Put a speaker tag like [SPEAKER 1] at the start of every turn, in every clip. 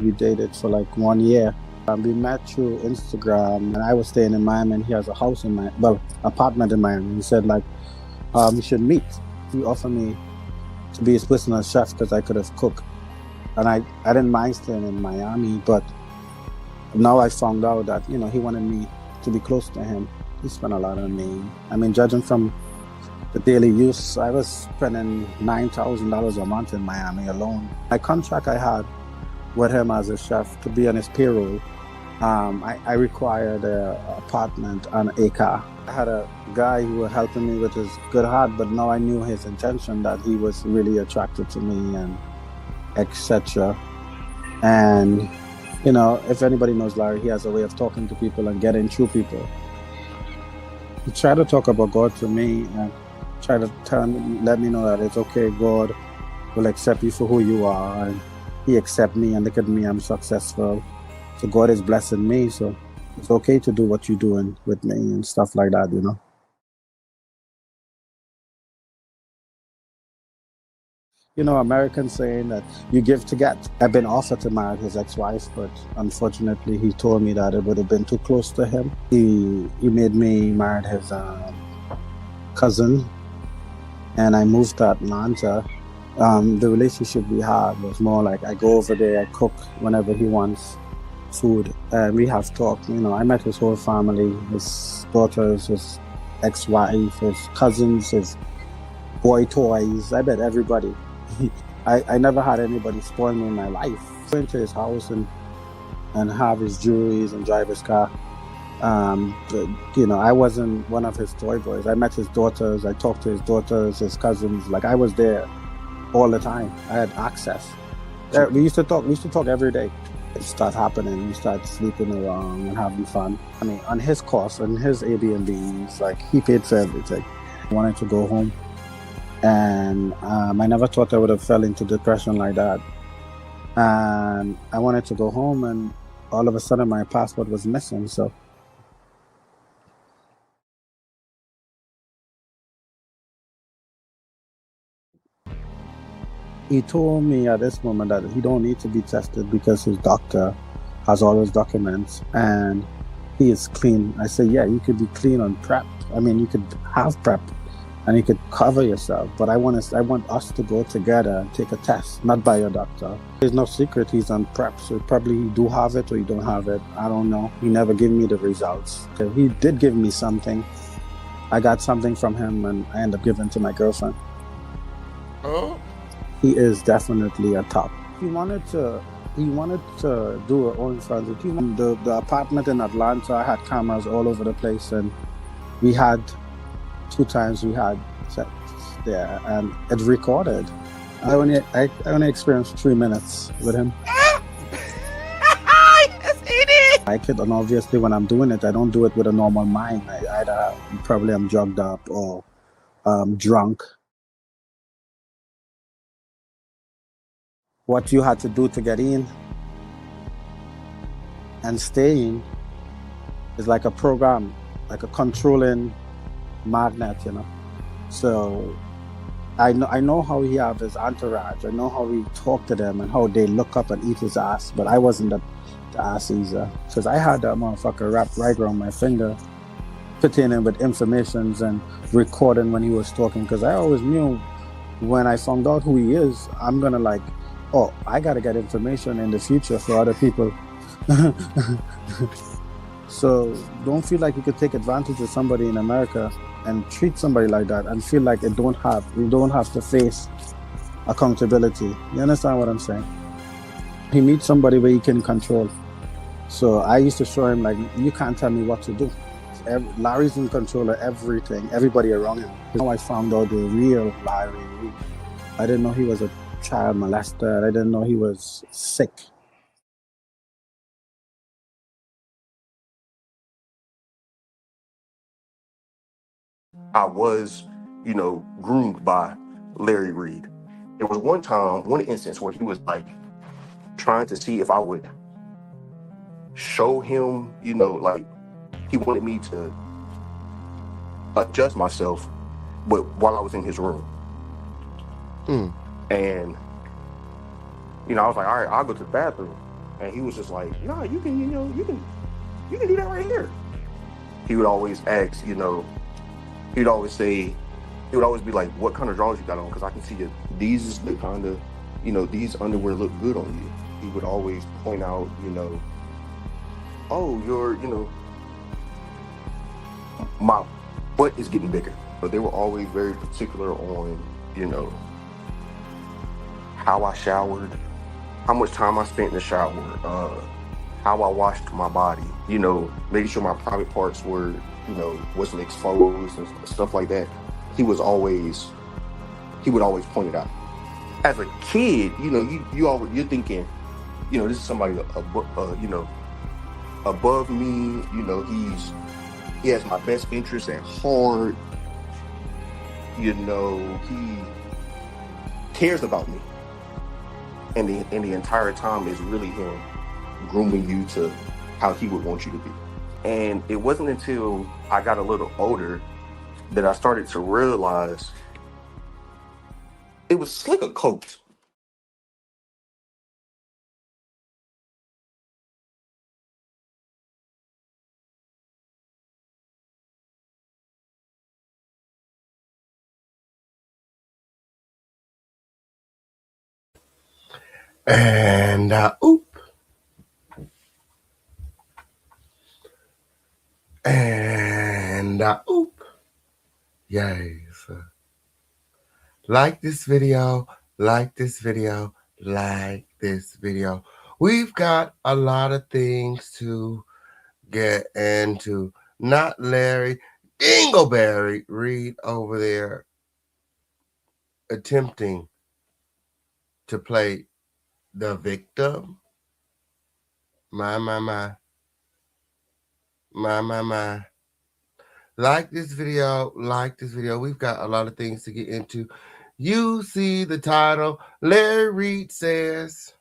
[SPEAKER 1] we dated for like 1 year. We met through Instagram, and I was staying in Miami, and he has a house in Miami, well, apartment in Miami. He said like, we should meet. He offered me to be his personal chef because I could have cooked. And I didn't mind staying in Miami, but now I found out that, he wanted me to be close to him. He spent a lot on me. I mean, judging from the daily use, I was spending $9,000 a month in Miami alone. My contract I had with him as a chef to be on his payroll, I required an apartment and a car. I had a guy who was helping me with his good heart, but now I knew his intention, that he was really attracted to me and etc. And, if anybody knows Larry, he has a way of talking to people and getting through people. He tried to talk about God to me and try to let me know that it's okay, God will accept you for who you are, and he accept me, and look at me, I'm successful. So God is blessing me, so it's okay to do what you're doing with me and stuff like that, American saying that you give to get. I've been offered to marry his ex-wife, but unfortunately he told me that it would have been too close to him. He made me marry his cousin, and I moved to Atlanta. The relationship we had was more like I go over there, I cook whenever he wants food, and we have talked. I met his whole family, his daughters, his ex-wife, his cousins, his boy toys. I bet everybody. I never had anybody spoil me in my life. Going to his house and have his jewelries and drive his car. I wasn't one of his toy boys. I met his daughters. I talked to his daughters, his cousins. Like, I was there all the time. I had access. We used to talk every day. It started happening. We started sleeping around and having fun. I mean, on his cost, on his Airbnbs, like, he paid for everything. I wanted to go home. And I never thought I would have fell into depression like that. And I wanted to go home, and all of a sudden my passport was missing. So he told me at this moment that he don't need to be tested because his doctor has all his documents and he is clean. I said, yeah, you could be clean on PrEP. I mean, you could have PrEP and you could cover yourself, but I want us to go together and take a test, not by your doctor. There's no secret he's on PrEP, so probably you do have it or you don't have it. I don't know. He never gave me the results. So he did give me something. I got something from him and I ended up giving to my girlfriend.
[SPEAKER 2] Oh.
[SPEAKER 1] He is definitely a top. He wanted to do it all in front of him. The apartment in Atlanta, I had cameras all over the place, and we had 2 times we had sex there, and it recorded. I only experienced 3 minutes with him.
[SPEAKER 2] Yes, he did.
[SPEAKER 1] I could, and obviously when I'm doing it, I don't do it with a normal mind. I either probably I'm drugged up or drunk. What you had to do to get in and stay in is like a program, like a controlling magnet, So I know how he have his entourage. I know how he talk to them and how they look up and eat his ass. But I wasn't the ass either, because I had that motherfucker wrapped right around my finger, fitting in with informations and recording when he was talking. Because I always knew when I found out who he is, I'm gonna like, oh, I gotta get information in the future for other people. So don't feel like you could take advantage of somebody in America and treat somebody like that and feel like you don't have to face accountability. You understand what I'm saying? He meets somebody where he can control. So I used to show him, like, you can't tell me what to do. Larry's in control of everything, everybody around him. Now I found out the real Larry. I didn't know he was a child molester. I didn't know he was sick.
[SPEAKER 2] I was, groomed by Larry Reid. There was one instance where he was like trying to see if I would show him, like he wanted me to adjust myself, but while I was in his room. And, I was like, all right, I'll go to the bathroom. And he was just like, nah, you can, you can do that right here. He would always ask, he'd always say, he would always be like, what kind of drawers you got on? Because I can see that these is the kind of, these underwear look good on you. He would always point out, oh, my butt is getting bigger. But they were always very particular on, how I showered, how much time I spent in the shower, how I washed my body, making sure my private parts were, wasn't exposed and stuff like that. He was always, he would always point it out. As a kid, you're thinking, this is somebody above me. He has my best interest at heart. He cares about me, and the entire time is really him grooming you to how he would want you to be. And it wasn't until I got a little older that I started to realize it was like a coat.
[SPEAKER 3] And oop. And oop. Yes. Like this video, like this video, like this video. We've got a lot of things to get into. Not Larry Dingleberry Reid over there attempting to play the victim. My, my, my. My, my, my. Like this video, like this video. We've got a lot of things to get into. You see the title. Larry Reid says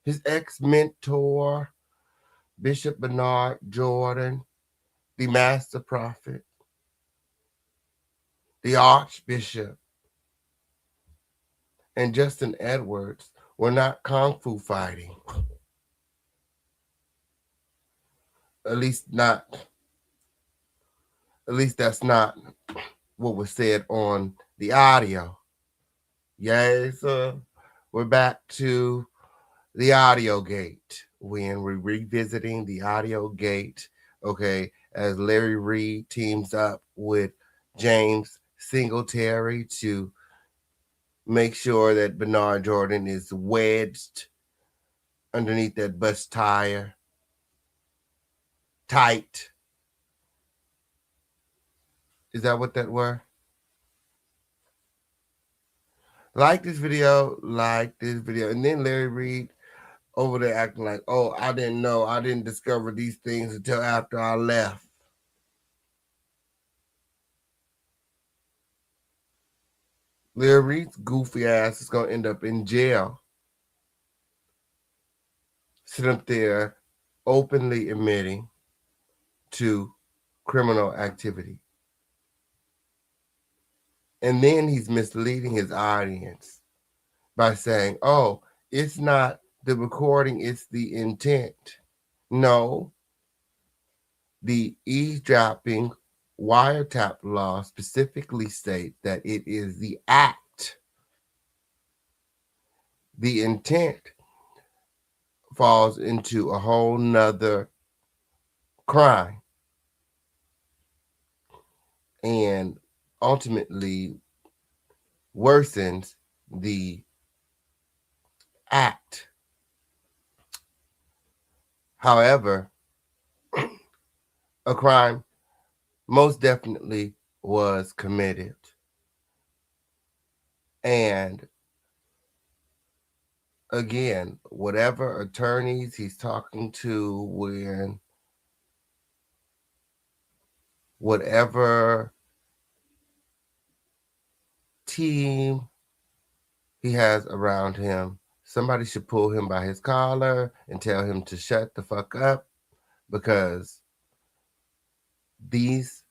[SPEAKER 3] his ex-mentor, Bishop Bernard Jordan, the master prophet, the archbishop, and Justin Edwards were not kung fu fighting. At least that's not what was said on the audio. Yes, we're back to the audio gate when we're revisiting the audio gate. Okay, as Larry Reid teams up with James Singletary to make sure that Bernard Jordan is wedged underneath that bus tire tight. Is that what that were? Like this video, like this video. And then Larry Reid over there acting like, oh, I didn't know. I didn't discover these things until after I left. Larry Reid's goofy ass is going to end up in jail. Sit up there openly admitting to criminal activity. And then he's misleading his audience by saying, oh, it's not the recording, it's the intent. No, the eavesdropping wiretap law specifically states that it is the act. The intent falls into a whole nother crime and ultimately worsens the act. However, a crime most definitely was committed. And again, whatever attorneys he's talking to, when whatever team he has around him, somebody should pull him by his collar and tell him to shut the fuck up, because this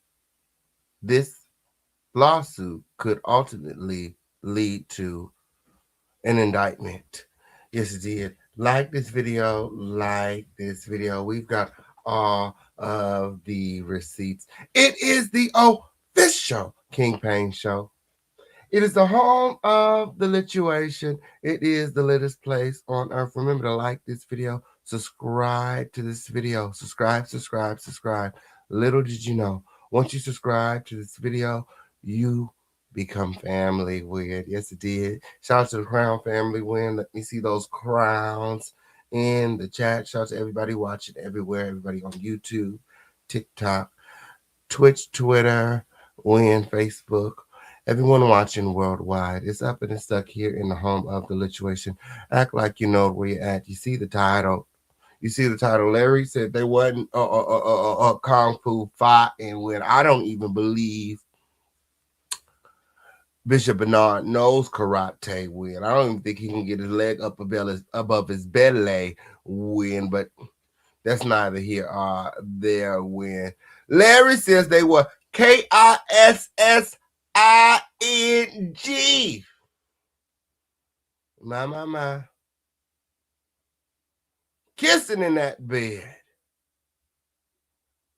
[SPEAKER 3] lawsuit could ultimately lead to an indictment. Yes, it did. Like this video, like this video. We've got all of the receipts. It is the official King Payne show. It is the home of the lituation. It is the littest place on earth. Remember to like this video, subscribe to this video. Subscribe, subscribe, subscribe. Little did you know, once you subscribe to this video, you become family with. Yes, it did. Shout out to the Crown family win. Let me see those crowns in the chat. Shout out to everybody watching everywhere, everybody on YouTube, TikTok, Twitch, Twitter, Win, Facebook, everyone watching worldwide. It's up and it's stuck here in the home of the lituation. Act like you know where you're at. You see the title. You see the title. Larry said they wasn't kung fu fighting when I don't even believe Bishop Bernard knows karate win. I don't even think he can get his leg up above his belly win, but that's neither here or there. When Larry says they were KISSING. My. Kissing in that bed.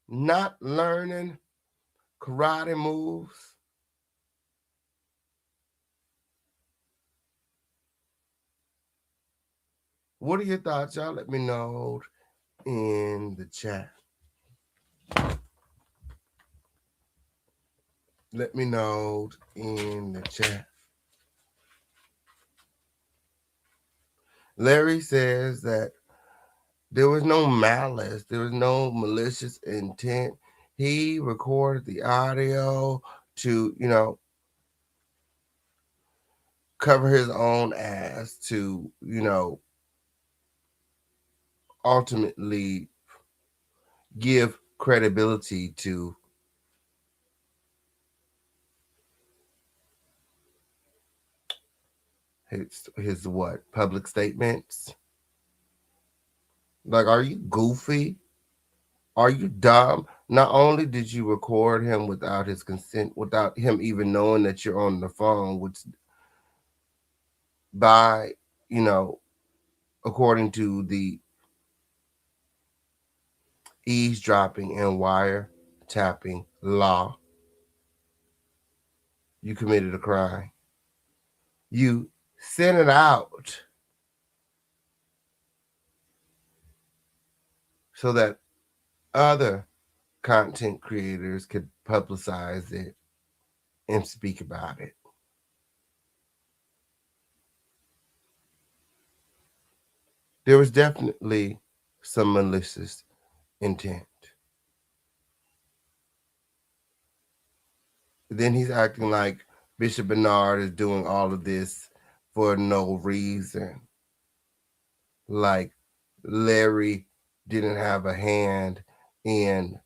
[SPEAKER 3] Not learning karate moves. What are your thoughts, y'all? Let me know in the chat. Let me know in the chat. Larry says that there was no malice, there was no malicious intent. He recorded the audio to, cover his own ass, to, ultimately give credibility to his what? Public statements? Like, are you goofy? Are you dumb? Not only did you record him without his consent, without him even knowing that you're on the phone, which by, according to the eavesdropping and wire tapping law, you committed a crime. You sent it out so that other content creators could publicize it and speak about it. There was definitely some malicious intent. Then he's acting like Bishop Bernard is doing all of this for no reason. Like Larry didn't have a hand in,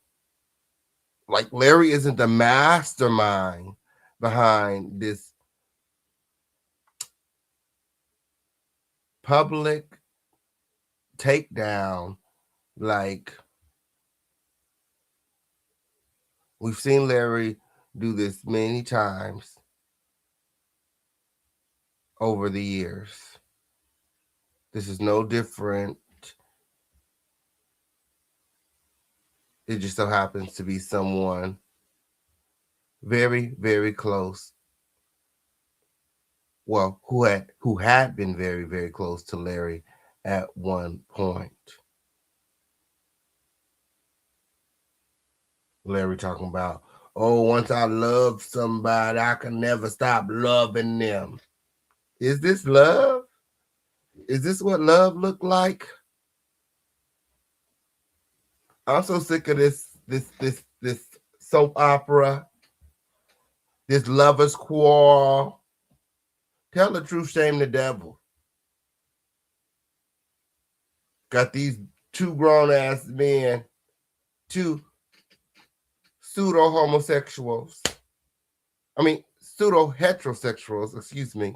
[SPEAKER 3] like Larry isn't the mastermind behind this public takedown. Like, we've seen Larry do this many times over the years. This is no different. It just so happens to be someone very, very close. Well, who had been very, very close to Larry at one point. Larry talking about, oh, once I love somebody, I can never stop loving them. Is this love? Is this what love looked like? I'm so sick of this soap opera, this lovers quarrel. Tell the truth, shame the devil. Got these two grown ass men, two pseudo homosexuals. Pseudo heterosexuals, excuse me,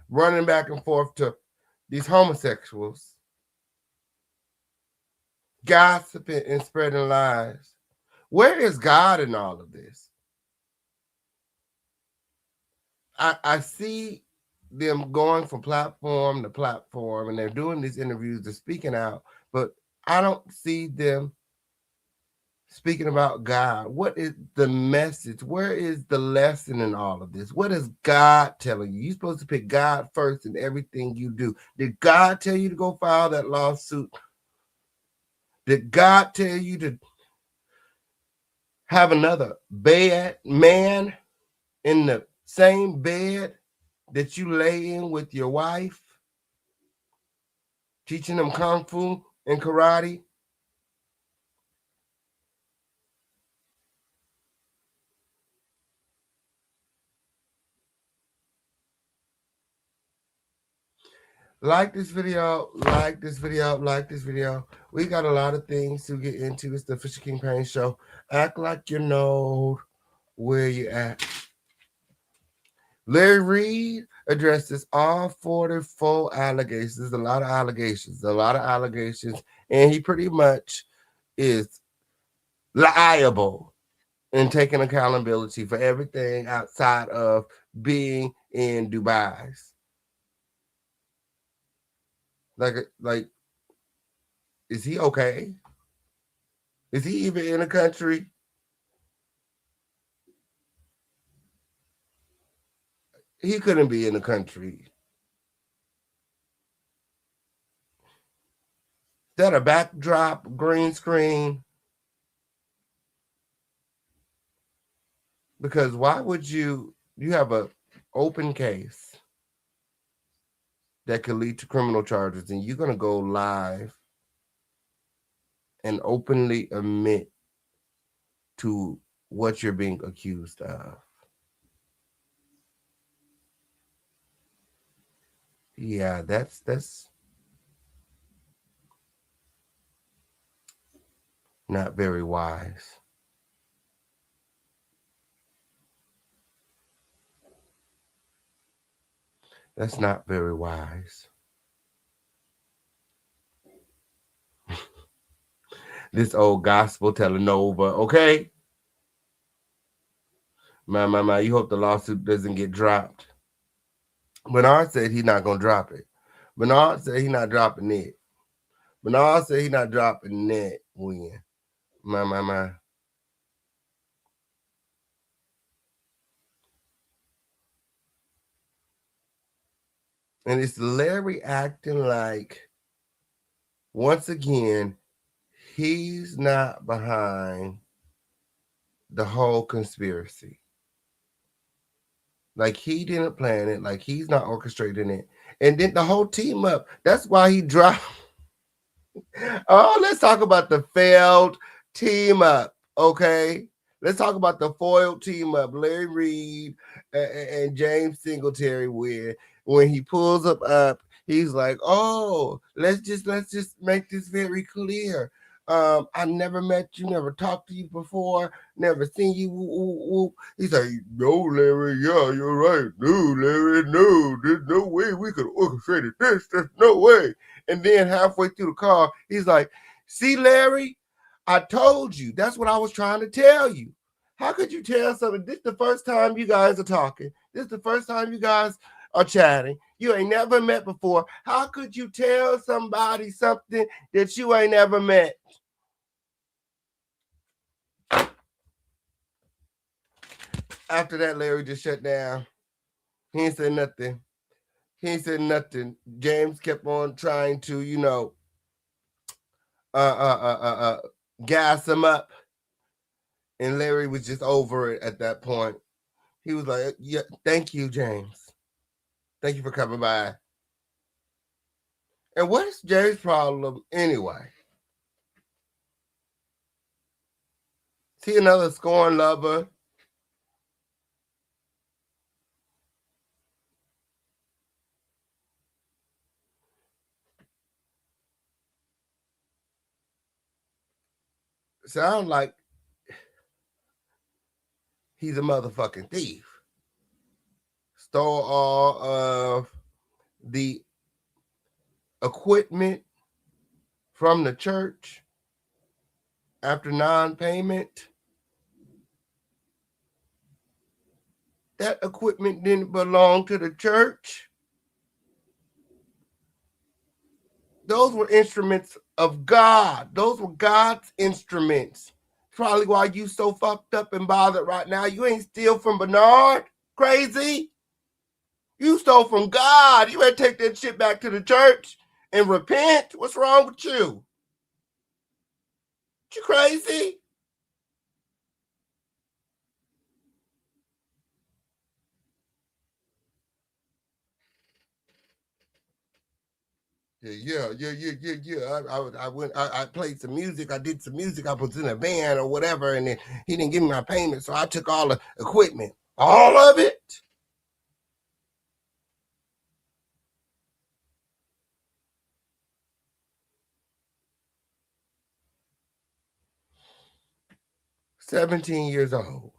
[SPEAKER 3] running back and forth to these homosexuals, gossiping and spreading lies. Where is God in all of this? I see them going from platform to platform, and they're doing these interviews, they're speaking out, but I don't see them speaking about God. What is the message? Where is the lesson in all of this? What is God telling you? You're supposed to put God first in everything you do. Did God tell you to go file that lawsuit? Did God tell you to have another bed man in the same bed that you lay in with your wife, teaching them kung fu and karate? Like this video, like this video, like this video. We got a lot of things to get into. It's the Fisher King Pain Show. Act like you know where you at. Larry Reid addresses all 44 allegations. There's a lot of allegations, and he pretty much is liable and taking accountability for everything outside of being in Dubai. Like, is he okay? Is he even in the country? He couldn't be in the country. Is that a backdrop, green screen? Because why would you have a open case that could lead to criminal charges, and you're gonna go live and openly admit to what you're being accused of? Yeah, that's not very wise. That's not very wise. This old gospel telenova, okay? My, you hope the lawsuit doesn't get dropped. Bernard said he's not gonna drop it. Bernard said he's not dropping it. Bernard said he's not dropping that win. My. And it's Larry acting like, once again, he's not behind the whole conspiracy. Like he didn't plan it, like he's not orchestrating it. And then the whole team up. That's why he dropped. Oh, let's talk about the failed team up, okay? Let's talk about the foiled team up. Larry Reid and James Singletary, where when he pulls up, he's like, "Oh, let's just make this very clear. I never met you, never talked to you before, never seen you." Woo, woo, woo. He's like, "No, Larry, yeah, you're right. No, Larry, no, there's no way we could have orchestrated this. There's no way." And then halfway through the call, he's like, "See, Larry, I told you. That's what I was trying to tell you. How could you tell something? This is the first time you guys are talking. This is the first time you guys are chatting. You ain't never met before. How could you tell somebody something that you ain't never met?" After that, Larry just shut down. He ain't said nothing. He ain't said nothing. James kept on trying to, uh, uh, uh, uh, uh, gas him up. And Larry was just over it at that point. He was like, "Yeah, thank you, James. Thank you for coming by." And what's James' problem anyway? Is he another scorn lover? Sound like he's a motherfucking thief. Stole all of the equipment from the church after non-payment. That equipment didn't belong to the church. Those were instruments of God. Those were God's instruments. Probably why you so fucked up and bothered right now. You ain't steal from Bernard. Crazy. You stole from God. You better take that shit back to the church and repent. What's wrong with you? You crazy? Yeah. I played some music. I did some music. I was in a band or whatever, and then he didn't give me my payment, so I took all the equipment, all of it. $17 years old.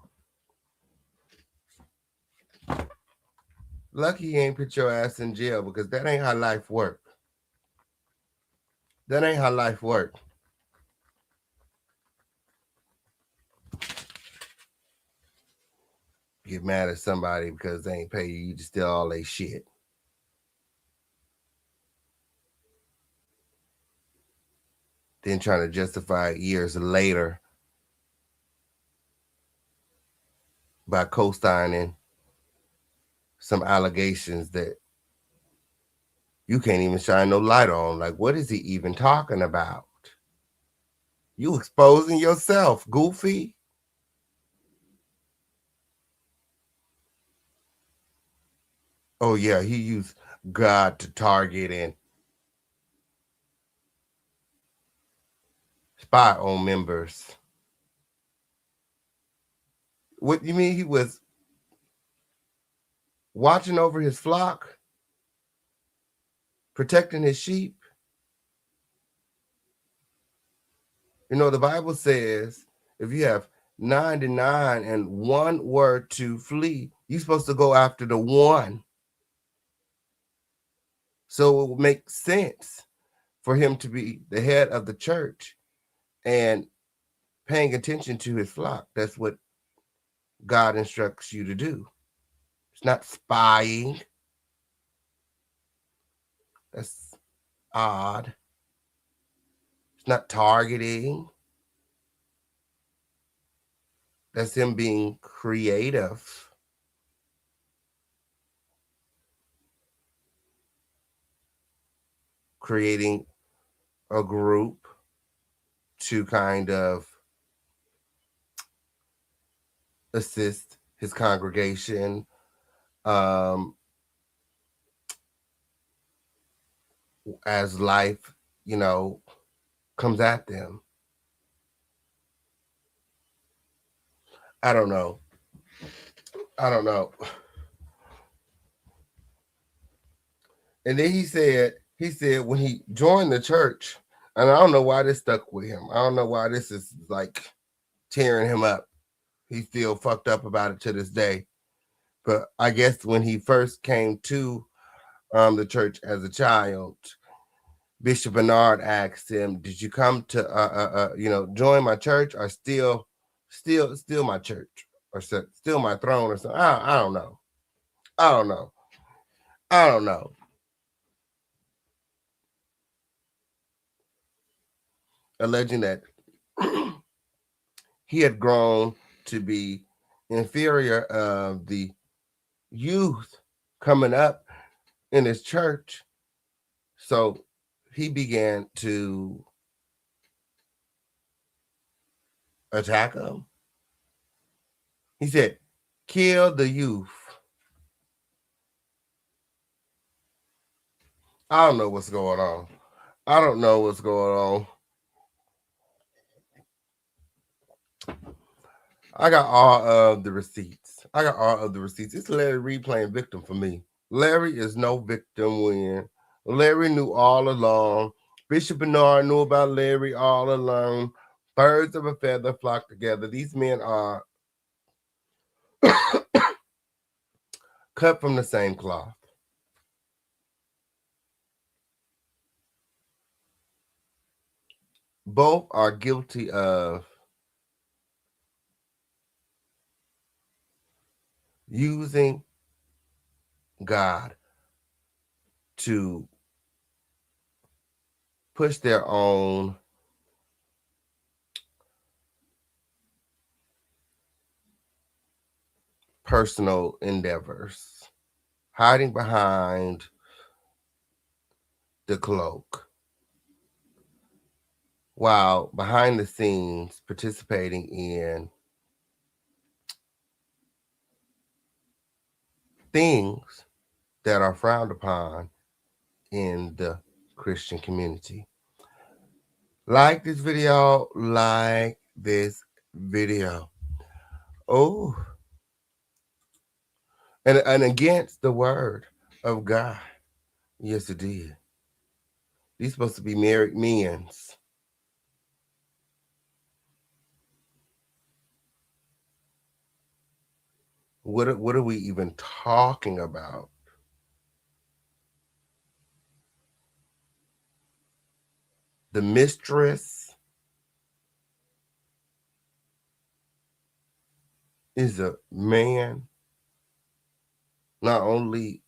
[SPEAKER 3] Lucky he ain't put your ass in jail because that ain't how life work. That ain't how life work. Get mad at somebody because they ain't pay you. You just steal all they shit. Then trying to justify it years later by co-signing some allegations that you can't even shine no light on. Like, what is he even talking about? You exposing yourself, goofy. Oh yeah, he used God to target and spy on members. What you mean he was watching over his flock, protecting his sheep? You know, the Bible says if you have 99 and one word to flee, you're supposed to go after the one. So it would make sense for him to be the head of the church and paying attention to his flock. That's what God instructs you to do. It's not spying. That's odd. It's not targeting. That's him being creative. Creating a group to kind of assist his congregation um, as life, you know, comes at them. I don't know. I don't know. And then he said when he joined the church, and I don't know why this stuck with him. I don't know why this is like tearing him up. He's still fucked up about it to this day. But I guess when he first came to the church as a child, Bishop Bernard asked him, "Did you come to join my church or steal my church or steal my throne or something?" I don't know. I don't know. I don't know. Alleging that he had grown to be inferior of the youth coming up in his church. So he began to attack him. He said, "Kill the youth." I don't know what's going on. I don't know what's going on. I got all of the receipts. I got all of the receipts. It's Larry Reid playing victim for me. Larry is no victim when Larry knew all along. Bishop Bernard knew about Larry all along. Birds of a feather flock together. These men are cut from the same cloth. Both are guilty of using God to push their own personal endeavors, hiding behind the cloak, while behind the scenes participating in things that are frowned upon in the Christian community. Like this video, like this video. Oh, and against the word of God. Yes, it did. These supposed to be married men's. What are we even talking about? The mistress is a man. Not only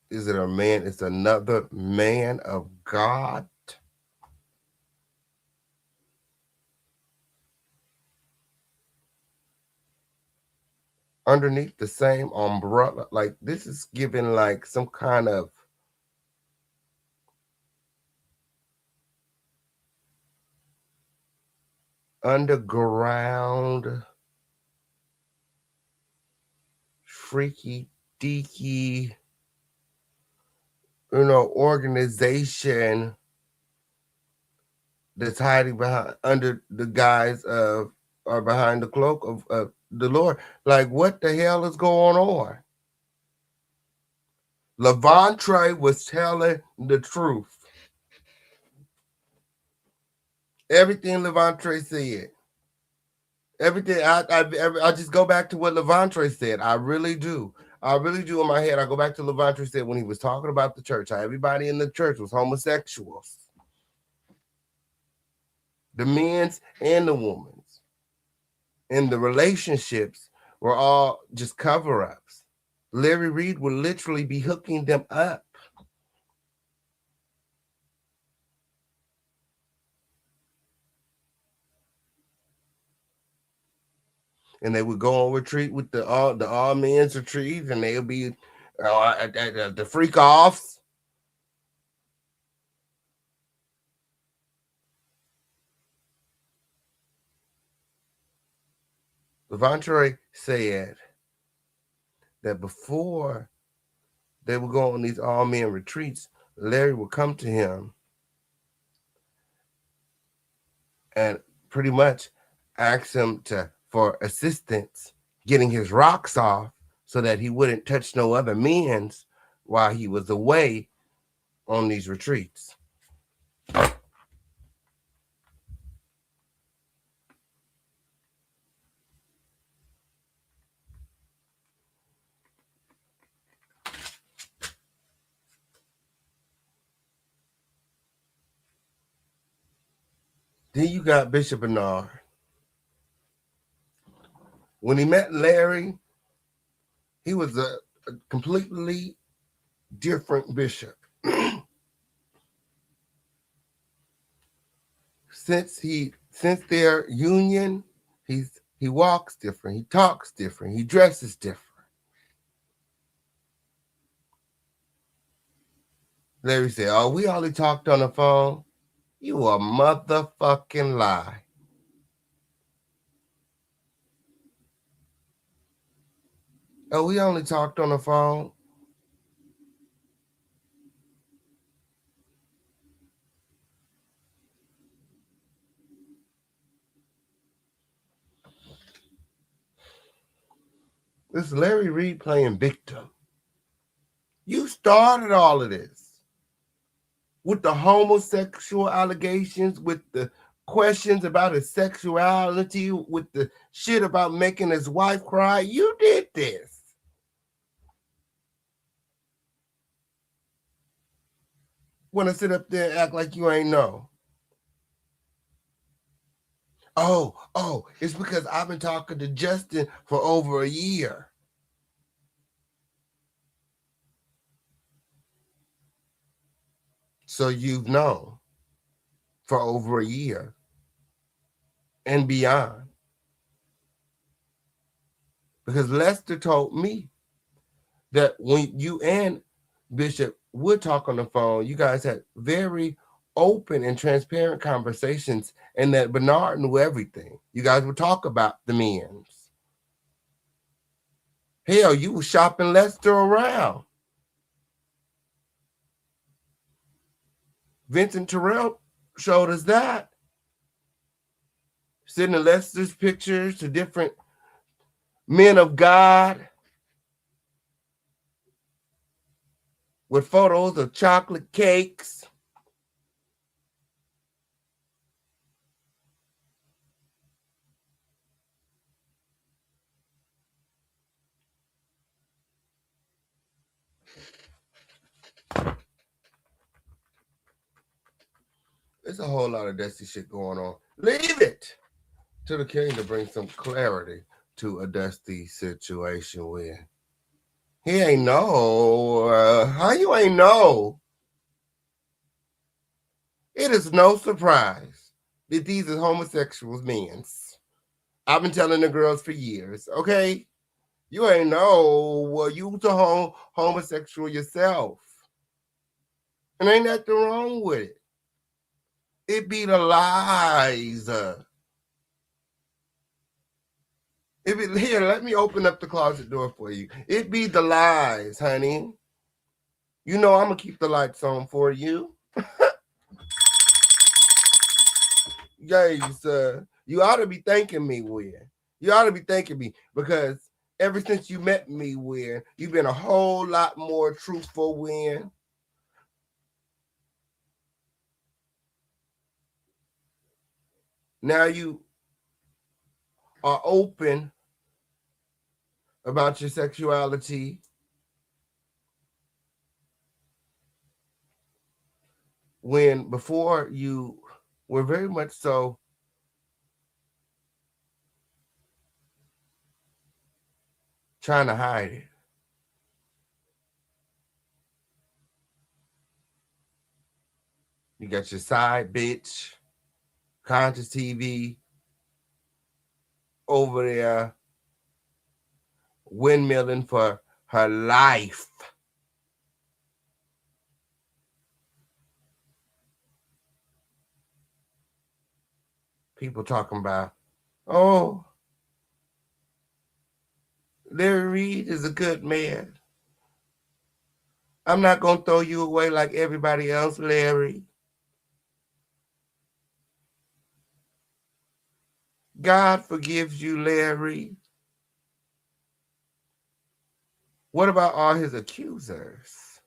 [SPEAKER 3] is it a man, it's another man of God. Underneath the same umbrella. Like this is giving like some kind of underground freaky deaky, organization that's hiding behind under the guise of or behind the cloak of the Lord. Like what the hell is going on? Levantre was telling the truth. Everything Levantre said. Everything I just go back to what Levantre said. I really do. I really do in my head. I go back to Levantre said when he was talking about the church, how everybody in the church was homosexuals. The men's and the women's. And the relationships were all just cover-ups. Larry Reid would literally be hooking them up. And they would go on retreat with the all men's retreat, and they'll be at the freak offs. Levantre said that before they would go on these all men retreats, Larry would come to him and pretty much ask him for assistance getting his rocks off so that he wouldn't touch no other men's while he was away on these retreats. Then you got Bishop Bernard. When he met Larry, he was a completely different bishop. Since their union, he walks different, he talks different, he dresses different. Larry said, "Oh, we only talked on the phone." You a motherfucking lie. Oh, we only talked on the phone. This is Larry Reid playing victim. You started all of this with the homosexual allegations, with the questions about his sexuality, with the shit about making his wife cry. You did this. Want to sit up there and act like you ain't know. Oh, it's because I've been talking to Justin for over a year. So you've known. for over a year and beyond. Because Lester told me that when you and Bishop would talk on the phone, you guys had very open and transparent conversations, and that Bernard knew everything. You guys would talk about the men's. Hell, you was shopping Lester around. Vincent Terrell showed us that. Sending Lester's pictures to different men of God with photos of chocolate cakes. There's a whole lot of dusty shit going on. Leave it to the king to bring some clarity to a dusty situation where he ain't know. How you ain't know? It is no surprise that these are homosexuals men's. I've been telling the girls for years, okay? You ain't know. Well, you was a homosexual yourself. And ain't nothing wrong with it. It be the lies. Here, let me open up the closet door for you. It be the lies, honey. You know I'm gonna keep the lights on for you. Yes, you ought to be thanking me, Win. You ought to be thanking me because ever since you met me, Win, you've been a whole lot more truthful, Win. Now you are open about your sexuality. When before you were very much so trying to hide it. You got your side bitch, Conscious TV, over there windmilling for her life. People talking about, oh, Larry Reid is a good man. I'm not going to throw you away like everybody else, Larry. God forgives you, Larry. What about all his accusers?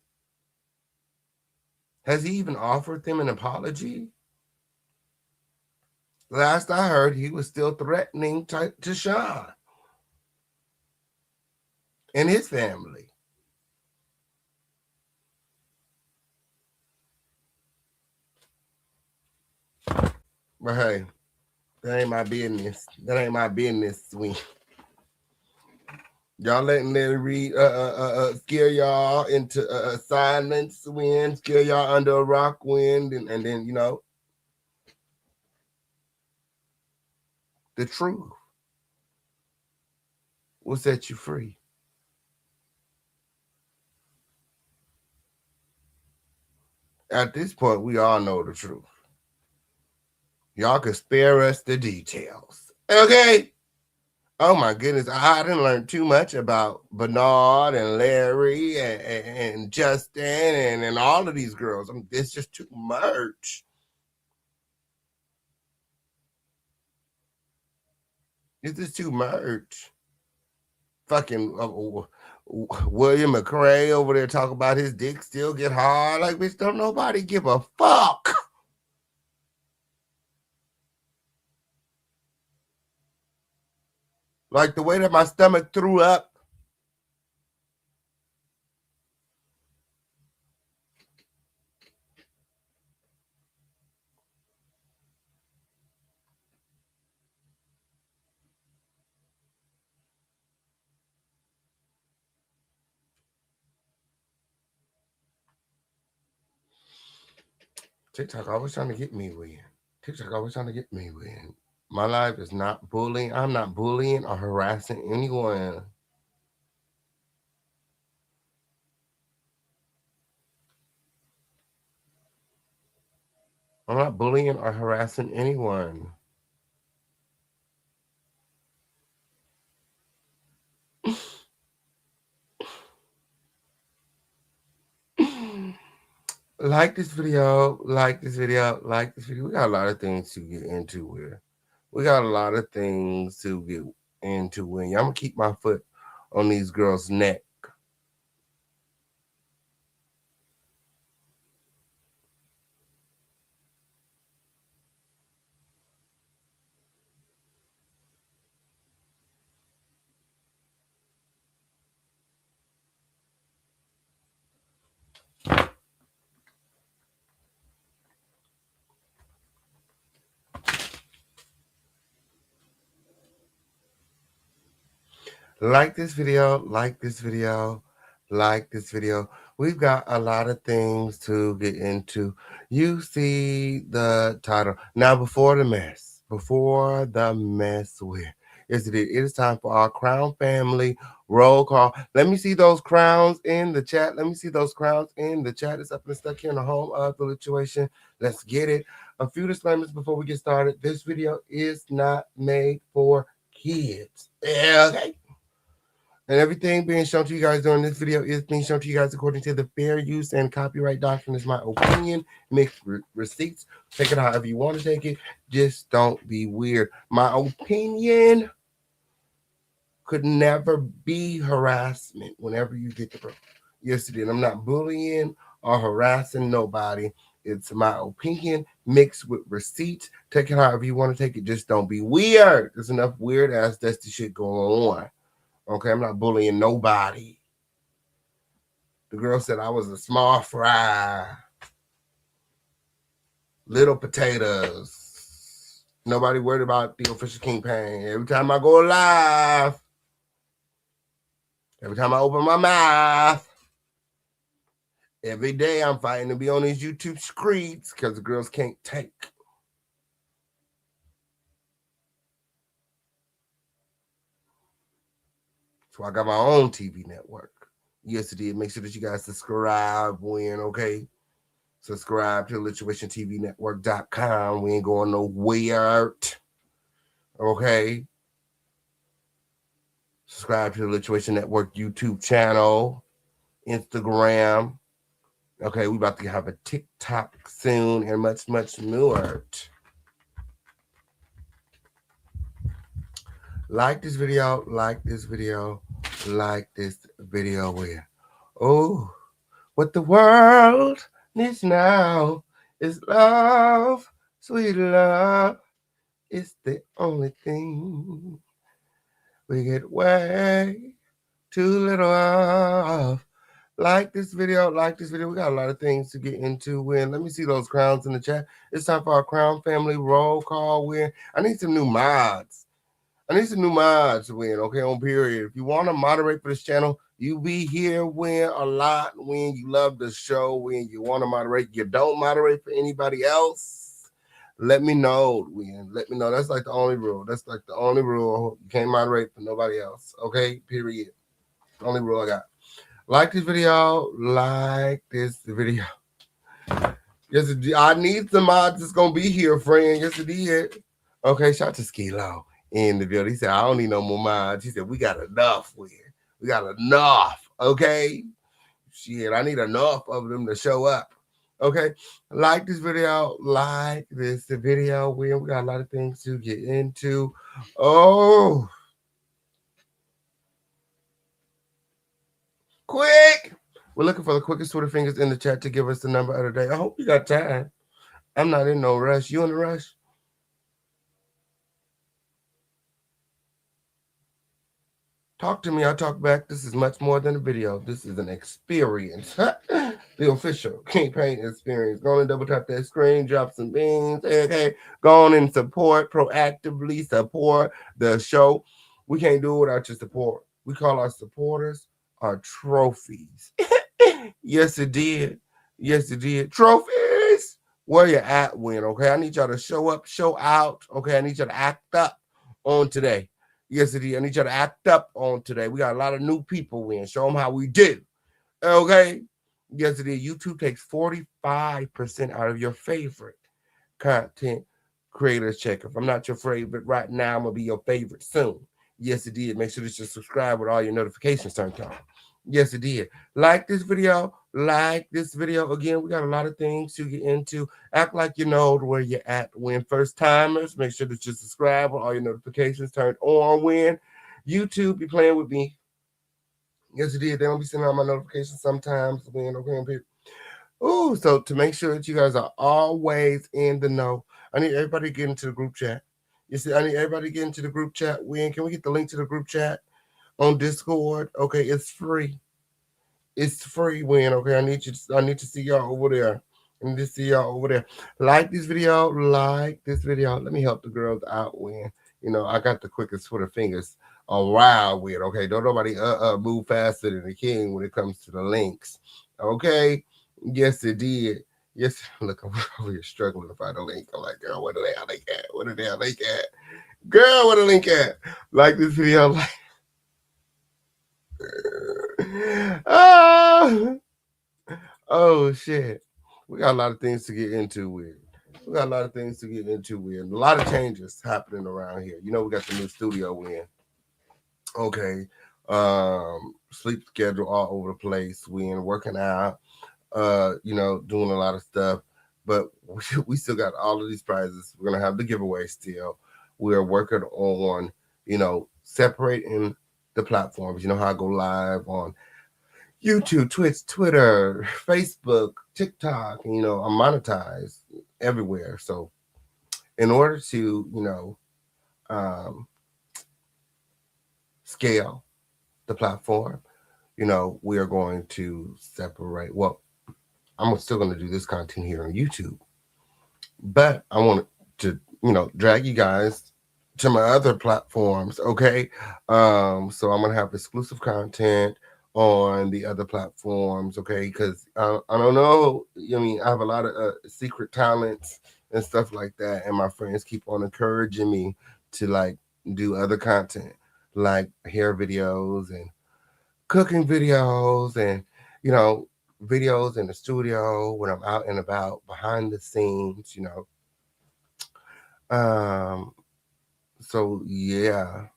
[SPEAKER 3] Has he even offered them an apology? Last I heard, he was still threatening to Sean and his family. But hey, that ain't my business. That ain't my business, Swing. Y'all letting Larry Reid scare y'all into silence, wind, scare y'all under a rock, wind, and then, you know, the truth will set you free. At this point, we all know the truth. Y'all can spare us the details. Okay? Oh my goodness, I didn't learn too much about Bernard and Larry and Justin and all of these girls. It's just too much. It's just too much. Fucking William McRae over there talking about his dick still get hard. Like, bitch, don't nobody give a fuck. Like the way that my stomach threw up. TikTok always trying to get me win. TikTok always trying to get me win. My life is not bullying. I'm not bullying or harassing anyone. I'm not bullying or harassing anyone. Like this video, like this video, like this video. We got a lot of things to get into here. We got a lot of things to get into when I'm gonna keep my foot on these girls' neck. Like this video, like this video, like this video. We've got a lot of things to get into. You see the title. Now, before the mess with. Yes, it is time for our Crown family roll call. Let me see those crowns in the chat. Let me see those crowns in the chat. It's up and stuck here in the home of the situation. Let's get it. A few disclaimers before we get started. This video is not made for kids. Yeah, okay. And everything being shown to you guys during this video is being shown to you guys according to the fair use and copyright doctrine. Is my opinion. Make receipts. Take it however you want to take it. Just don't be weird. My opinion could never be harassment whenever you get the book. Yes, it is. I'm not bullying or harassing nobody. It's my opinion mixed with receipts. Take it however you want to take it. Just don't be weird. There's enough weird ass dusty shit going on. Okay, I'm not bullying nobody. The girl said I was a small fry. Little potatoes. Nobody worried about the official campaign. Every time I go live, every time I open my mouth, every day I'm fighting to be on these YouTube streets because the girls can't take. So I got my own TV network. Yes, it did. Make sure that you guys subscribe when, okay? Subscribe to LiterationTVNetwork.com. We ain't going nowhere. Okay? Subscribe to the Literation Network YouTube channel, Instagram. Okay, we about to have a TikTok soon and much, much more. Like this video, like this video, like this video. Where? Oh, what the world needs now is love, sweet love. It's the only thing we get way too little of. Like this video, like this video. We got a lot of things to get into. When let me see those crowns in the chat. It's time for our Crown family roll call. Win. I need some new mods. I need some new mods to win. Okay, on period. If you want to moderate for this channel, you be here when a lot. When you love the show, when you want to moderate, you don't moderate for anybody else. Let me know, Win. Let me know. That's like the only rule. That's like the only rule. You can't moderate for nobody else. Okay, period. Only rule I got. Like this video. Like this video. Yes, I need some mods that's gonna be here, friend. Yes, it did. Okay, shout out to Skilo in the video. He said, I don't need no more mods. He said, we got enough, Win. We got enough. Okay. Shit, I need enough of them to show up. Okay, like this video, like this video. We got a lot of things to get into. Oh, quick! We're looking for the quickest Twitter fingers in the chat to give us the number of the day. I hope you got time. I'm not in no rush. You in a rush? Talk to me. I'll talk back. This is much more than a video. This is an experience. The official campaign experience. Go on and double tap that screen, drop some beans. Okay. Go on and support, proactively support the show. We can't do it without your support. We call our supporters our trophies. Yes, it did. Yes, it did. Trophies. Where you at, win? Okay, I need y'all to show up, show out. Okay, I need y'all to act up on today. Yes, it is. I need y'all to act up on today. We got a lot of new people win. Show them how we do. Okay. Yes, it is. YouTube takes 45% out of your favorite content creators check. If I'm not your favorite right now, I'm gonna be your favorite soon. Yes, it did. Make sure that you subscribe with all your notifications turned on. Yes, it did. Like this video. Like this video. Again, we got a lot of things to get into. Act like you know where you're at. When first timers, make sure that you subscribe with all your notifications turned on. When YouTube be playing with me. Yes, it did. They don't be sending out my notifications sometimes. When okay, ooh, so to make sure that you guys are always in the know, I need everybody to get into the group chat. You see, I need everybody to get into the group chat. When can we get the link to the group chat on Discord? Okay, it's free. It's free, Win. Okay, I need to see y'all over there. I need to see y'all over there. Like this video, like this video. Let me help the girls out, Win. You know, I got the quickest Twitter fingers around with. Okay, don't nobody move faster than the king when it comes to the links. Okay, yes it did. Yes, look, I'm over here struggling to find a link. I'm like, girl, what the hell link at? What the hell link at? Girl, what the link at? Like this video, like. Ah. Oh shit. We got a lot of things to get into with. We got a lot of things to get into with. A lot of changes happening around here. You know, we got the new studio in. Okay. Sleep schedule all over the place. We in working out, you know, doing a lot of stuff. But we still got all of these prizes. We're gonna have the giveaway still. We are working on, you know, separating the platforms. You know how I go live on YouTube, Twitch, Twitter, Facebook, TikTok, you know, I'm monetized everywhere. So in order to, you know, scale the platform, you know, we are going to separate. Well, I'm still going to do this content here on YouTube, but I want to, you know, drag you guys to my other platforms. Okay. So I'm gonna have exclusive content on the other platforms. Okay, because I don't know. I mean, I have a lot of secret talents and stuff like that, and my friends keep on encouraging me to like do other content, like hair videos and cooking videos, and you know, videos in the studio when I'm out and about behind the scenes. You know, so yeah,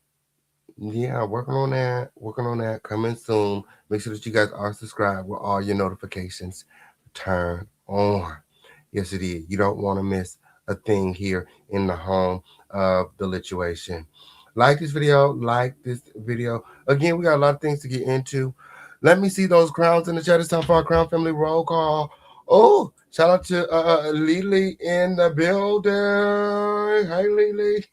[SPEAKER 3] working on that, coming soon. Make sure that you guys are subscribed with all your notifications turned on. Yes, it is. You don't want to miss a thing here in the home of the lituation. Like this video, like this video. Again, we got a lot of things to get into. Let me see those crowns in the chat. It's time for our Crown Family roll call. Oh, shout out to Lily in the building. Hey, Lily.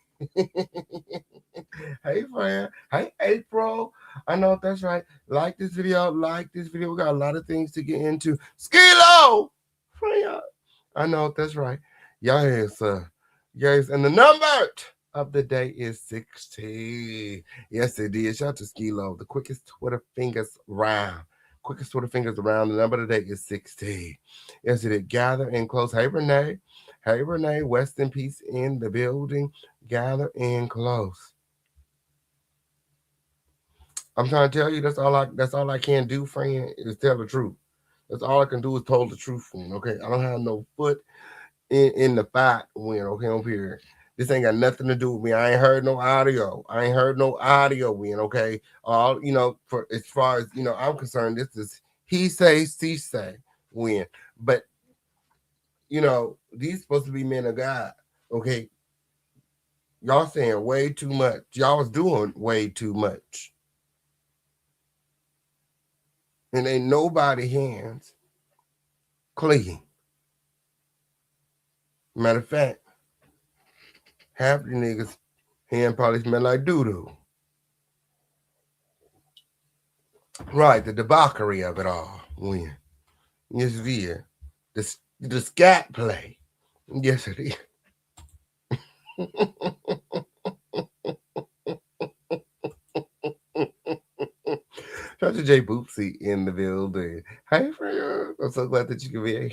[SPEAKER 3] Hey, friend. Hey, April. I know that's right. Like this video. Like this video. We got a lot of things to get into. Skilo! Friend. I know that's right. Yes, yes. And the number of the day is 60. Yes, it is. Shout out to Skilo. The quickest Twitter fingers round. Quickest Twitter fingers around. The number of the day is 60. Yes, it is. Gather in close. Hey, Renee. Hey, Renee. West in peace in the building. Gather in close. I'm trying to tell you that's all I can do, friend, is tell the truth. That's all I can do is tell the truth, friend. Okay. I don't have no foot in the fight when okay up here. This ain't got nothing to do with me. I ain't heard no audio. I ain't heard no audio win, okay? All you know, for as far as you know, I'm concerned, this is he say, she say win. But you know, these supposed to be men of God. Okay. Y'all saying way too much. Y'all was doing way too much. And ain't nobody hands clean. Matter of fact, half the niggas hand probably smell like doo-doo. Right, the debauchery of it all. When yes it is. The scat play. Yes it is. Shout out to Jay Boopsy in the building. Hey friend. I'm so glad that you can be here.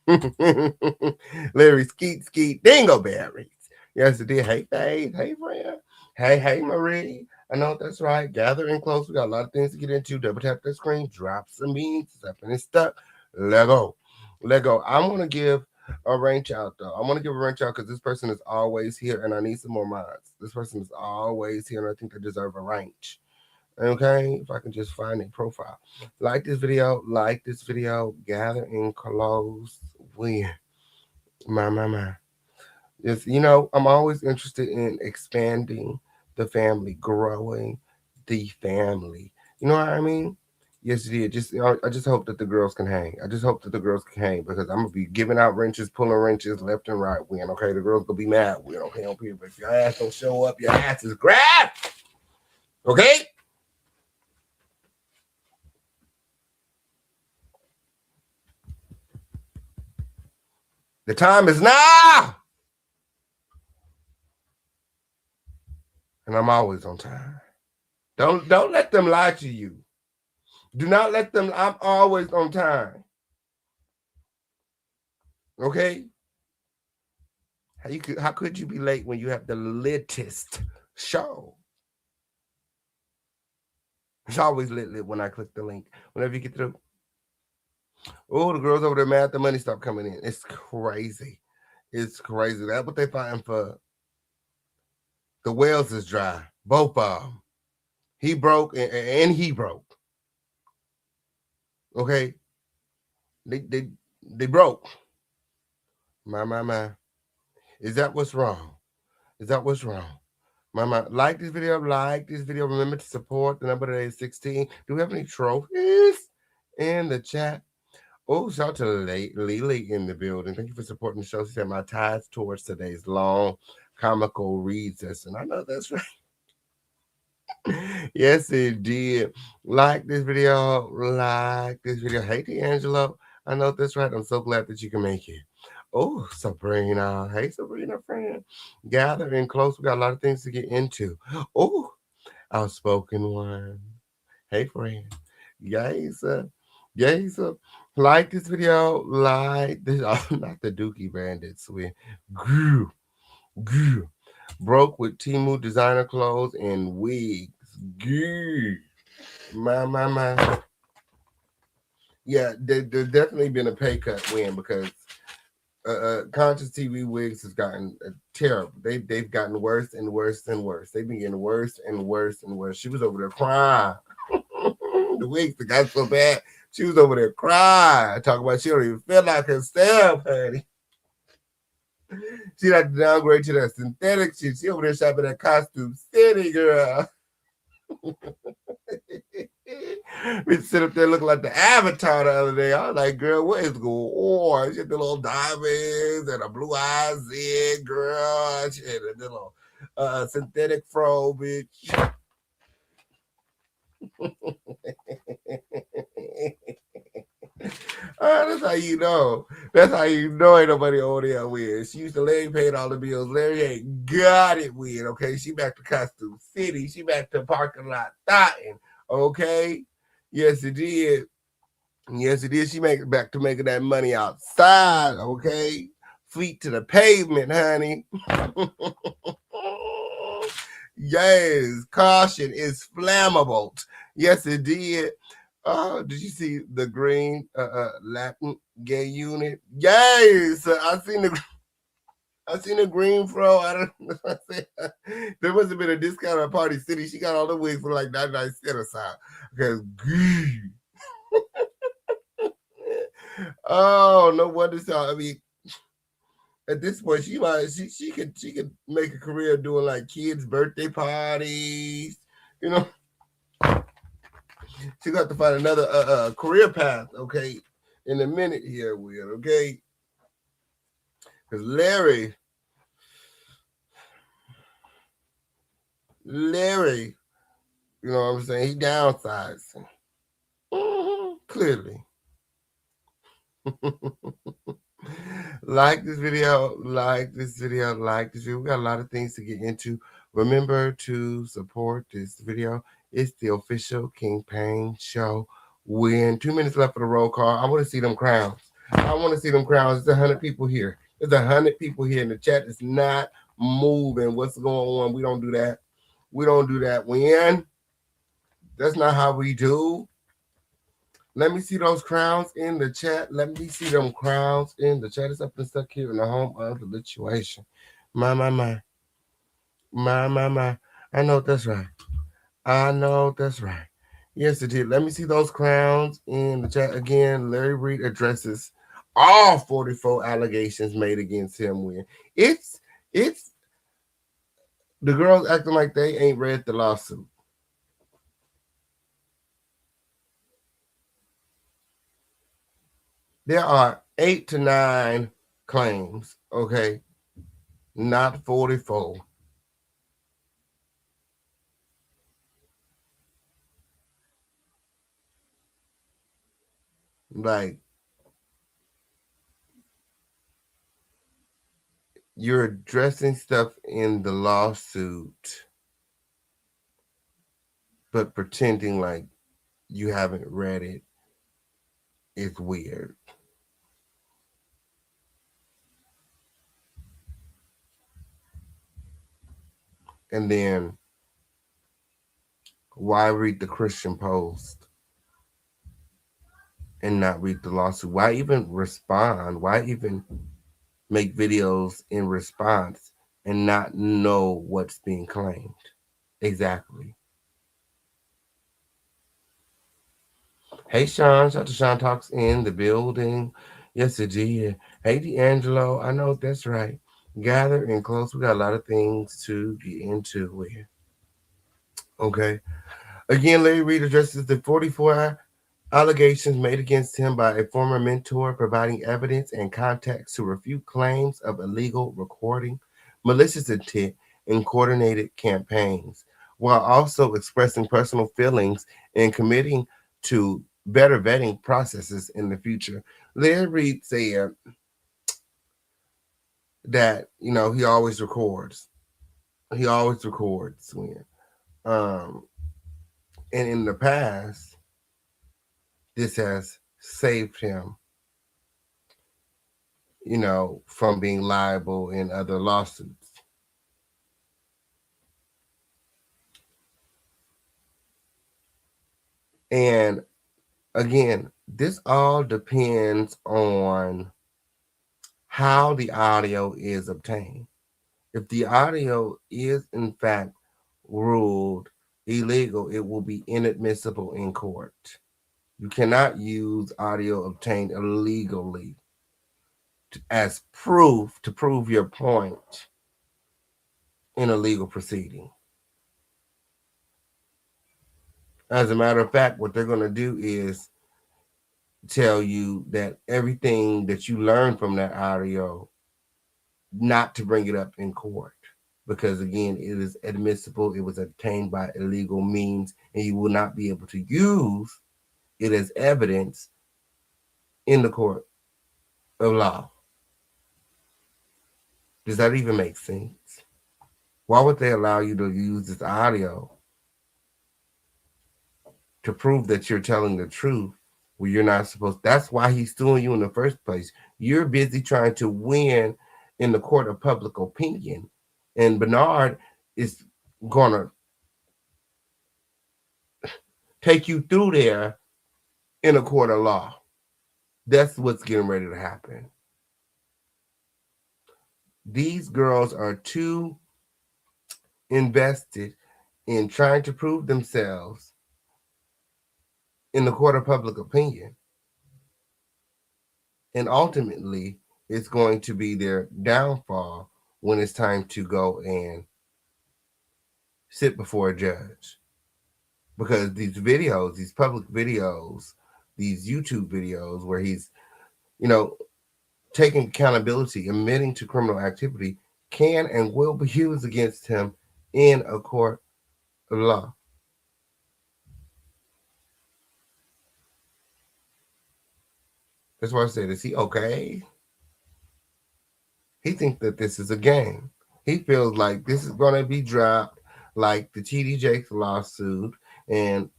[SPEAKER 3] Larry Skeet Skeet Dingleberries. Yes, it did. Hey, Faith. Hey, friend. Hey, Marie. I know that's right. Gather in close. We got a lot of things to get into. Double tap that screen. Drop some beans. Something is stuck. Let go. Let go. I'm going to give a wrench out, though. I want to give a wrench out because this person is always here and I need some more minds. This person is always here and I think they deserve a wrench. Okay, if I can just find a profile. Like this video, gather in close. Win. My. Yes, I'm always interested in expanding the family, growing the family. You know what I mean? Yes, it is. I just hope that the girls can hang. I just hope that the girls can hang because I'm gonna be giving out wrenches, pulling wrenches left and right. Win, okay? The girls gonna be mad. Win, okay? On people, but if your ass don't show up, your ass is grabbed. Okay? The time is now, and I'm always on time. Don't let them lie to you. Do not let them. I'm always on time. Okay? How could you be late when you have the latest show? It's always lit when I click the link. Whenever you get through. Oh, the girls over there mad the money stopped coming in. It's crazy. It's crazy. That's what they fighting for. The wells is dry. Both of them. He broke and he broke. Okay? They broke. My. Is that what's wrong? Is that what's wrong? Mama, like this video, like this video. Remember to support. The number today is 16. Do we have any trophies in the chat? Oh, shout out to Lily in the building. Thank you for supporting the show. She said my ties towards today's long comical read session. I know that's right. Yes, it did. Like this video, like this video. Hey, D'Angelo. I know that's right. I'm so glad that you can make it. Oh, Sabrina. Hey, Sabrina, friend. Gathering close. We got a lot of things to get into. Oh, outspoken one. Hey, friend. Yes, yes. Like this video. Like this. Oh, not the Dookie Bandits. We grew, grew. Broke with Timu designer clothes and wigs. Gee. My. Yeah, there's definitely been a pay cut win because conscious TV wigs has gotten terrible. They've gotten worse and worse and worse. They've been getting worse and worse and worse. She was over there crying. The wigs that got so bad. She was over there crying. Talking about she don't even feel like herself, honey. She had to downgrade to that synthetic shit. She over there shopping at Costume City, girl. We sit up there looking like the Avatar the other day. I was like, girl, what is going on? She had the little diamonds and a blue eyes in, girl. She had a little synthetic fro, bitch. That's how you know. That's how you know ain't nobody over there with. She used to Larry paid all the bills. Larry ain't got it with, okay? She back to Costume City. She back to parking lot thotting, okay? Yes, it did. Yes, it is. She make it back to making that money outside, okay? Feet to the pavement, honey. Yes, caution is flammable. Yes, it did. Did you see the green Latin gay unit? Yes, I seen the green fro. I don't know. There must have been a discount at Party City. She got all the wigs for like 99 cents or something. Because oh, no wonder so. I mean, at this point, she could make a career doing like kids' birthday parties. You know, she got to find another career path. Okay, in a minute here, Will. Okay, because Larry, you know what I'm saying? He downsized. Clearly. Like this video, like this video, like this video. We got a lot of things to get into. Remember to support this video. It's the official King Payne show. When 2 minutes left for the roll call, I want to see them crowns. I want to see them crowns. There's 100 people here. There's 100 people here, and the chat is not moving. What's going on? We don't do that. We don't do that. When that's not how we do. Let me see those crowns in the chat. Let me see them crowns in the chat. It's up and stuck here in the home of the lituation. My. My. I know that's right. I know that's right. Yes, it did. Let me see those crowns in the chat again. Larry Reid addresses all 44 allegations made against him. When it's the girls acting like they ain't read the lawsuit. There are 8 to 9 claims. Okay, not 44. Like, you're addressing stuff in the lawsuit, but pretending like you haven't read it is weird. And then, why read the Christian Post and not read the lawsuit? Why even respond? Why even make videos in response and not know what's being claimed? Exactly. Hey, Sean. Shout out to Sean Talks in the building. Yes, it did. Hey, D'Angelo. I know that's right. Gather in close. We got a lot of things to get into here. Okay. Again, Larry Reid addresses the 44 allegations made against him by a former mentor, providing evidence and context to refute claims of illegal recording, malicious intent, and coordinated campaigns, while also expressing personal feelings and committing to better vetting processes in the future. Larry Reid said that, he always records. He always records when. Um, and in the past, this has saved him, from being liable in other lawsuits. And again, this all depends on how the audio is obtained. If the audio is in fact ruled illegal, it will be inadmissible in court. You cannot use audio obtained illegally as proof to prove your point in a legal proceeding. As a matter of fact, what they're going to do is tell you that everything that you learned from that audio, not to bring it up in court. Because again, it is admissible, it was obtained by illegal means, and you will not be able to use it as evidence in the court of law. Does that even make sense? Why would they allow you to use this audio to prove that you're telling the truth when you're not supposed? That's why he's suing you in the first place. You're busy trying to win in the court of public opinion, and Bernard is gonna take you through there in a court of law. That's what's getting ready to happen. These girls are too invested in trying to prove themselves in the court of public opinion, and ultimately it's going to be their downfall when it's time to go and sit before a judge. Because these videos, these public videos, these YouTube videos where he's, you know, taking accountability, admitting to criminal activity, can and will be used against him in a court of law. That's why I said, is he okay? He thinks that this is a game. He feels like this is going to be dropped like the TD Jakes lawsuit and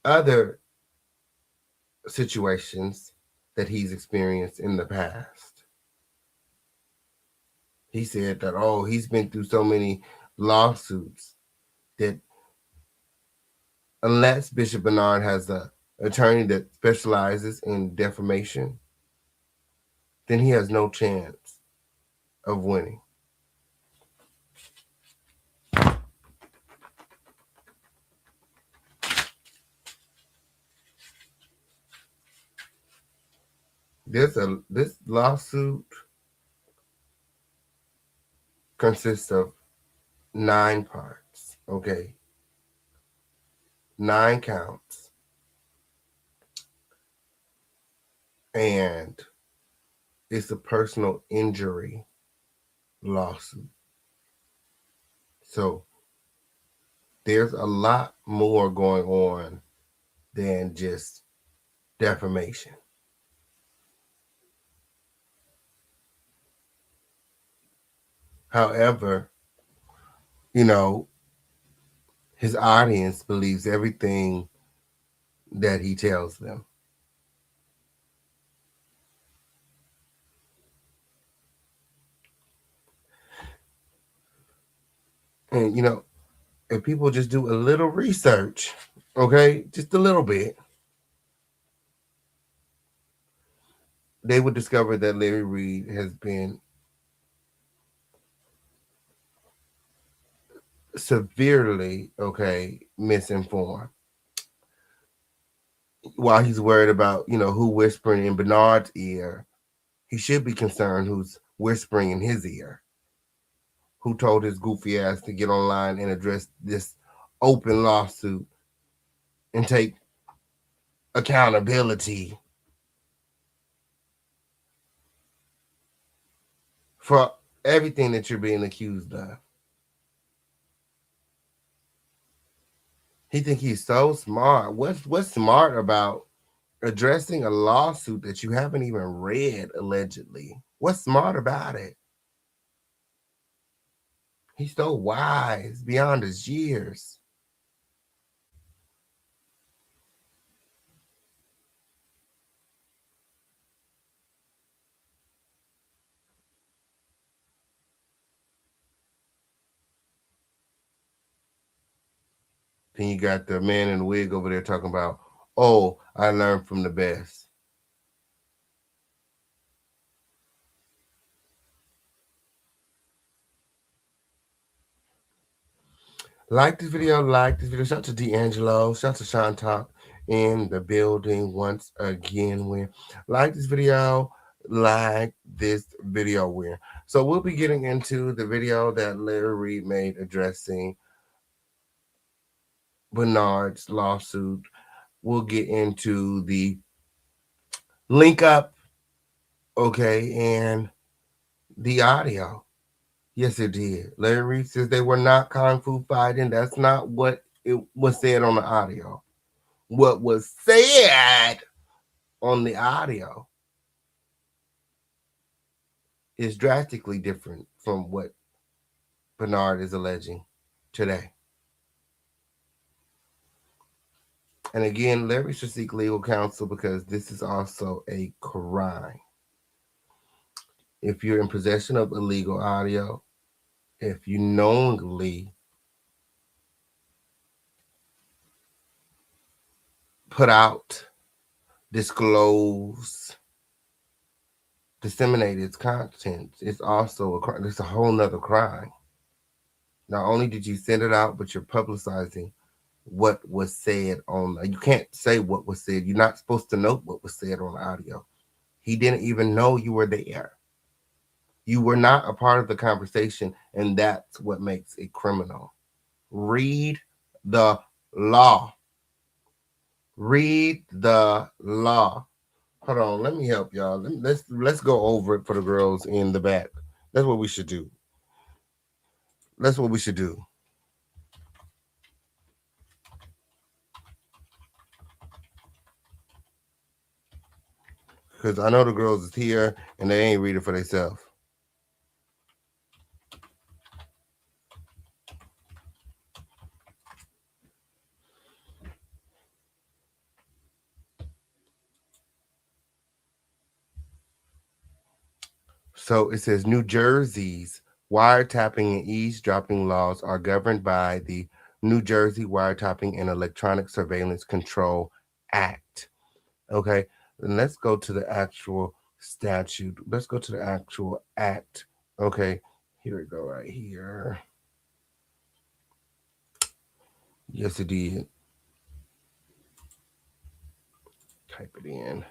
[SPEAKER 3] other situations that he's experienced in the past. He said that, oh, he's been through so many lawsuits that unless Bishop Bernard has an attorney that specializes in defamation, then he has no chance of winning. This lawsuit consists of 9 parts. Okay, 9 counts, and it's a personal injury lawsuit. So there's a lot more going on than just defamation. However, you know, his audience believes everything that he tells them. And, if people just do a little research, okay, just a little bit, they would discover that Larry Reid has been severely, okay, misinformed. While he's worried about, who whispering in Bernard's ear, he should be concerned who's whispering in his ear. Who told his goofy ass to get online and address this open lawsuit and take accountability for everything that you're being accused of. He think he's so smart. What's smart about addressing a lawsuit that you haven't even read allegedly? What's smart about it? He's so wise beyond his years. Then you got the man in the wig over there talking about, oh, I learned from the best. Like this video, like this video. Shout out to D'Angelo. Shout out to Sean Talk in the building once again. Like this video, like this video. So we'll be getting into the video that Larry Reid made addressing Bernard's lawsuit. We'll get into the link up, okay, and the audio. Yes, it did. Larry Reid says they were not kung fu fighting. That's not what it was said on the audio. What was said on the audio is drastically different from what Bernard is alleging today. And again, Larry should seek legal counsel because this is also a crime. If you're in possession of illegal audio, if you knowingly put out, disclose, disseminate its content, it's also a crime. It's a whole nother crime. Not only did you send it out, but you're publicizing what was said on. You can't say what was said. You're not supposed to know what was said on the audio. He didn't even know you were there. You were not a part of the conversation, and that's what makes it criminal. Read the law. Read the law. Hold on, let me help y'all. Let's go over it for the girls in the back. That's what we should do. That's what we should do. Because I know the girls is here and they ain't reading for themselves. So it says New Jersey's wiretapping and eavesdropping laws are governed by the New Jersey Wiretapping and Electronic Surveillance Control Act. Okay, then let's go to the actual statute. Let's go to the actual act. Okay, here we go, right here. Yes, it did. Type it in.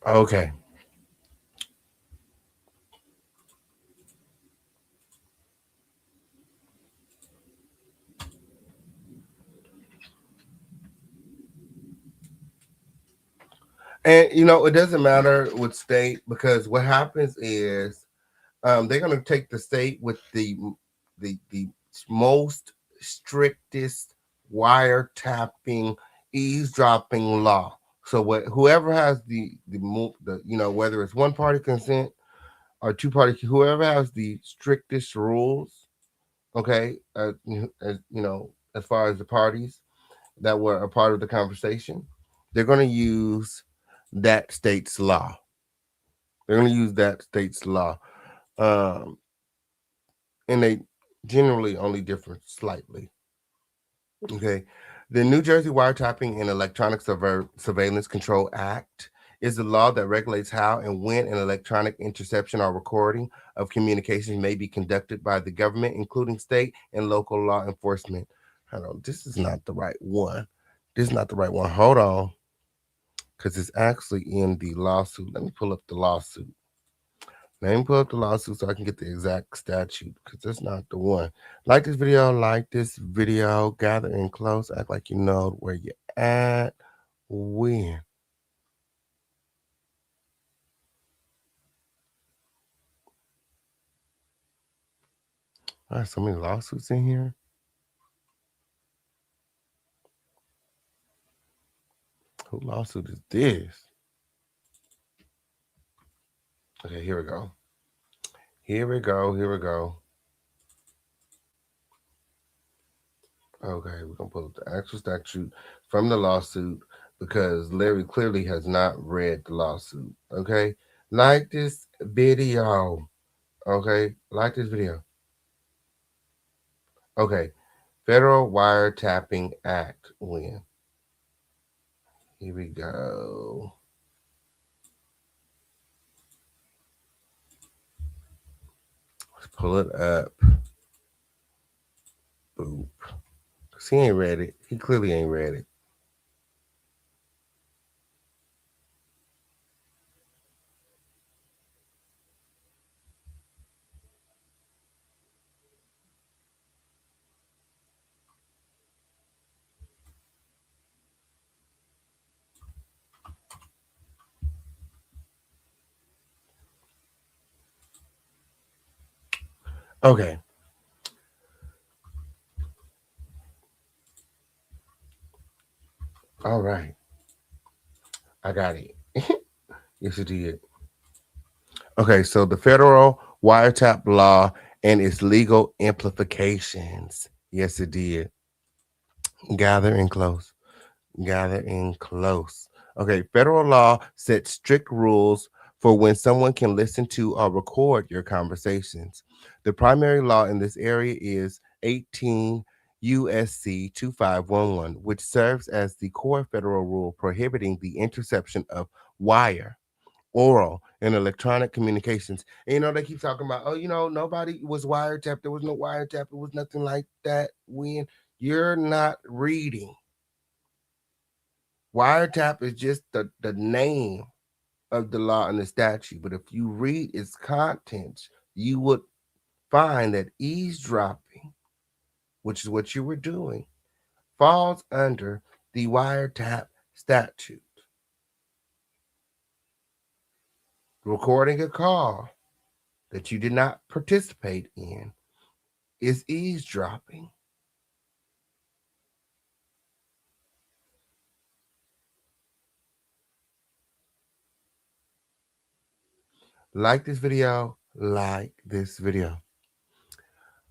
[SPEAKER 3] Okay. And it doesn't matter what state because what happens is they're going to take the state with the most strictest wiretapping eavesdropping law. So whoever has whether it's one party consent or two party, whoever has the strictest rules, okay, as as far as the parties that were a part of the conversation, they're going to use that state's law. They're going to use that state's law. Um, and they generally only differ slightly. Okay. The New Jersey Wiretapping and Electronic Surveillance Control Act is the law that regulates how and when an electronic interception or recording of communications may be conducted by the government, including state and local law enforcement. Hold on, this is not the right one. This is not the right one. Hold on, because it's actually in the lawsuit. Let me pull up the lawsuit. Let me pull up the lawsuit so I can get the exact statute because that's not the one. Like this video, gather in close, act like you know where you're at. When? All right, so many lawsuits in here. Who lawsuit is this? Okay, here we go. Here we go. Here we go. Okay, we're gonna pull up the actual statute from the lawsuit because Larry clearly has not read the lawsuit. Okay, like this video. Okay, like this video. Okay, Federal Wiretapping Act. When? Here we go. Let's pull it up. Boop. Cause he ain't read it. He clearly ain't read it. Okay. All right. I got it. Yes, it did. Okay, so the federal wiretap law and its legal implications. Yes, it did. Gather in close. Gather in close. Okay, federal law sets strict rules for when someone can listen to or record your conversations. The primary law in this area is 18 USC 2511, which serves as the core federal rule prohibiting the interception of wire, oral, and electronic communications. And they keep talking about, oh, nobody was wiretapped. There was no wiretap. It was nothing like that. When you're not reading, wiretap is just the name of the law and the statute. But if you read its contents, you would find that eavesdropping, which is what you were doing, falls under the wiretap statute. Recording a call that you did not participate in is eavesdropping. Like this video, like this video.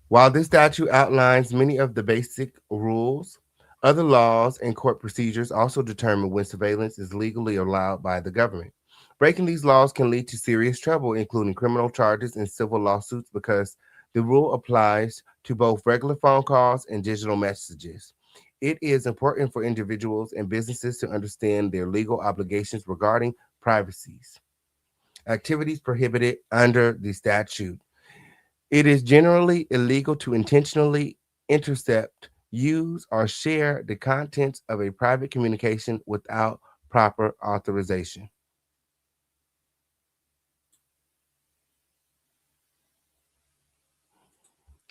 [SPEAKER 3] While this statute outlines many of the basic rules, other laws and court procedures also determine when surveillance is legally allowed by the government. Breaking these laws can lead to serious trouble, including criminal charges and civil lawsuits, because the rule applies to both regular phone calls and digital messages. It is important for individuals and businesses to understand their legal obligations regarding privacy. Activities prohibited under the statute. It is generally illegal to intentionally intercept, use, or share the contents of a private communication without proper authorization.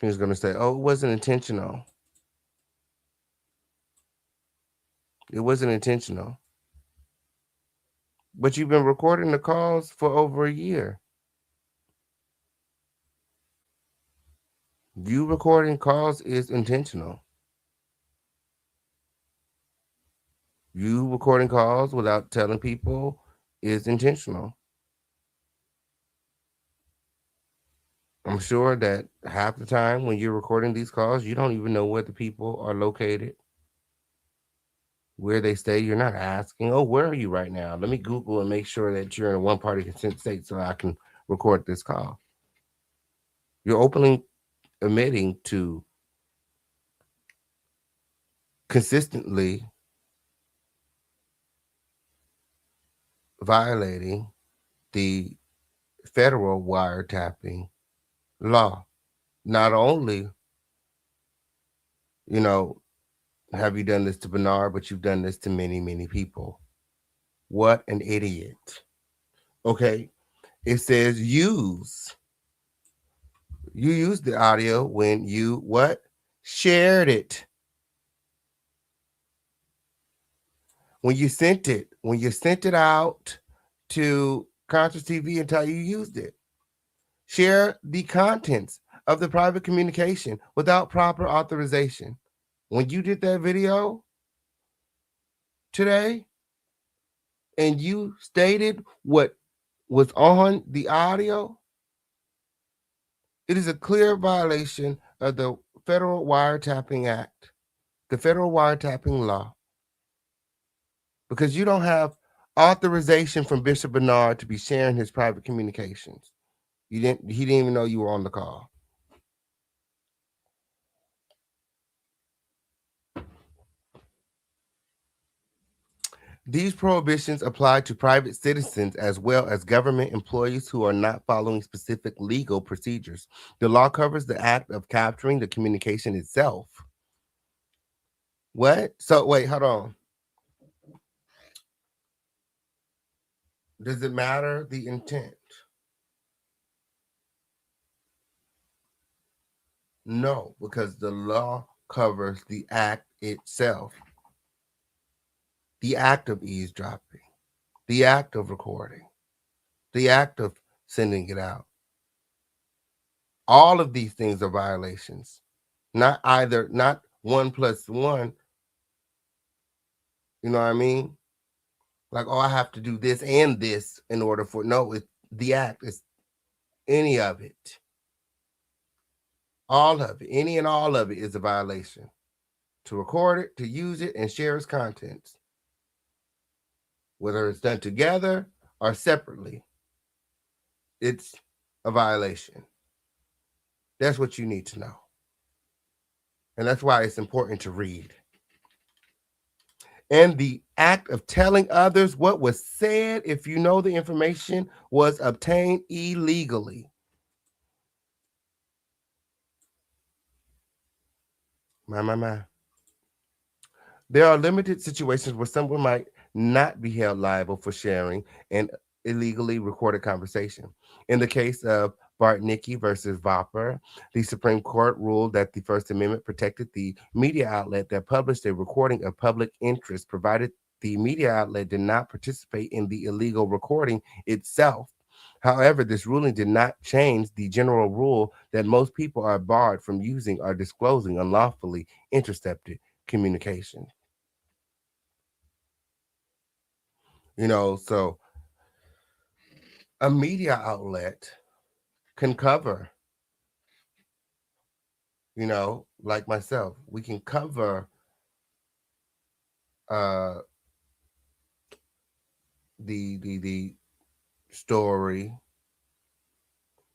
[SPEAKER 3] He's going to say, oh, it wasn't intentional. It wasn't intentional. But you've been recording the calls for over a year. You recording calls is intentional. You recording calls without telling people is intentional. I'm sure that half the time when you're recording these calls, you don't even know where the people are located, where they stay. You're not asking, oh, where are you right now? Let me Google and make sure that you're in a one party consent state so I can record this call. You're openly admitting to consistently violating the federal wiretapping law. Not only, you know, have you done this to Bernard, but you've done this to many, many people. What an idiot. Okay. It says use. You used the audio when you what? Shared it. When you sent it out to Conscious TV and tell you used it. Share the contents of the private communication without proper authorization. When you did that video today and you stated what was on the audio, it is a clear violation of the Federal Wiretapping Act, the Federal Wiretapping Law, because you don't have authorization from Bishop Bernard to be sharing his private communications. He didn't even know you were on the call. These prohibitions apply to private citizens as well as government employees who are not following specific legal procedures. The law covers the act of capturing the communication itself. What? So wait, hold on. Does it matter the intent? No, because the law covers the act itself. The act of eavesdropping, the act of recording, the act of sending it out. All of these things are violations. Not one plus one, you know what I mean? Like, oh, I have to do this and this in order for, no, it's the act, it's any of it. All of it, any and all of it is a violation. To record it, to use it, and share its contents, whether it's done together or separately, it's a violation. That's what you need to know. And that's why it's important to read. And the act of telling others what was said if you know the information was obtained illegally. My. There are limited situations where someone might not be held liable for sharing an illegally recorded conversation. In the case of Bartnicki versus Vopper, the Supreme Court ruled that the First Amendment protected the media outlet that published a recording of public interest, provided the media outlet did not participate in the illegal recording itself. However, this ruling did not change the general rule that most people are barred from using or disclosing unlawfully intercepted communication. So a media outlet can cover, like myself, we can cover uh, the story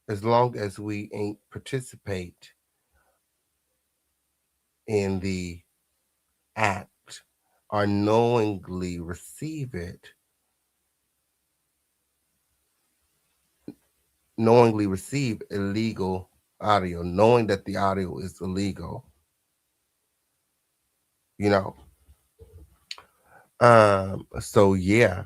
[SPEAKER 3] as long as we ain't participate in the act or knowingly receive illegal audio, knowing that the audio is illegal, you know. So yeah,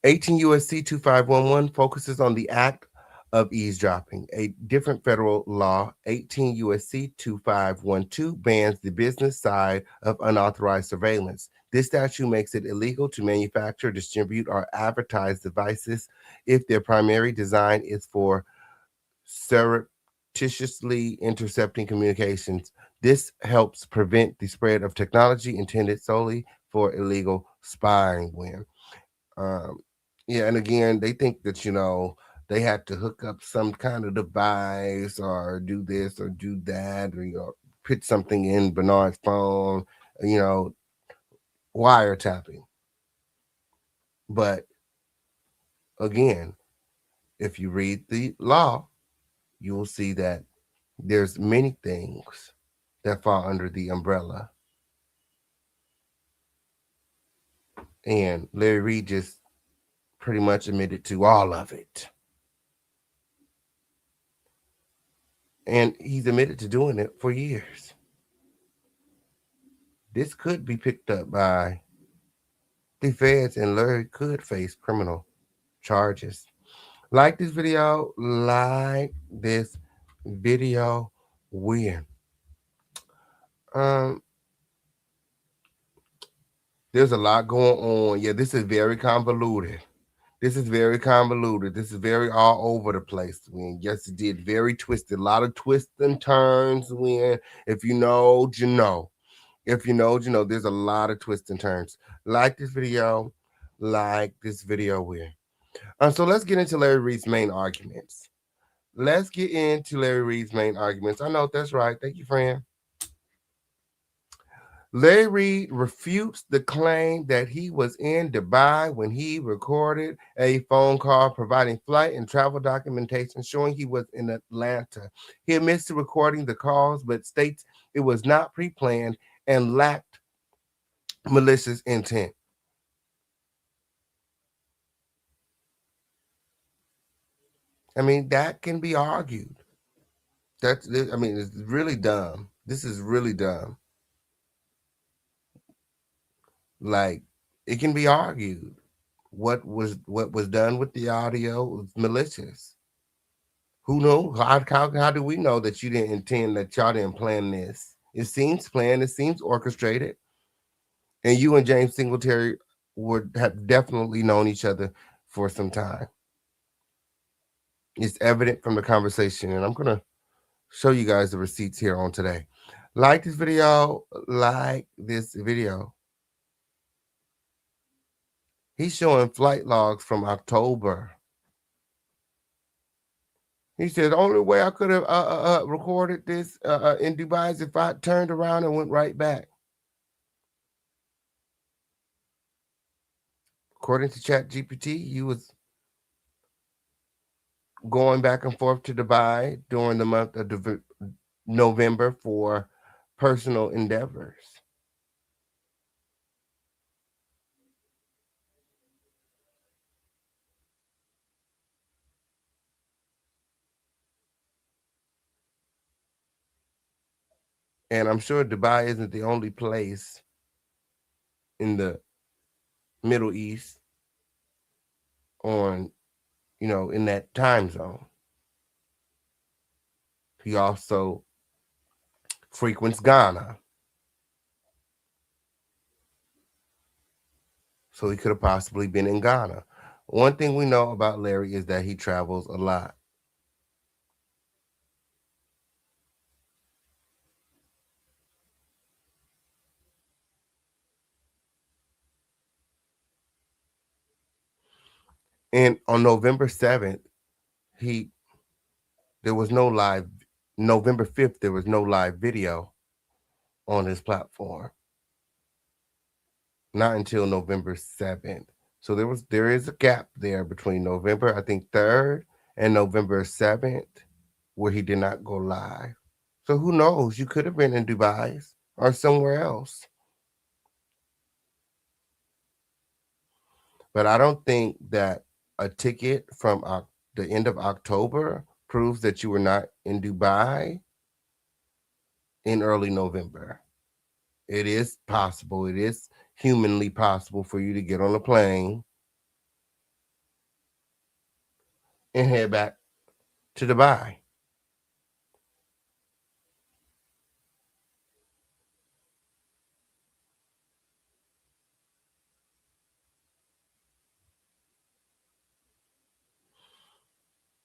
[SPEAKER 3] 18 USC 2511 focuses on the act of eavesdropping. A different federal law, 18 USC 2512, bans the business side of unauthorized surveillance. This statute makes it illegal to manufacture, distribute, or advertise devices if their primary design is for surreptitiously intercepting communications. This helps prevent the spread of technology intended solely for illegal spying. Um, yeah, and again, they think that they have to hook up some kind of device or do this or do that, or put something in Bernard's phone, you know, wiretapping. But again, if you read the law, you will see that there's many things that fall under the umbrella, and Larry Reid just pretty much admitted to all of it, and he's admitted to doing it for years. This could be picked up by the feds, and Larry could face criminal charges. Like this video, win. Um, there's a lot going on. Yeah, this is very convoluted. This is very all over the place. When yes, it did very twisted. A lot of twists and turns. When if you know, you know. If you know, you know. There's a lot of twists and turns. Like this video, win. So let's get into Larry Reid's main arguments. I know that's right. Thank you, friend. Larry Reid refutes the claim that he was in Dubai when he recorded a phone call providing flight and travel documentation showing he was in Atlanta. He admits to recording the calls but states it was not pre planned and lacked malicious intent. I mean, that can be argued. It's really dumb. This is really dumb. Like, it can be argued. What was done with the audio was malicious. Who knows? How do we know that you didn't intend, that y'all didn't plan this? It seems planned. It seems orchestrated. And you and James Singletary would have definitely known each other for some time. It's evident from the conversation, and I'm gonna show you guys the receipts here on today. Like this video. He's showing flight logs from October. He said the only way I could have recorded this in Dubai is if I turned around and went right back. According to ChatGPT, he was going back and forth to Dubai during the month of November for personal endeavors. And I'm sure Dubai isn't the only place in the Middle East on, in that time zone. He also frequents Ghana. So he could have possibly been in Ghana. One thing we know about Larry is that he travels a lot. And on November 7th, he there was no live. November 5th, there was no live video on his platform. Not until November 7th. So there is a gap there between November, I think 3rd and November 7th, where he did not go live. So who knows? You could have been in Dubai or somewhere else. But I don't think that a ticket from the end of October proves that you were not in Dubai in early November. It is possible. It is humanly possible for you to get on a plane and head back to Dubai.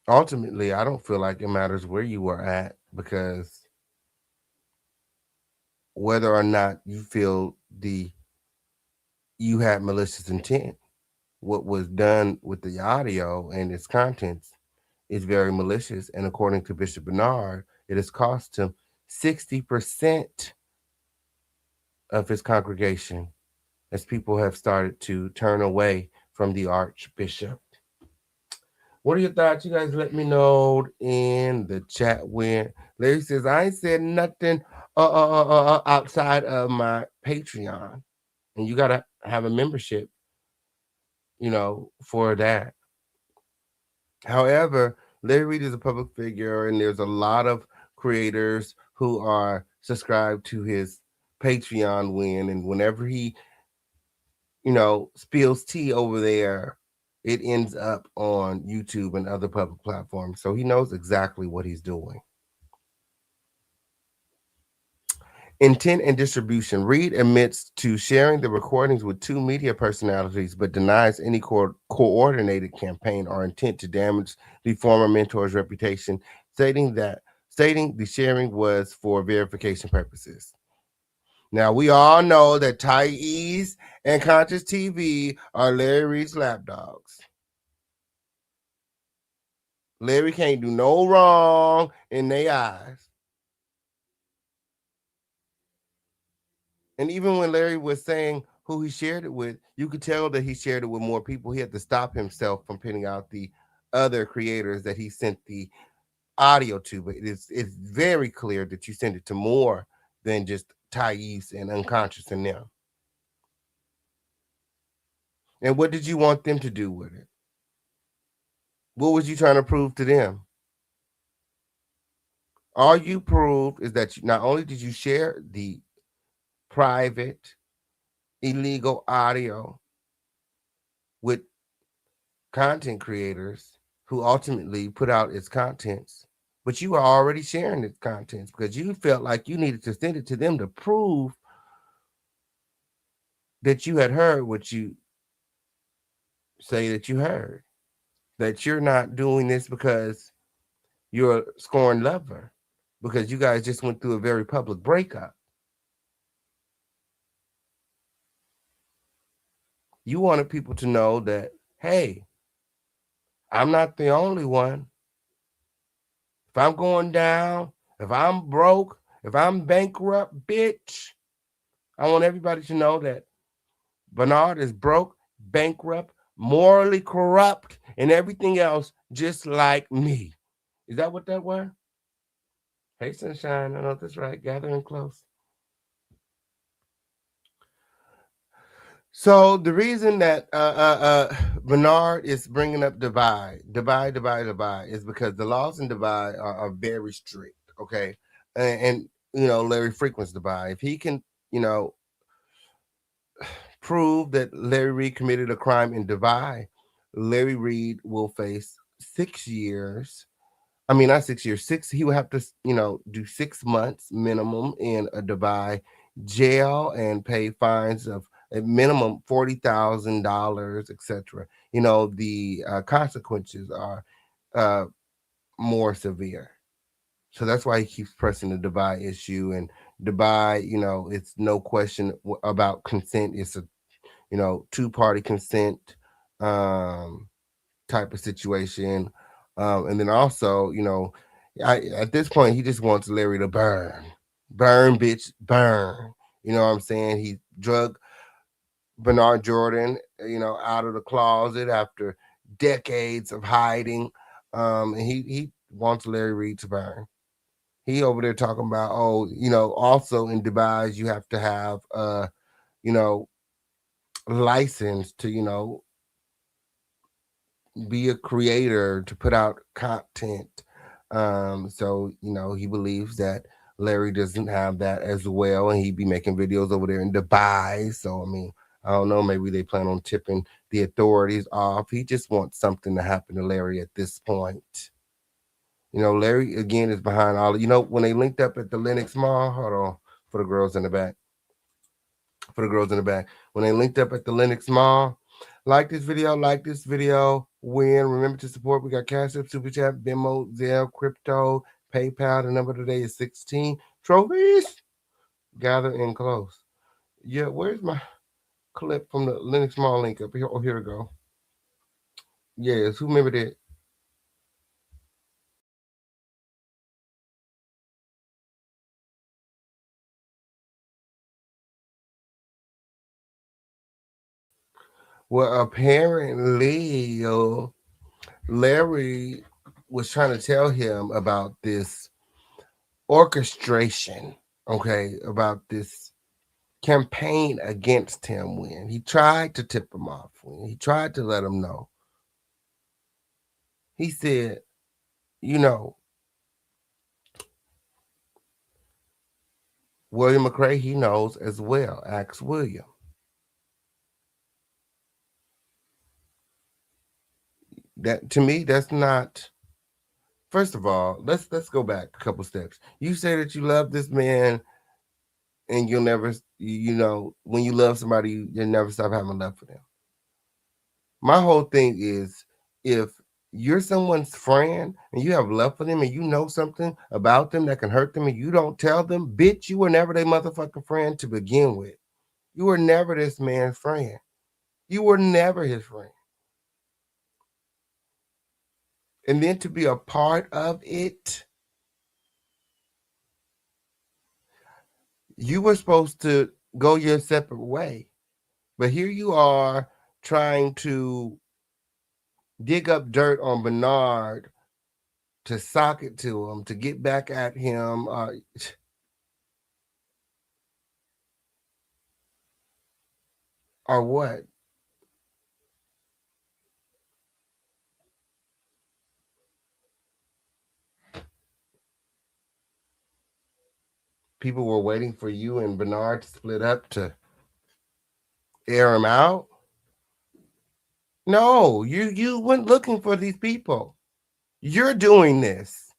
[SPEAKER 3] Ultimately, I don't feel like it matters where you were at, because whether or not you feel you had malicious intent, what was done with the audio and its contents is very malicious. And according to Bishop Bernard, it has cost him 60% of his congregation, as people have started to turn away from the Archbishop. What are your thoughts? You guys let me know in the chat. When Larry says, I ain't said nothing outside of my Patreon. And you got to have a membership, for that. However, Larry Reid is a public figure, and there's a lot of creators who are subscribed to his Patreon win. And whenever he, spills tea over there, it ends up on YouTube and other public platforms. So he knows exactly what he's doing. Intent and distribution. Reid admits to sharing the recordings with two media personalities, but denies any coordinated campaign or intent to damage the former mentor's reputation, stating the sharing was for verification purposes. Now we all know that Thais and Conscious TV are Larry Reid's lapdogs. Larry can't do no wrong in their eyes. And even when Larry was saying who he shared it with, you could tell that he shared it with more people. He had to stop himself from putting out the other creators that he sent the audio to. But it's very clear that you sent it to more than just Thais and Unconscious and them. And what did you want them to do with it? What was you trying to prove to them? All you proved is that not only did you share the private, illegal audio with content creators who ultimately put out its contents, but you were already sharing its contents because you felt like you needed to send it to them to prove that you had heard what you say that you heard, that you're not doing this because you're a scorned lover, because you guys just went through a very public breakup. You wanted people to know that, hey, I'm not the only one. If I'm going down, if I'm broke, if I'm bankrupt, bitch, I want everybody to know that Bernard is broke, bankrupt, morally corrupt, and everything else just like me. Is that what that was? Hey, Sunshine, I know that's right. Gathering close. So the reason that Bernard is bringing up Dubai, is because the laws in Dubai are very strict. Okay, and Larry frequents Dubai. If he can, you know, prove that Larry Reid committed a crime in Dubai, Larry Reid will face 6 years. I mean, not 6 years. He would have to, do 6 months minimum in a Dubai jail and pay fines of a minimum $40,000, etc. The consequences are uh, more severe. So that's why he keeps pressing the Dubai issue. And Dubai, it's no question about consent. It's a two-party consent. Um, type of situation. And then also, at this point, he just wants Larry to burn, bitch, burn. You know what I'm saying? He drug Bernard Jordan, out of the closet after decades of hiding. And he wants Larry Reid to burn. He over there talking about, oh, also in Dubai, you have to have you know, license to, be a creator, to put out content. So, he believes that Larry doesn't have that as well, and he'd be making videos over there in Dubai. So, I mean, I don't know, maybe they plan on tipping the authorities off. He just wants something to happen to Larry at this point. Larry again is behind all. When they linked up at the Lenox Mall, hold on for the girls in the back. For the girls in the back, when they linked up at the Lenox Mall, like this video, win. Remember to support. We got Cash App, Super Chat, Venmo, Zelle, Crypto, PayPal. The number today is 16. Trophies gather in close. Yeah, where's my clip from the Lenox Mall link up here? Oh, here we go. Yes, who remember that? Well, apparently, Larry was trying to tell him about this orchestration, okay, about this campaign against him when he tried to tip him off, when he tried to let him know. He said, you know, William McRae, he knows as well. Ask William. That to me, that's not. First of all, let's go back a couple steps. You say that you love this man, and you'll never, when you love somebody, you'll never stop having love for them. My whole thing is, if you're someone's friend and you have love for them and you know something about them that can hurt them and you don't tell them, bitch, you were never their motherfucking friend to begin with. You were never this man's friend. You were never his friend. And then to be a part of it, you were supposed to go your separate way. But here you are trying to dig up dirt on Bernard, to sock it to him, to get back at him. Or what? People were waiting for you and Bernard to split up to air him out. No, you went looking for these people. You're doing this.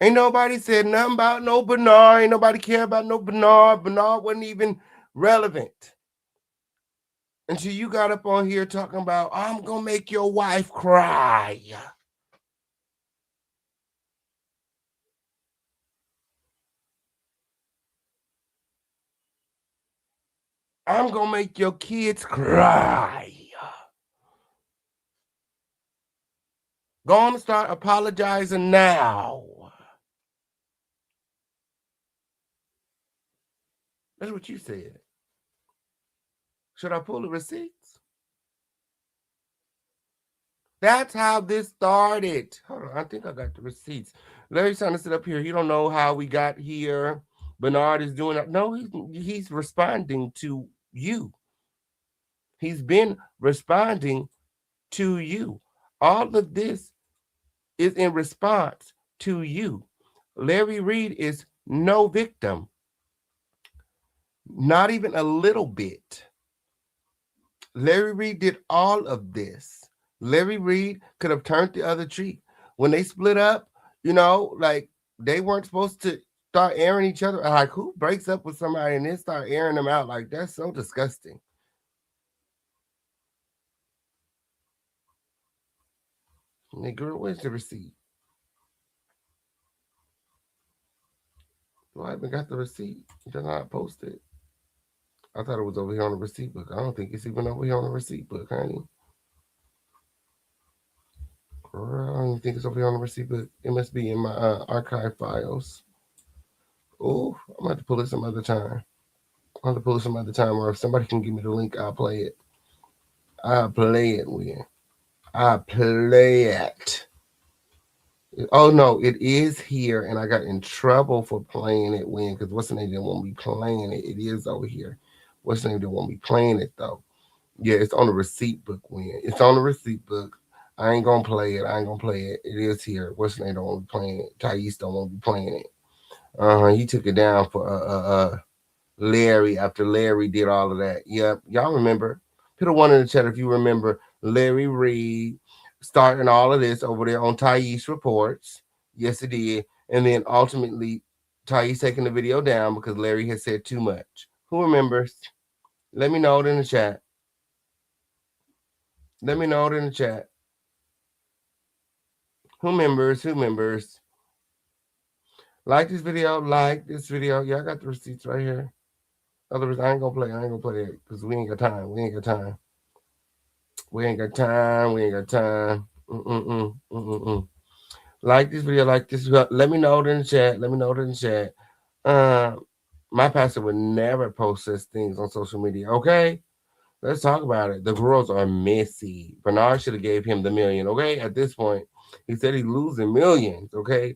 [SPEAKER 3] Ain't nobody said nothing about no Bernard. Ain't nobody care about no Bernard. Bernard wasn't even relevant. Until you got up on here talking about, I'm gonna make your wife cry. I'm gonna make your kids cry. Go on and start apologizing now. That's what you said. Should I pull the receipts? That's how this started. Hold on, I think I got the receipts. Larry's trying to sit up here. He don't know how we got here. Bernard is doing that. No, he's responding to you. He's been responding to you. All of this is in response to you. Larry Reid is no victim, not even a little bit. Larry Reid did all of this. Larry Reid could have turned the other cheek. When they split up, like they weren't supposed to start airing each other. Like, who breaks up with somebody and then start airing them out? Like, that's so disgusting. Nigga, where's the receipt? Well, I haven't got the receipt. It does not post it. I thought it was over here on the receipt book. I don't think it's even over here on the receipt book, honey. Girl, I don't even think it's over here on the receipt book. It must be in my archive files. Oh, I'm gonna have to pull it some other time. I'll have to pull it some other time, or if somebody can give me the link, I'll play it. I'll play it with. I'll play it. Oh no, it is here, and I got in trouble for playing it when because what's the name didn't want me playing it. It is over here. What's the name didn't want me playing it though. Yeah, it's on the receipt book when it's on the receipt book. I ain't gonna play it. I ain't gonna play it. It is here. What's the name don't want me playing it. Thais don't want me playing it. He took it down for Larry after Larry did all of that. Yep, y'all remember. Put a one in the chat if you remember Larry Reid starting all of this over there on Thais Reports. Yes, it did. And then ultimately, Thais taking the video down because Larry had said too much. Who remembers? Let me know it in the chat. Let me know it in the chat. Who members? Who members? Like this video. Like this video. Yeah, I got the receipts right here. Otherwise, I ain't gonna play. I ain't gonna play it because we ain't got time. We ain't got time. We ain't got time. We ain't got time. Mm-mm-mm. Mm-mm-mm. Like this video. Like this video. Let me know it in the chat. Let me know it in the chat. Uh, my pastor would never post such things on social media. Okay, let's talk about it. The girls are messy. Bernard should have gave him the million. Okay, at this point, he said he's losing millions. Okay.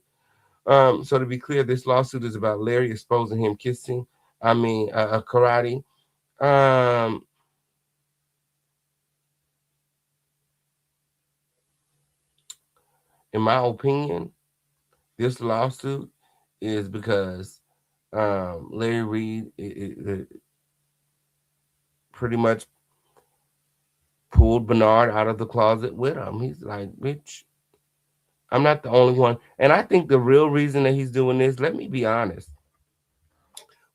[SPEAKER 3] So to be clear, this lawsuit is about Larry exposing him kissing. Karate. Um, in my opinion, this lawsuit is because Larry Reid pretty much pulled Bernard out of the closet with him. He's like, bitch, I'm not the only one. And I think the real reason that he's doing this, let me be honest,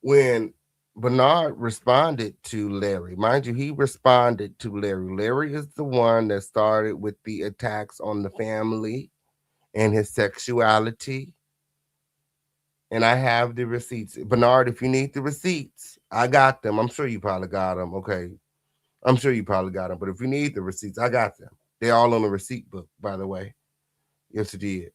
[SPEAKER 3] when Bernard responded to Larry, mind you, he responded to Larry. Larry is the one that started with the attacks on the family and his sexuality. And I have the receipts. Bernard, if you need the receipts, I got them. I'm sure you probably got them. Okay. I'm sure you probably got them. But if you need the receipts, I got them. They're all on the receipt book, by the way. Yes, it did.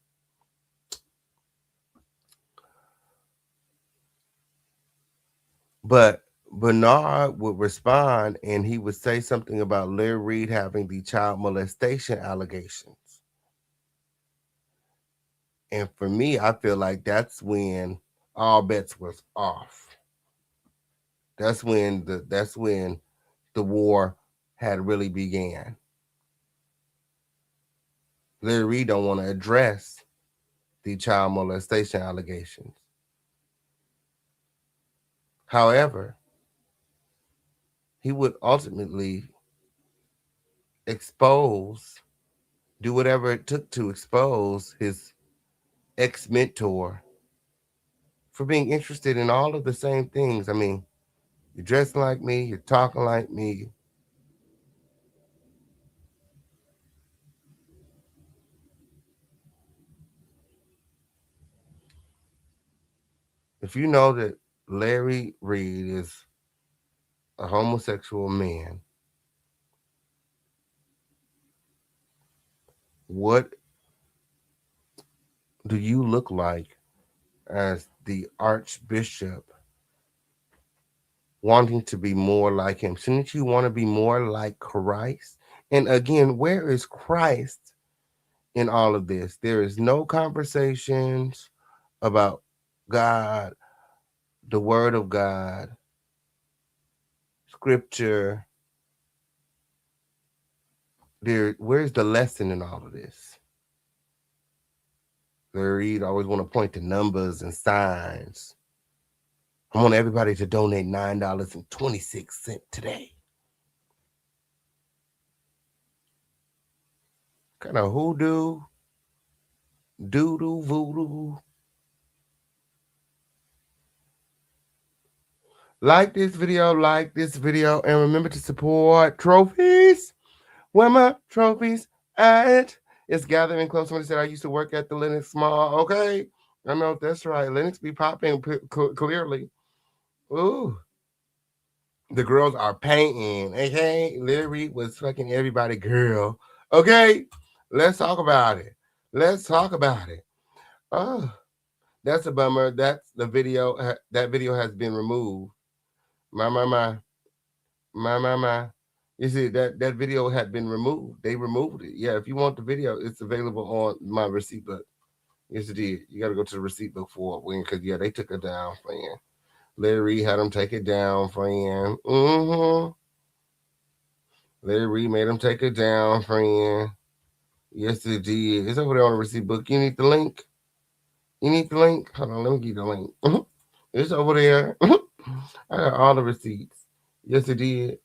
[SPEAKER 3] But Bernard would respond and he would say something about Larry Reid having the child molestation allegations. And for me, I feel like that's when all bets was off. That's when the war had really began. Larry Reid don't want to address the child molestation allegations. However, he would ultimately expose, do whatever it took to expose his ex mentor for being interested in all of the same things. I mean, you're dressing like me, you're talking like me. If you know that Larry Reid is a homosexual man, what do you look like as the Archbishop wanting to be more like him? Shouldn't you want to be more like Christ? And again, where is Christ in all of this? There is no conversations about God, the Word of God, Scripture. Where's the lesson in all of this? Larry always want to point to numbers and signs. I want everybody to donate $9.26 today. Kind of hoodoo, doodoo, voodoo. Like this video, and remember to support trophies. Where my trophies at? It's gathering close. Somebody said I used to work at the Lennox Mall. Okay, I know that's right. Lennox be popping clearly. Ooh, the girls are painting. Okay, Larry was fucking everybody, girl. Okay, Let's talk about it. Let's talk about it. Oh, that's a bummer. That's the video. That video has been removed. My. My. You see that video had been removed. They removed it. Yeah, if you want the video, it's available on my receipt book. Yes, it did. You got to go to the receipt book for it, when because yeah, they took it down, friend. Larry Reid had them take it down, friend. Larry Reid made them take it down, friend. Yes, it did. It's over there on the receipt book. You need the link. You need the link. Hold on, let me get the link. It's over there. I got all the receipts. Yes, it did.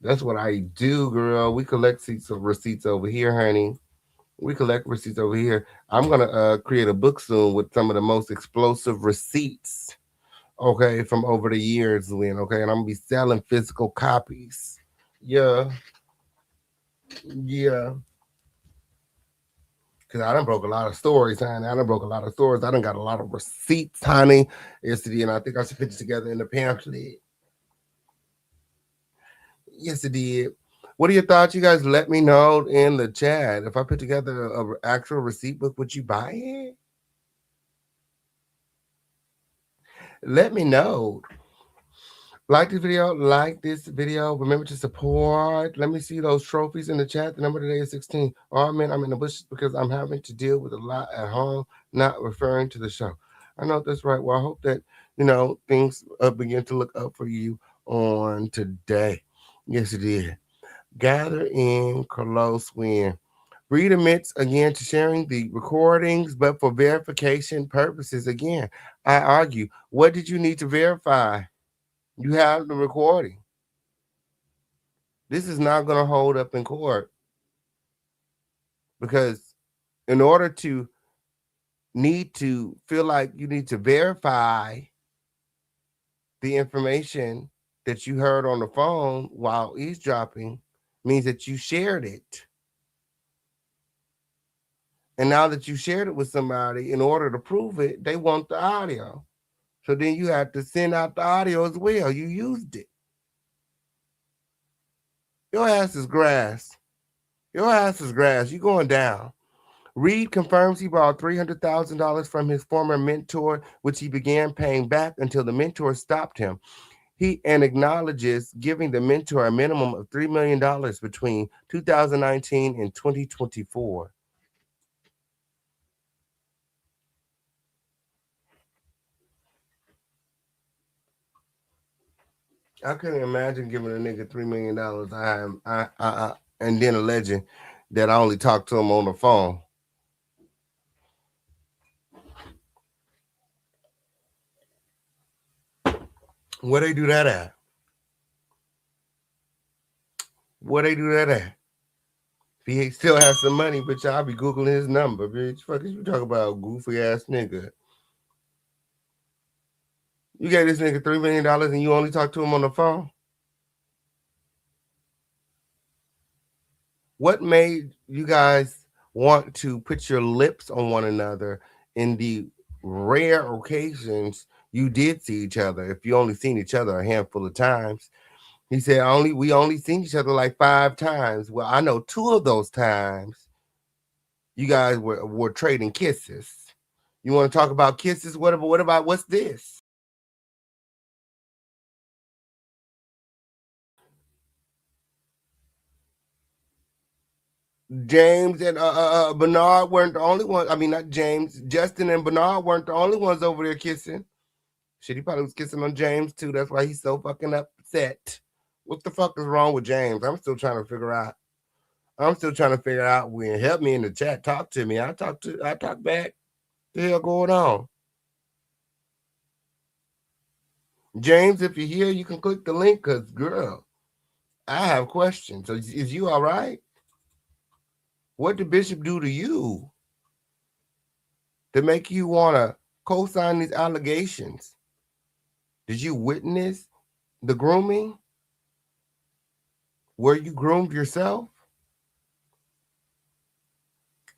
[SPEAKER 3] That's what I do, girl. We collect receipts over here, honey. We collect receipts over here. I'm gonna create a book soon with some of the most explosive receipts. Okay, from over the years, Lynn. Okay, and I'm gonna be selling physical copies. Yeah, yeah. Cause I done broke a lot of stories, honey. I done broke a lot of stories. I done got a lot of receipts, honey. Yesterday, and I think I should put it together in the pamphlet. Yes, it did. What are your thoughts? You guys let me know in the chat. If I put together a actual receipt book, would you buy it? Let me know. Like this video, like this video. Remember to support. Let me see those trophies in the chat. The number today is 16. Oh man, I'm in the bushes because I'm having to deal with a lot at home, not referring to the show. I know that's right. Well, I hope that, things begin to look up for you on today. Yes, it did. Gather in close when. Reid admits again to sharing the recordings, but for verification purposes. Again, I argue, what did you need to verify? You have the recording. This is not going to hold up in court because in order to need to feel like you need to verify the information that you heard on the phone while eavesdropping means that you shared it. And now that you shared it with somebody, in order to prove it, they want the audio. So then you have to send out the audio as well. You used it. Your ass is grass. Your ass is grass. You going down. Reid confirms he borrowed $300,000 from his former mentor, which he began paying back until the mentor stopped him. He and acknowledges giving the mentor a minimum of $3 million between 2019 and 2024. I couldn't imagine giving a nigga $3 million. And then alleging that I only talked to him on the phone. Where they do that at? Where they do that at? If he still has some money, bitch, I'll be googling his number, bitch. Fuck is you talking about, goofy ass nigga? You gave this nigga $3 million and you only talk to him on the phone? What made you guys want to put your lips on one another in the rare occasions you did see each other? If you only seen each other a handful of times. He said we only seen each other like 5 times. Well, I know 2 of those times you guys were trading kisses. You want to talk about kisses? What about what's this? James and Bernard weren't the only ones. I mean, not James. Justin and Bernard weren't the only ones over there kissing. Shit, he probably was kissing on James too. That's why he's so fucking upset. What the fuck is wrong with James? I'm still trying to figure out. When help me in the chat. Talk to me. I talk back. The hell going on? James, if you're here, you can click the link because girl, I have questions. So is you all right? What did Bishop do to you to make you want to co-sign these allegations? Did you witness the grooming? Were you groomed yourself?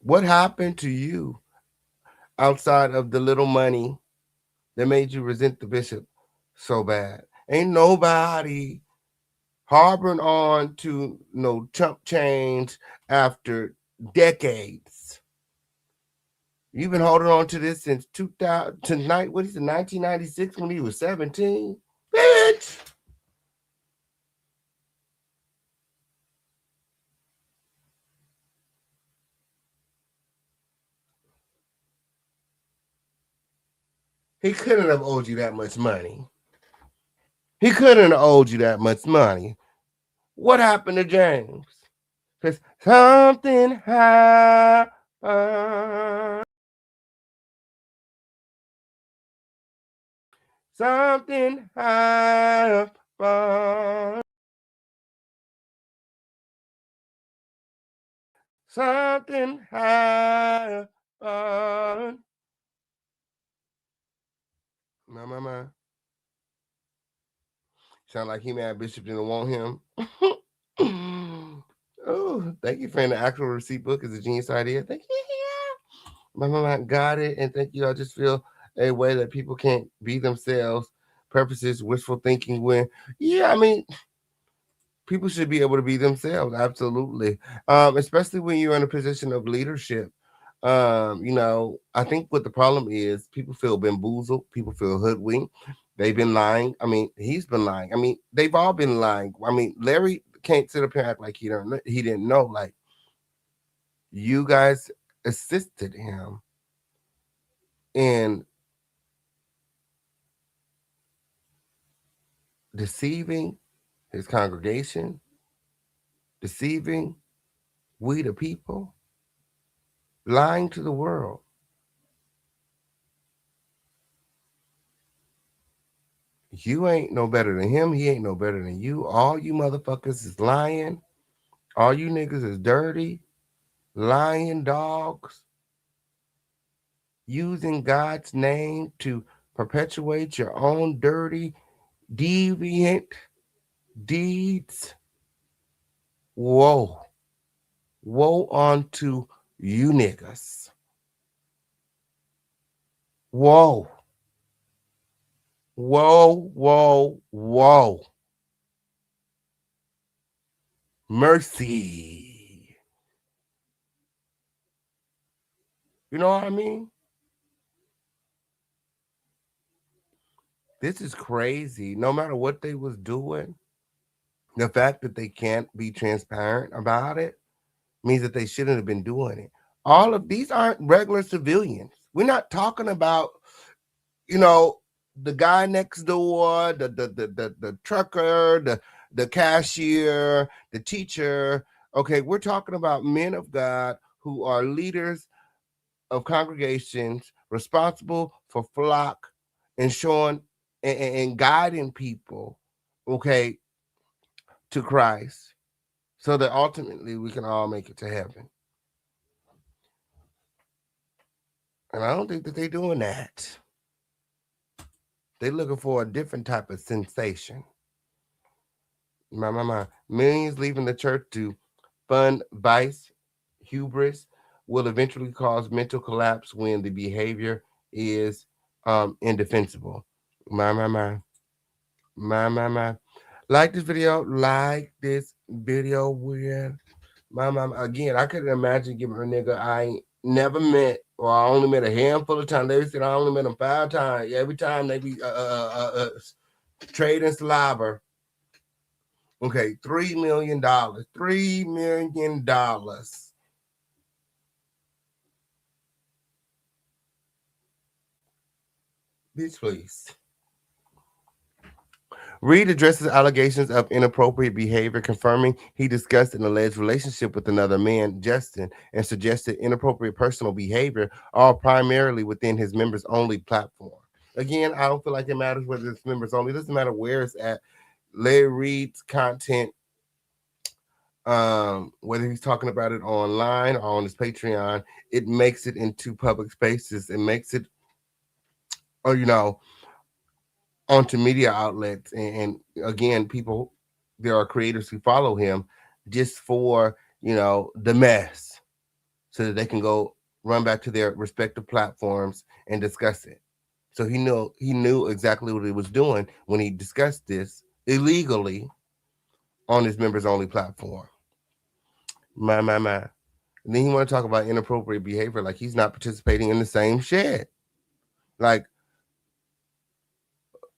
[SPEAKER 3] What happened to you outside of the little money that made you resent the bishop so bad? Ain't nobody harboring on to no chump change after decades. You've been holding on to this since 2000 tonight. What is it, 1996 when he was 17? Bitch. He couldn't have owed you that much money. He couldn't have owed you that much money. What happened to James? Because something happened. Something happened. Something happened. My. Sound like he mad Bishop didn't want him. Oh, thank you, friend. The actual receipt book is a genius idea. Thank you. My mama got it, and thank you. I just feel a way that people can't be themselves. Purposes, wishful thinking. When, yeah, I mean, people should be able to be themselves. Absolutely, especially when you're in a position of leadership. I think what the problem is, people feel bamboozled. People feel hoodwinked. They've been lying. I mean, he's been lying. I mean, they've all been lying. I mean, Larry can't sit up here and act like he didn't know. Like, you guys assisted him in deceiving his congregation, deceiving we the people, lying to the world. You ain't no better than him. He ain't no better than you. All you motherfuckers is lying. All you niggas is dirty, lying dogs, using God's name to perpetuate your own dirty, deviant deeds. Woe. Woe unto you niggas. Whoa. Whoa, whoa, whoa. Mercy. You know what I mean? This is crazy. No matter what they was doing, the fact that they can't be transparent about it means that they shouldn't have been doing it. All of these aren't regular civilians. We're not talking about, you know, the guy next door, the trucker, the cashier, the teacher. Okay, we're talking about men of God who are leaders of congregations responsible for flock and showing and guiding people, okay, to Christ, so that ultimately we can all make it to heaven. And I don't think that they're doing that. They're looking for a different type of sensation. My. Millions leaving the church to fund vice, hubris, will eventually cause mental collapse when the behavior is indefensible. My. My. Like this video. Like this video. With my mama. Again, I couldn't imagine giving a nigga I ain't never met, or I only met a handful of times. They said I only met them 5 times. Every time they be trading slobber. Okay, $3 million. $3 million. Bitch, please. Reid addresses allegations of inappropriate behavior, confirming he discussed an alleged relationship with another man, Justin, and suggested inappropriate personal behavior, all primarily within his members only platform. Again, I don't feel like it matters whether it's members only. It doesn't matter where it's at. Larry Reid's content, whether he's talking about it online or on his Patreon, it makes it into public spaces. It makes it, or onto media outlets, and again, people, there are creators who follow him just for the mess, so that they can go run back to their respective platforms and discuss it. So he knew exactly what he was doing when he discussed this illegally on his members only platform. My. And then he want to talk about inappropriate behavior like he's not participating in the same shit. Like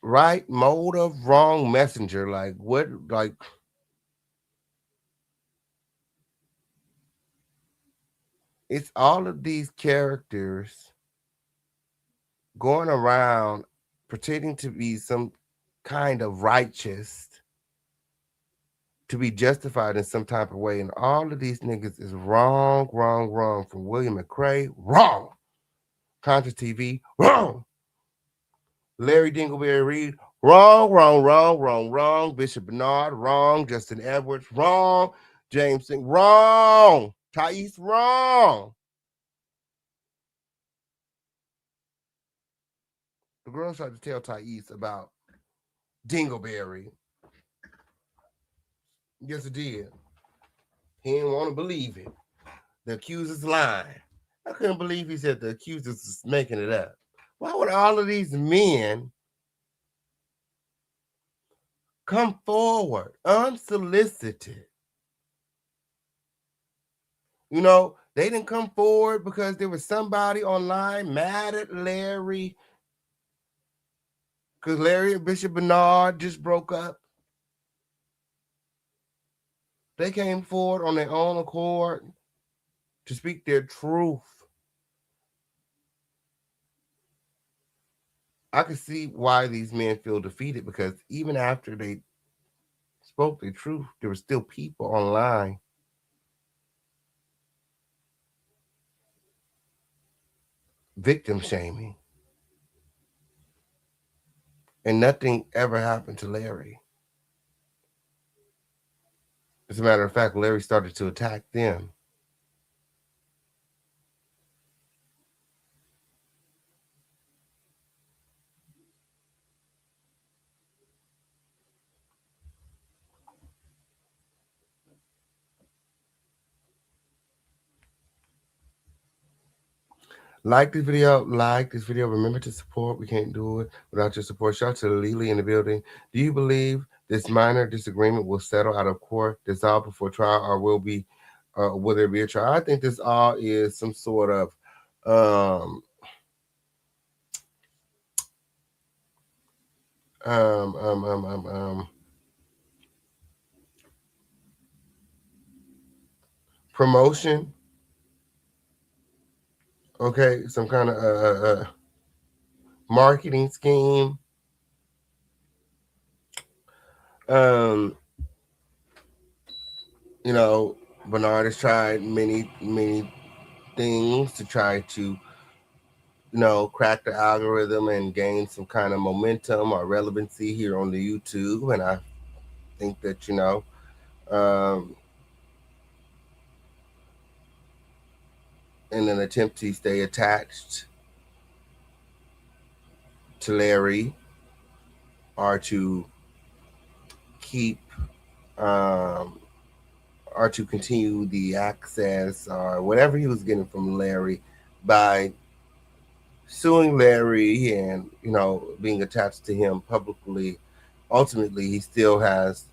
[SPEAKER 3] right motive, wrong messenger. Like what? Like it's all of these characters going around pretending to be some kind of righteous, to be justified in some type of way, and all of these niggas is wrong, wrong, wrong. From William McCrae, wrong. Contra TV, wrong. Larry Dingleberry Reid, wrong, wrong, wrong, wrong, wrong. Bishop Bernard, wrong. Justin Edwards, wrong. James Singh, wrong. Thais, wrong. The girls tried to tell Thais about Dingleberry. Yes, it did. He didn't want to believe it. The accuser's lying. I couldn't believe he said the accuser's making it up. Why would all of these men come forward unsolicited? You know, they didn't come forward because there was somebody online mad at Larry because Larry and Bishop Bernard just broke up. They came forward on their own accord to speak their truth. I could see why these men feel defeated because even after they spoke the truth, there were still people online victim shaming. And nothing ever happened to Larry. As a matter of fact, Larry started to attack them. Like this video, like this video. Remember to support. We can't do it without your support. Shout out to Lily in the building. Do you believe this minor disagreement will settle out of court, dissolve before trial, or will there be a trial? I think this all is some sort of um, um, um, um, um, um, promotion. Okay, some kind of marketing scheme. Um, you know, Bernard has tried many things to try to, crack the algorithm and gain some kind of momentum or relevancy here on the YouTube. And I think that, um, in an attempt to stay attached to Larry or to keep, um, or to continue the access or whatever he was getting from Larry by suing Larry and being attached to him publicly. Ultimately, he still has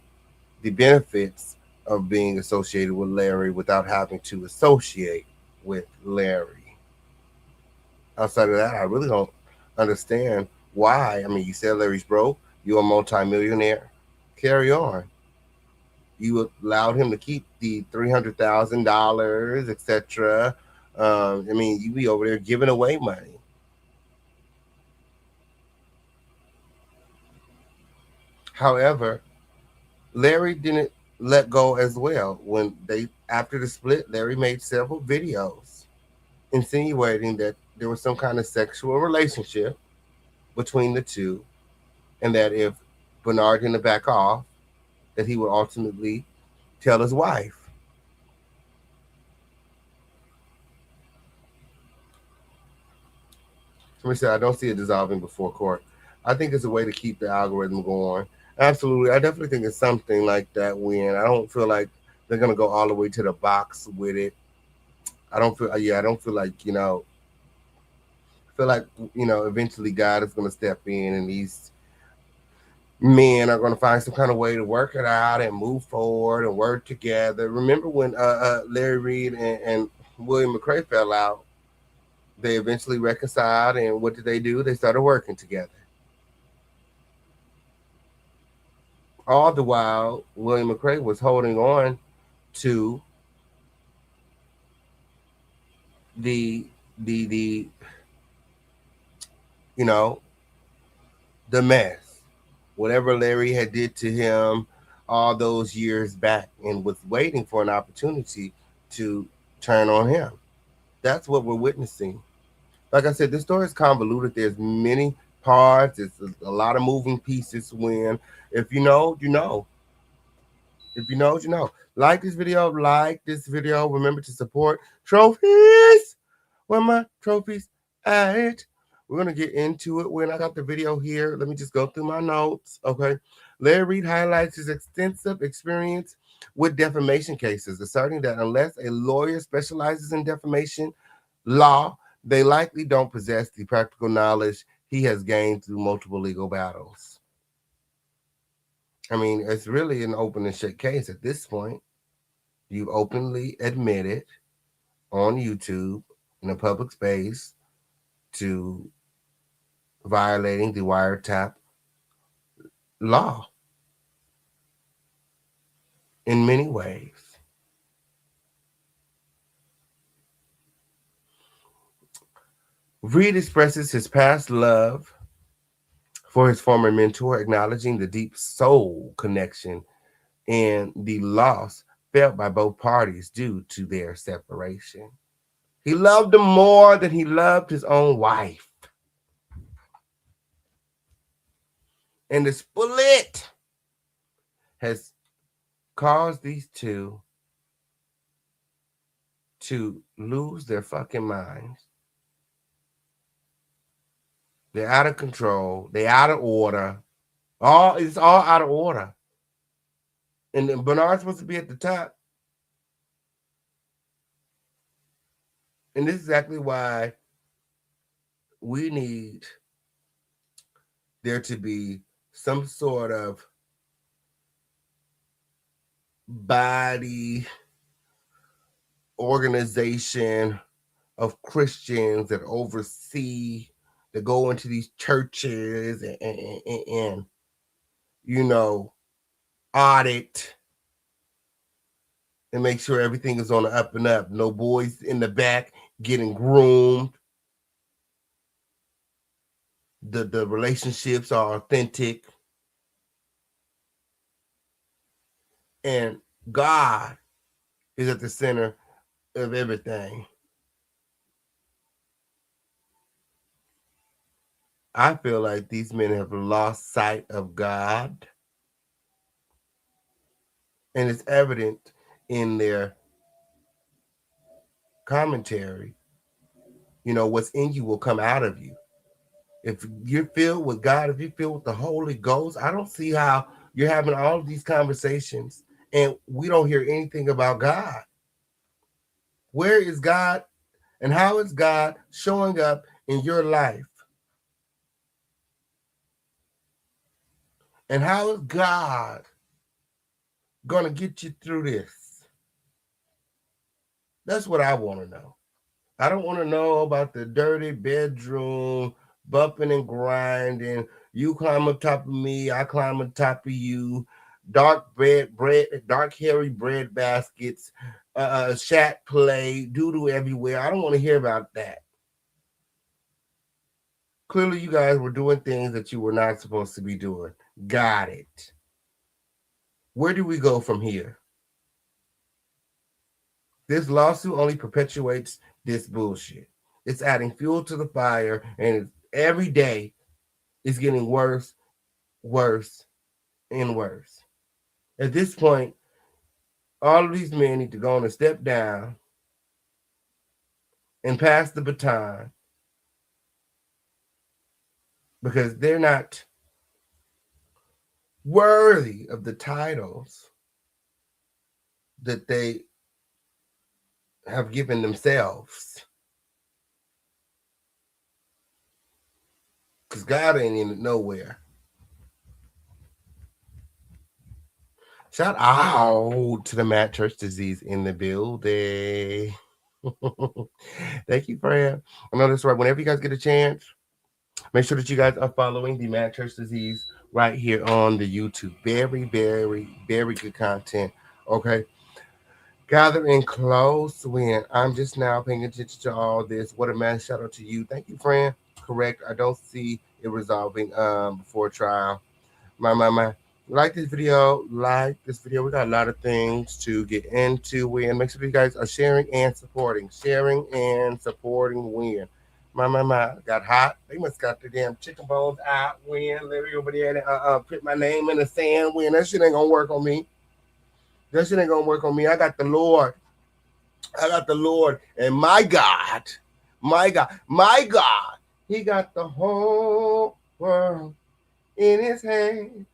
[SPEAKER 3] the benefits of being associated with Larry without having to associate with Larry. Outside of that, I really don't understand why. I mean, you said Larry's broke. You're a multimillionaire. Carry on. You allowed him to keep the $300,000, etc. I mean, you be over there giving away money. However, Larry didn't let go as well. When they after the split, Larry made several videos insinuating that there was some kind of sexual relationship between the two, and that if Bernard didn't back off, that he would ultimately tell his wife. Somebody said, I don't see it dissolving before court. I think it's a way to keep the algorithm going. Absolutely. I definitely think it's something like that when I don't feel like they're gonna go all the way to the box with it. I don't feel like, feel like, eventually God is gonna step in and these men are going to find some kind of way to work it out and move forward and work together. Remember when Larry Reid and William McCrae fell out. They eventually reconciled, and what did they do? They started working together. All the while, William McCrae was holding on to the the you know the mess, whatever Larry had did to him all those years back, and was waiting for an opportunity to turn on him. That's what we're witnessing. Like I said, this story is convoluted. There's many parts. It's a lot of moving pieces. When if you know, you know. If you know, you know. Like this video. Like this video. Remember to support trophies. Where my trophies at? We're gonna get into it when I got the video here. Let me just go through my notes. Okay. Larry Reid highlights his extensive experience with defamation cases, asserting that unless a lawyer specializes in defamation law, they likely don't possess the practical knowledge he has gained through multiple legal battles. I mean, it's really an open and shut case at this point. You've openly admitted on YouTube in a public space to violating the wiretap law in many ways. Reid expresses his past love for his former mentor, acknowledging the deep soul connection and the loss felt by both parties due to their separation. He loved him more than he loved his own wife. And the split has caused these two to lose their fucking minds. They're out of control. They're out of order. It's all out of order. And then Bernard's supposed to be at the top. And this is exactly why we need there to be some sort of body organization of Christians that oversee, that go into these churches and you know, audit and make sure everything is on the up and up. No boys in the back getting groomed. The relationships are authentic. And God is at the center of everything. I feel like these men have lost sight of God. And it's evident in their commentary. You know, what's in you will come out of you. If you're filled with God, if you're filled with the Holy Ghost, I don't see how you're having all of these conversations and we don't hear anything about God. Where is God and how is God showing up in your life? And how is God going to get you through this? That's what I want to know. I don't want to know about the dirty bedroom, bumping and grinding. You climb on top of me, I climb on top of you. Dark hairy bread baskets, shat play, doo doo everywhere. I don't want to hear about that. Clearly, you guys were doing things that you were not supposed to be doing. Got it. Where do we go from here? This lawsuit only perpetuates this bullshit. It's adding fuel to the fire, and every day it's getting worse, worse, and worse. At this point, all of these men need to go on and step down and pass the baton because they're not worthy of the titles that they have given themselves. Because God ain't in it nowhere. Shout out to the Matt Church Disease in the building. Thank you, Fran. I know that's right. Whenever you guys get a chance, make sure that you guys are following the Mad Church Disease right here on the YouTube. Very, very, very good content. Okay. Gather in close when I'm just now paying attention to all this. What a mass shout out to you. Thank you, Fran. Correct. I don't see it resolving before trial. My. Like this video. Like this video. We got a lot of things to get into. Win. Make sure you guys are sharing and supporting. Sharing and supporting win. My. Got hot. They must got the damn chicken bones out. Win. Larry over there. Put my name in the sand. Win. That shit ain't gonna work on me. That shit ain't gonna work on me. I got the Lord. I got the Lord. And my God. My God. My God. He got the whole world in his hands.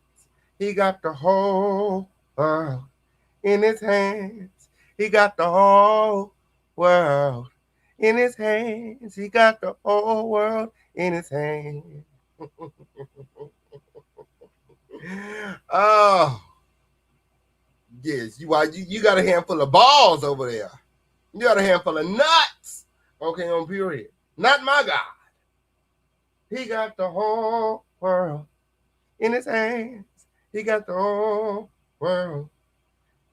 [SPEAKER 3] He got the whole world in his hands. He got the whole world in his hands. He got the whole world in his hands. Oh, yes. You got a handful of balls over there. You got a handful of nuts. Okay, on period. Not my God. He got the whole world in his hands. He got the whole world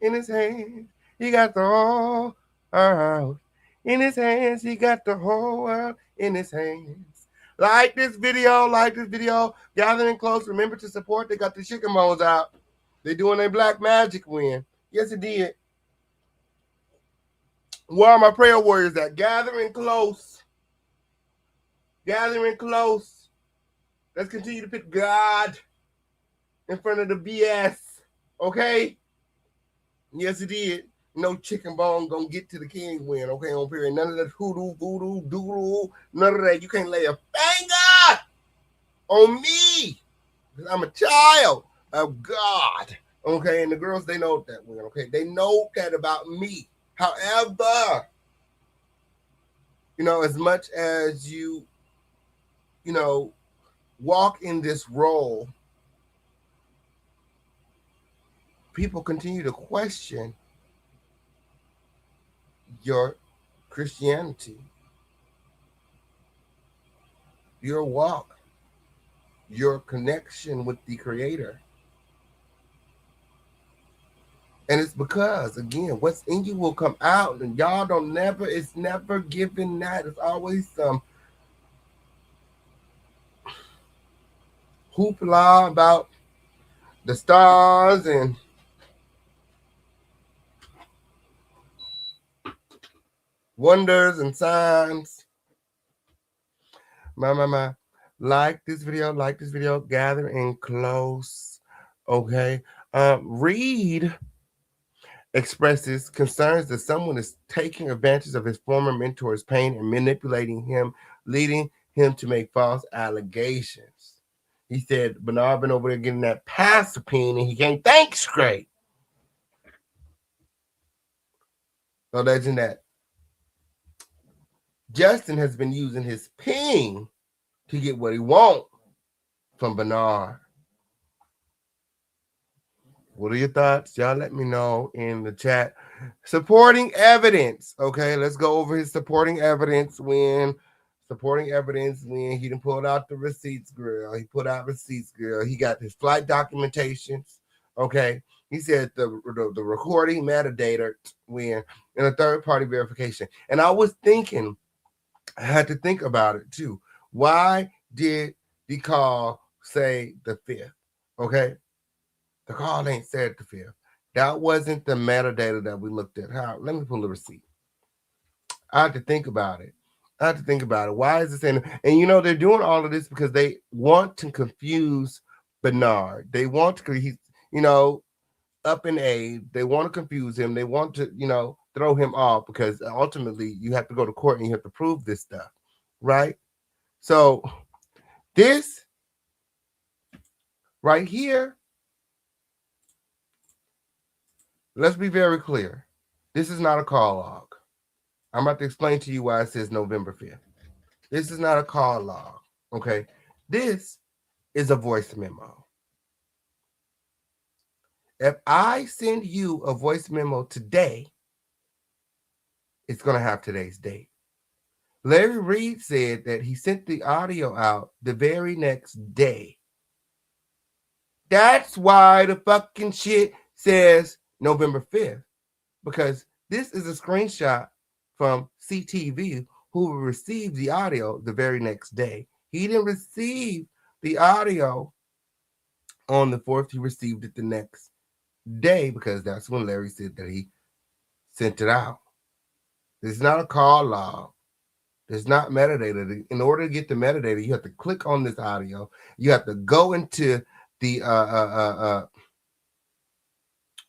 [SPEAKER 3] in his hands. He got the whole world in his hands. He got the whole world in his hands. Like this video, like this video. Gathering close. Remember to support. They got the chicken bones out. They doing their black magic win. Yes, it did. Where are my prayer warriors at? Gathering close. Gathering close. Let's continue to put God in front of the BS. Okay? Yes, it did. No chicken bone gonna get to the king win. Okay, on period. None of that hoodoo, voodoo, doodoo. None of that. You can't lay a finger on me. Because I'm a child of God. Okay, and the girls, they know that win. Okay, they know that about me. However, as much as you walk in this role, people continue to question your Christianity, your walk, your connection with the Creator. And it's because, again, what's in you will come out, and y'all it's never given that. It's always some hoopla about the stars and wonders and signs. My. Like this video, gather in close. Okay. Reid expresses concerns that someone is taking advantage of his former mentor's pain and manipulating him, leading him to make false allegations. He said Bernard been over there getting that pastor pain and he can't think straight. Alleging that Justin has been using his ping to get what he wants from Bernard. What are your thoughts? Y'all let me know in the chat. Supporting evidence. Okay, let's go over his supporting evidence when he done pulled out the receipts, girl. He put out receipts, girl. He got his flight documentations. Okay. He said the recording metadata when and a third-party verification. And I was thinking, I had to think about it too. Why did the call say the 5th? Okay. The call ain't said the 5th. That wasn't the metadata that we looked at. Let me pull the receipt. I had to think about it. Why is it saying? And they're doing all of this because they want to confuse Bernard. They want to, he's up in age. They want to confuse him. They want to throw him off because ultimately you have to go to court and you have to prove this stuff, right? So this right here, let's be very clear. This is not a call log. I'm about to explain to you why it says November 5th. This is not a call log, okay? This is a voice memo. If I send you a voice memo today it's going to have today's date. Larry Reid said that he sent the audio out the very next day. That's why the fucking shit says November 5th, because this is a screenshot from CTV, who received the audio the very next day. He didn't receive the audio on the 4th, he received it the next day because that's when Larry said that he sent it out. It's not a call log. There's not metadata. In order to get the metadata, you have to click on this audio. You have to go into the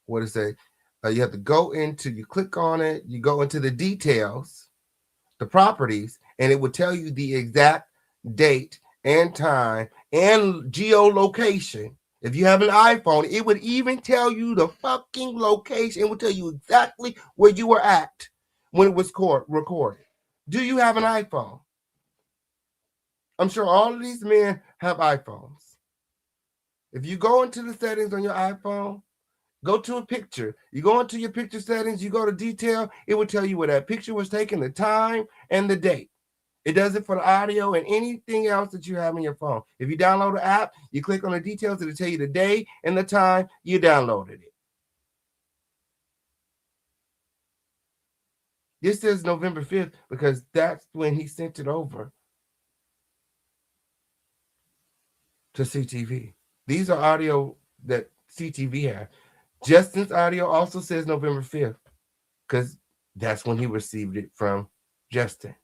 [SPEAKER 3] what is it? You have to go into, you click on it, you go into the details, the properties, and it will tell you the exact date and time and geolocation. If you have an iPhone, it would even tell you the fucking location. It would tell you exactly where you were at when it was recorded. Do you have an iPhone? I'm sure all of these men have iPhones. If you go into the settings on your iPhone, go to a picture. You go into your picture settings, you go to detail, it will tell you where that picture was taken, the time, and the date. It does it for the audio and anything else that you have in your phone. If you download the app, you click on the details, it'll tell you the day and the time you downloaded it. This says November 5th because that's when he sent it over to CTV. These are audio that CTV has. Justin's audio also says November 5th because that's when he received it from Justin.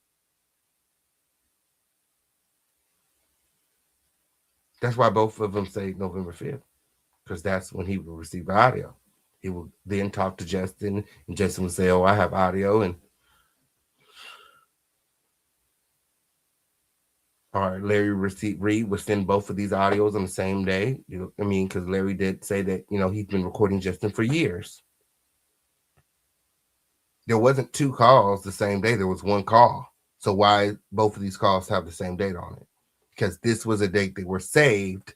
[SPEAKER 3] That's why both of them say November 5th, because that's when he will receive the audio. He will then talk to Justin, and Justin will say, "Oh, I have audio," and or Larry Reid would send both of these audios on the same day. Because Larry did say that he's been recording Justin for years. There wasn't two calls the same day. There was one call. So why both of these calls have the same date on it? Because this was a date that were saved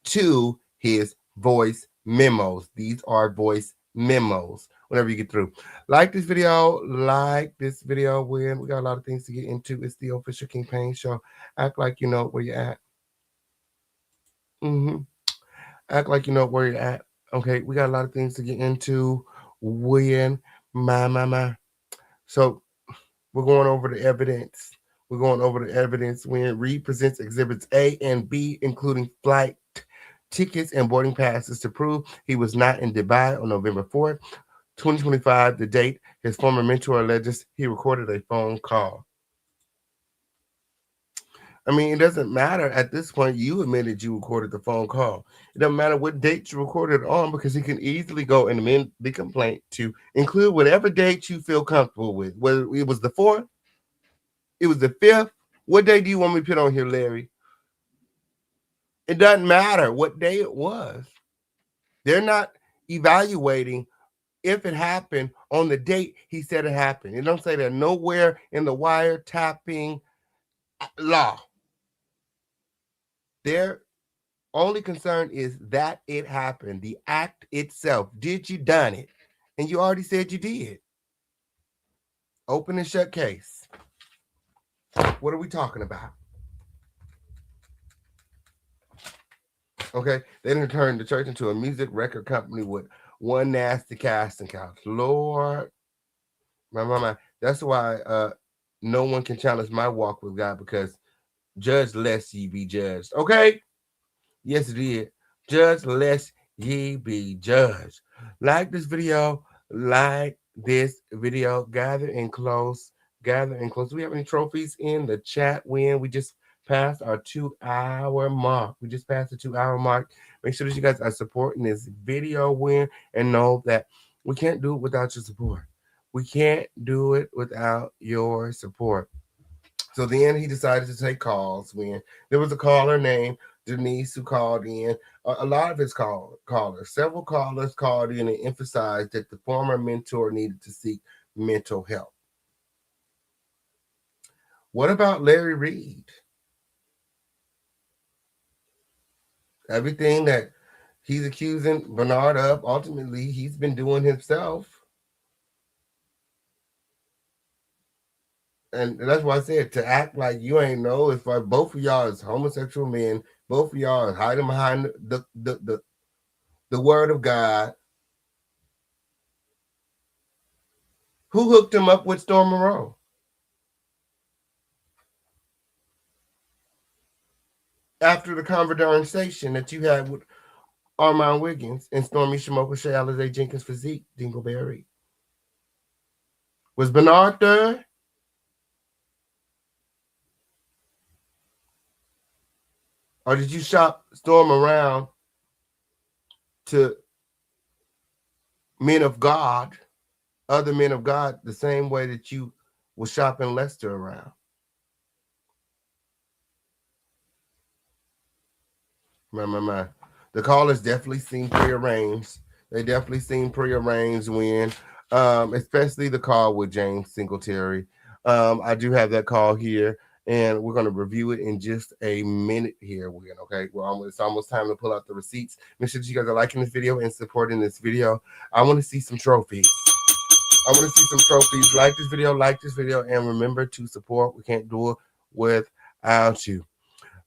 [SPEAKER 3] to his voice memos. These are voice memos. Whenever you get through, like this video, when we got a lot of things to get into. It's the official King Payne show. Act like you know where you're at. Act like you know where you're at. Okay, we got a lot of things to get into. When my. So we're going over the evidence. When Reid presents exhibits A and B, including flight tickets and boarding passes to prove he was not in Dubai on November 4th, 2025, the date his former mentor alleges he recorded a phone call. It doesn't matter at this point. You admitted you recorded the phone call. It doesn't matter what date you recorded it on, because he can easily go and amend the complaint to include whatever date you feel comfortable with. Whether it was the 4th, it was the 5th. What day do you want me to put on here, Larry? It doesn't matter what day it was. They're not evaluating if it happened on the date he said it happened. It don't say that nowhere in the wiretapping law. Their only concern is that it happened, the act itself. Did you done it? And you already said you did. Open and shut case. What are we talking about? Okay, they didn't turn the church into a music record company with one nasty casting couch. Lord, my. That's why no one can challenge my walk with God, because judge lest ye be judged. Okay? Yes, it did. Judge lest ye be judged. Like this video. Gather in close. Do we have any trophies in the chat? When we just passed our 2-hour mark. We just passed the 2-hour mark. Make sure that you guys are supporting this video and know that we can't do it without your support. We can't do it without your support. So then he decided to take calls when there was a caller named Denise who called in. A lot of his callers, several callers called in and emphasized that the former mentor needed to seek mental help. What about Larry Reid? Everything that he's accusing Bernard of, ultimately, he's been doing himself. And that's why I said to act like you ain't know. It's like both of y'all is homosexual men. Both of y'all is hiding behind the word of God. Who hooked him up with Storm Monroe after the conversation that you had with Armand Wiggins and Stormy Shamoka Shay Alizé Jenkins Physique Dingleberry? Was Bernard there? Or did you shop Storm around to men of God, other men of God, the same way that you were shopping Lester around? My. The callers definitely seem prearranged. They definitely seem prearranged when, especially the call with James Singletary. I do have that call here, and we're going to review it in just a minute here. Okay. It's almost time to pull out the receipts. Make sure that you guys are liking this video and supporting this video. I want to see some trophies. I want to see some trophies. Like this video, and remember to support. We can't do it without you.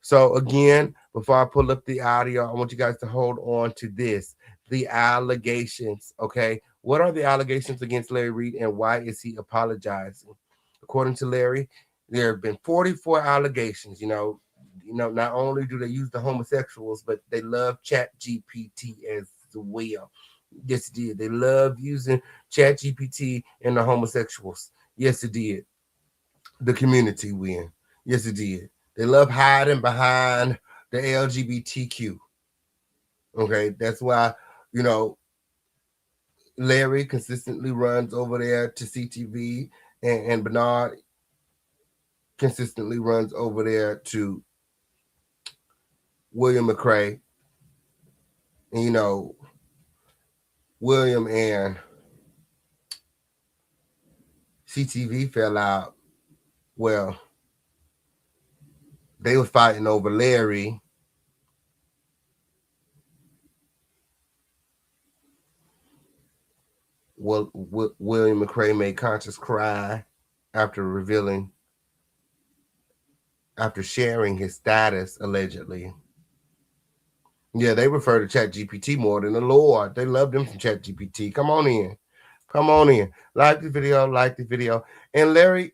[SPEAKER 3] So again, before I pull up the audio, I want you guys to hold on to this. The allegations, okay? What are the allegations against Larry Reid and why is he apologizing? According to Larry, there have been 44 allegations. Not only do they use the homosexuals, but they love Chat GPT as well. Yes, it did. They love using Chat GPT and the homosexuals. Yes, it did. The community win. Yes, it did. They love hiding behind the LGBTQ. Okay, that's why you know Larry consistently runs over there to CTV, and Bernard consistently runs over there to William McCray. And William and CTV fell out. Well, they were fighting over Larry. William McCray made Conscious cry after sharing his status allegedly. Yeah, they refer to Chat GPT more than the Lord. They love them from Chat GPT. Come on in. Come on in. Like the video, like the video. And Larry,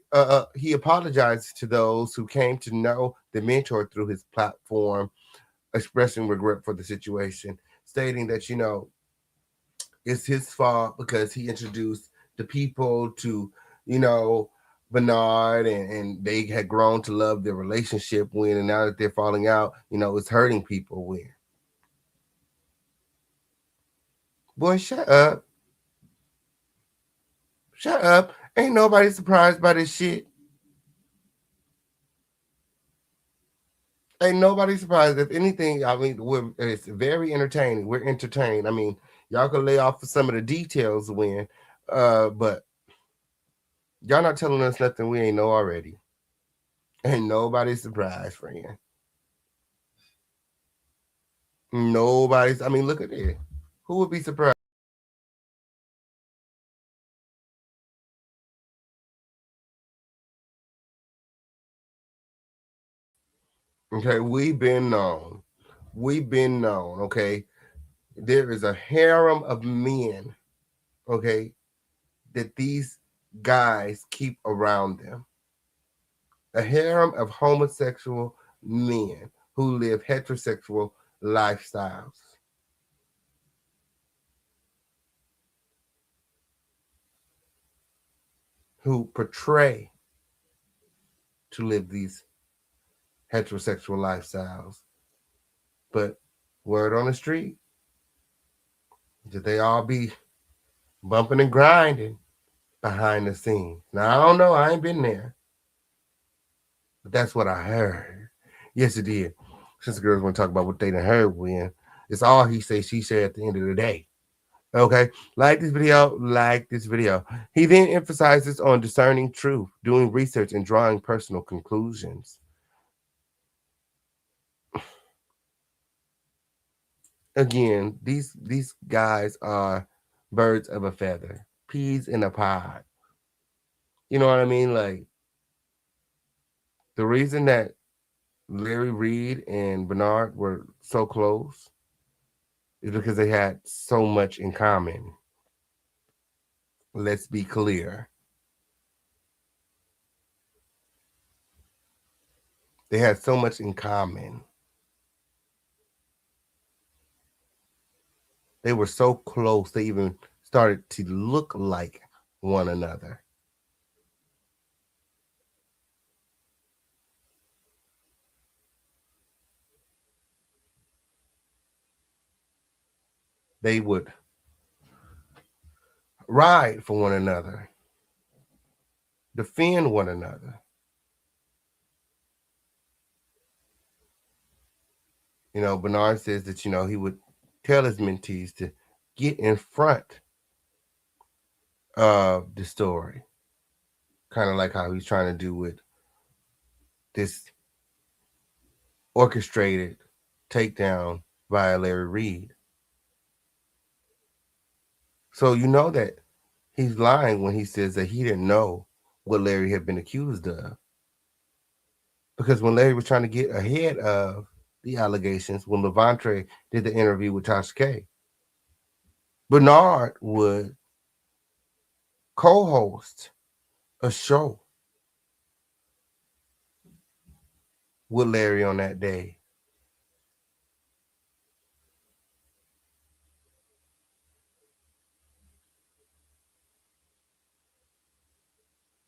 [SPEAKER 3] he apologized to those who came to know the mentor through his platform, expressing regret for the situation, stating that, it's his fault because he introduced the people to, you know, Bernard, and they had grown to love their relationship when, and now that they're falling out, it's hurting people when. Boy, shut up. Shut up. Ain't nobody surprised by this shit. Ain't nobody surprised. If anything, I mean, it's very entertaining. We're entertained. I mean, y'all can lay off for some of the details when, but y'all not telling us nothing we ain't know already. Ain't nobody surprised, friend. Nobody's. I mean, look at it. Who would be surprised? Okay, we've been known. We've been known. Okay, there is a harem of men. Okay, that these guys keep around them. A harem of homosexual men who live heterosexual lifestyles, who portray to live these heterosexual lifestyles. But word on the street, that they all be bumping and grinding behind the scenes. Now, I don't know. I ain't been there. But that's what I heard. Yes, it did. Since the girls want to talk about what they done heard when, it's all he say, she say at the end of the day. Okay, like this video, like this video. He then emphasizes on discerning truth, doing research, and drawing personal conclusions. Again, these guys are birds of a feather, peas in a pod. You know what I mean? Like, The reason that Larry Reid and Bernard were so close is because they had so much in common. Let's be clear. They had so much in common. They were so close, they even started to look like one another. They would ride for one another, defend one another. Bernard says that, he would tell his mentees to get in front of the story, kind of like how he's trying to do with this orchestrated takedown by Larry Reid. So you know that he's lying when he says that he didn't know what Larry had been accused of. Because when Larry was trying to get ahead of the allegations, when Levante did the interview with Tasha K, Bernard would co-host a show with Larry on that day.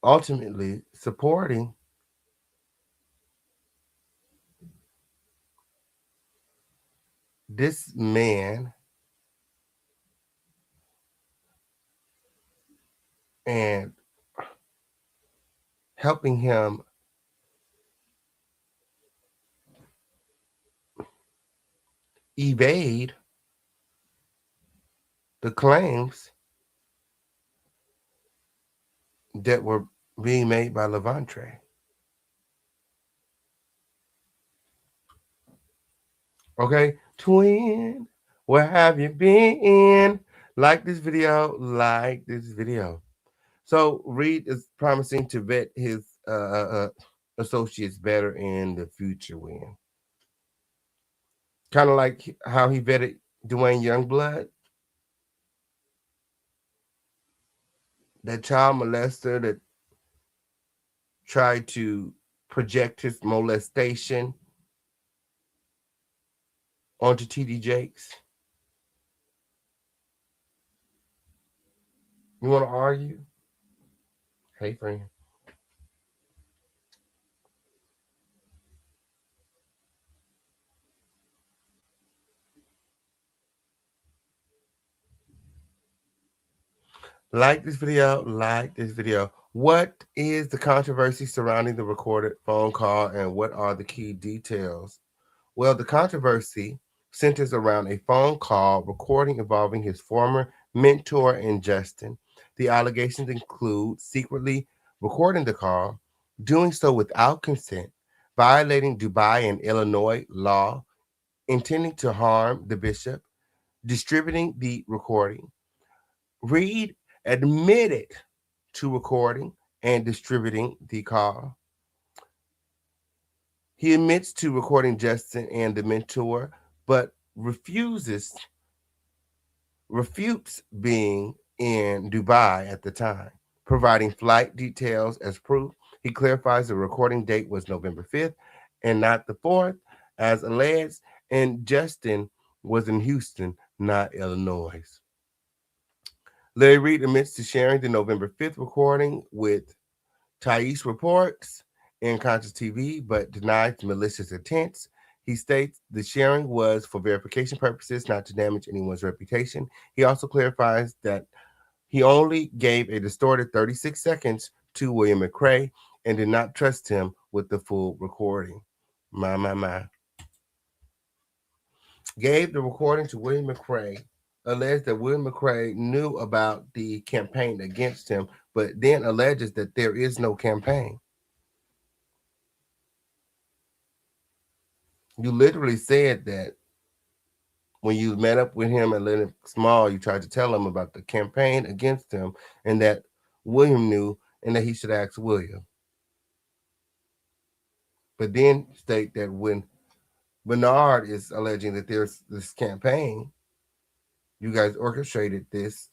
[SPEAKER 3] Ultimately supporting this man and helping him evade the claims that were being made by Levante. Okay, twin, where have you been? Like this video, like this video. So Reid is promising to vet his associates better in the future. When kind of like how he vetted Dwayne Youngblood, that child molester that tried to project his molestation onto TD Jakes. You want to argue? Hey, friend. Like this video, like this video. What is the controversy surrounding the recorded phone call and what are the key details? Well, the controversy centers around a phone call recording involving his former mentor and Justin. The allegations include secretly recording the call, doing so without consent, violating Dubai and Illinois law, intending to harm the bishop, distributing the recording. Reid admitted to recording and distributing the call. He admits to recording Justin and the mentor, but refutes being in Dubai at the time, providing flight details as proof. He clarifies the recording date was November 5th and not the 4th, as alleged, and Justin was in Houston, not Illinois. Larry Reid admits to sharing the November 5th recording with Thais reports in Conscious TV, but denies malicious intents. He states the sharing was for verification purposes, not to damage anyone's reputation. He also clarifies that he only gave a distorted 36 seconds to William McRae and did not trust him with the full recording. My. Gave the recording to William McRae, alleged that William McRae knew about the campaign against him, but then alleges that there is no campaign. You literally said that when you met up with him at Leonard Small, you tried to tell him about the campaign against him and that William knew and that he should ask William. but then state that when Bernard is alleging that there's this campaign, you guys orchestrated this,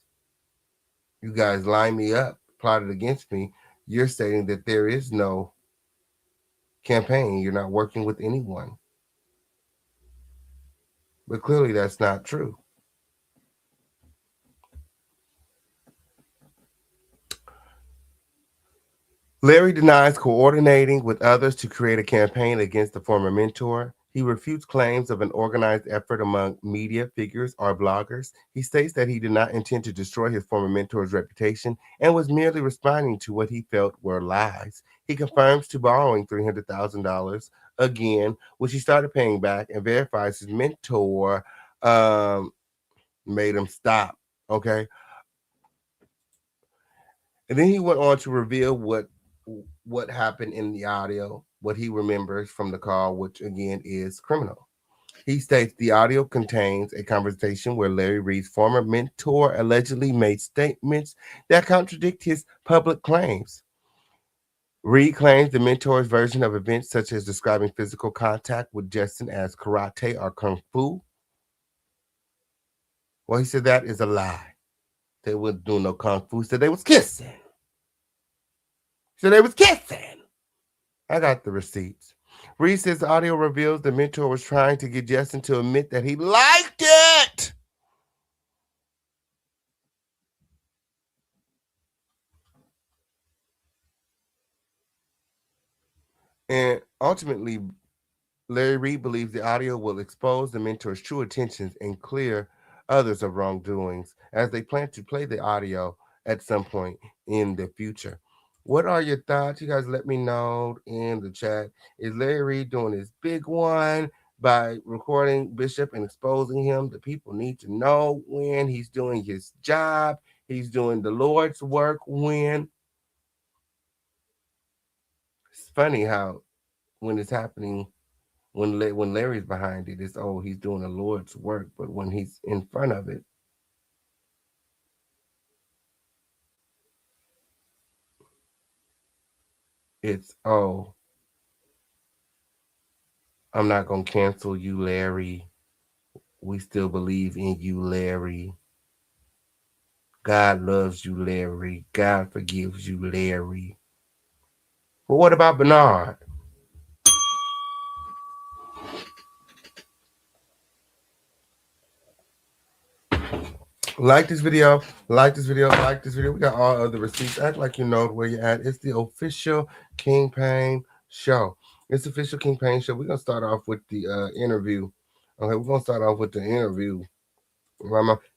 [SPEAKER 3] you guys lined me up, plotted against me, you're stating that there is no campaign, you're not working with anyone. But clearly that's not true. Larry denies coordinating with others to create a campaign against the former mentor. He refutes claims of an organized effort among media figures or bloggers. He states that he did not intend to destroy his former mentor's reputation and was merely responding to what he felt were lies. He confirms to borrowing $300,000 again, which he started paying back, and verifies his mentor made him stop. Okay. And then he went on to reveal what happened in the audio, what he remembers from the call, which again is criminal. He states the audio contains a conversation where Larry Reid's former mentor allegedly made statements that contradict his public claims. Reid claims the mentor's version of events, such as describing physical contact with Justin as karate or kung fu. Well, he said that is a lie. They wouldn't do no kung fu. He said they was kissing. I got the receipts. Reid says the audio reveals the mentor was trying to get Justin to admit that he liked it. And ultimately, Larry Reid believes the audio will expose the mentor's true intentions and clear others of wrongdoings as they plan to play the audio at some point in the future. What are your thoughts? You guys let me know in the chat. Is Larry Reid doing his big one by recording Bishop and exposing him? The people need to know when he's doing his job. He's doing the Lord's work when. It's funny how when it's happening, when Larry's behind it, it's, oh, he's doing the Lord's work. But when he's in front of it, it's, oh, I'm not going to cancel you, Larry. We still believe in you, Larry. God loves you, Larry. God forgives you, Larry. But what about Bernard? Like this video, like this video, like this video. We got all other receipts. Act like you know where you're at. It's the official King Payne show. It's the official King Payne show. We're going to start off with the interview. Okay, we're going to start off with the interview.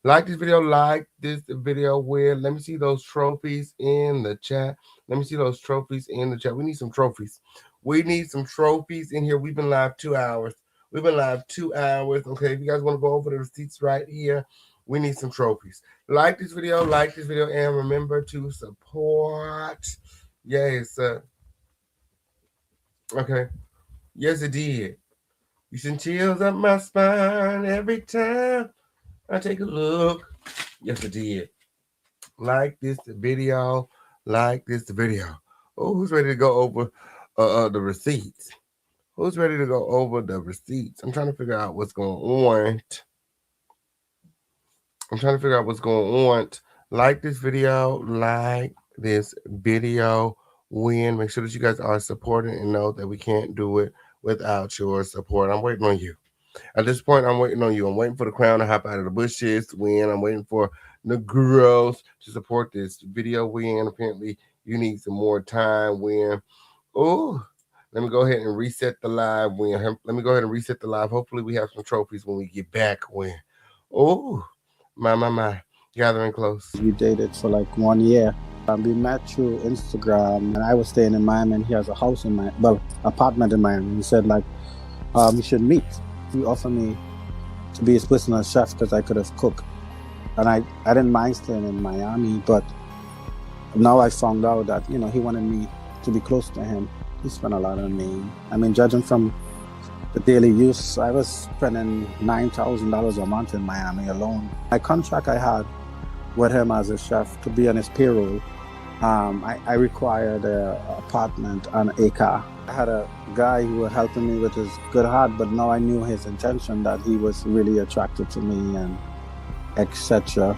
[SPEAKER 3] Like this video, where let me see those trophies in the chat. Let me see those trophies in the chat. We need some trophies. We need some trophies in here. We've been live 2 hours. Okay, if you guys want to go over the receipts right here, we need some trophies. Like this video, and remember to support. Yes, okay. Yes, it did. You send chills up my spine every time I take a look. Yes, it did. Like this video. Oh, who's ready to go over the receipts? Who's ready to go over the receipts? I'm trying to figure out what's going on. Like this video. Win. Make sure that you guys are supporting and know that we can't do it without your support. I'm waiting on you. At this point, I'm waiting on you. I'm waiting for the crown to hop out of the bushes. Win. I'm waiting for the girls to support this video. Win. Apparently, you need some more time. Win. Oh, let me go ahead and reset the live. Win. Let me go ahead and reset the live. Hopefully, we have some trophies when we get back. Win. Oh, my. Gathering close.
[SPEAKER 1] We dated for like 1 year. We met through Instagram, and I was staying in Miami, and he has a house in Miami, well, apartment in Miami. He said like, we should meet. He offered me to be his personal chef because I could have cooked, and I didn't mind staying in Miami. But now I found out that he wanted me to be close to him. He spent a lot on me. I mean, judging from the daily use, I was spending $9,000 a month in Miami alone. My contract I had with him as a chef to be on his payroll, I required an apartment on an acre. I had a guy who was helping me with his good heart, but now I knew his intention, that he was really attracted to me and etc.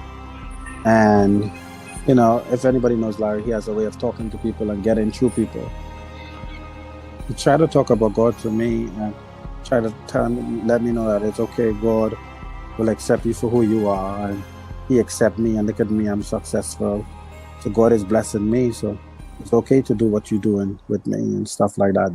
[SPEAKER 1] And if anybody knows Larry, he has a way of talking to people and getting through people. He tried to talk about God to me and try to let me know that it's okay. God will accept you for who you are, and He accept me, and look at me, I'm successful. So God is blessing me, so it's okay to do what you're doing with me and stuff like that.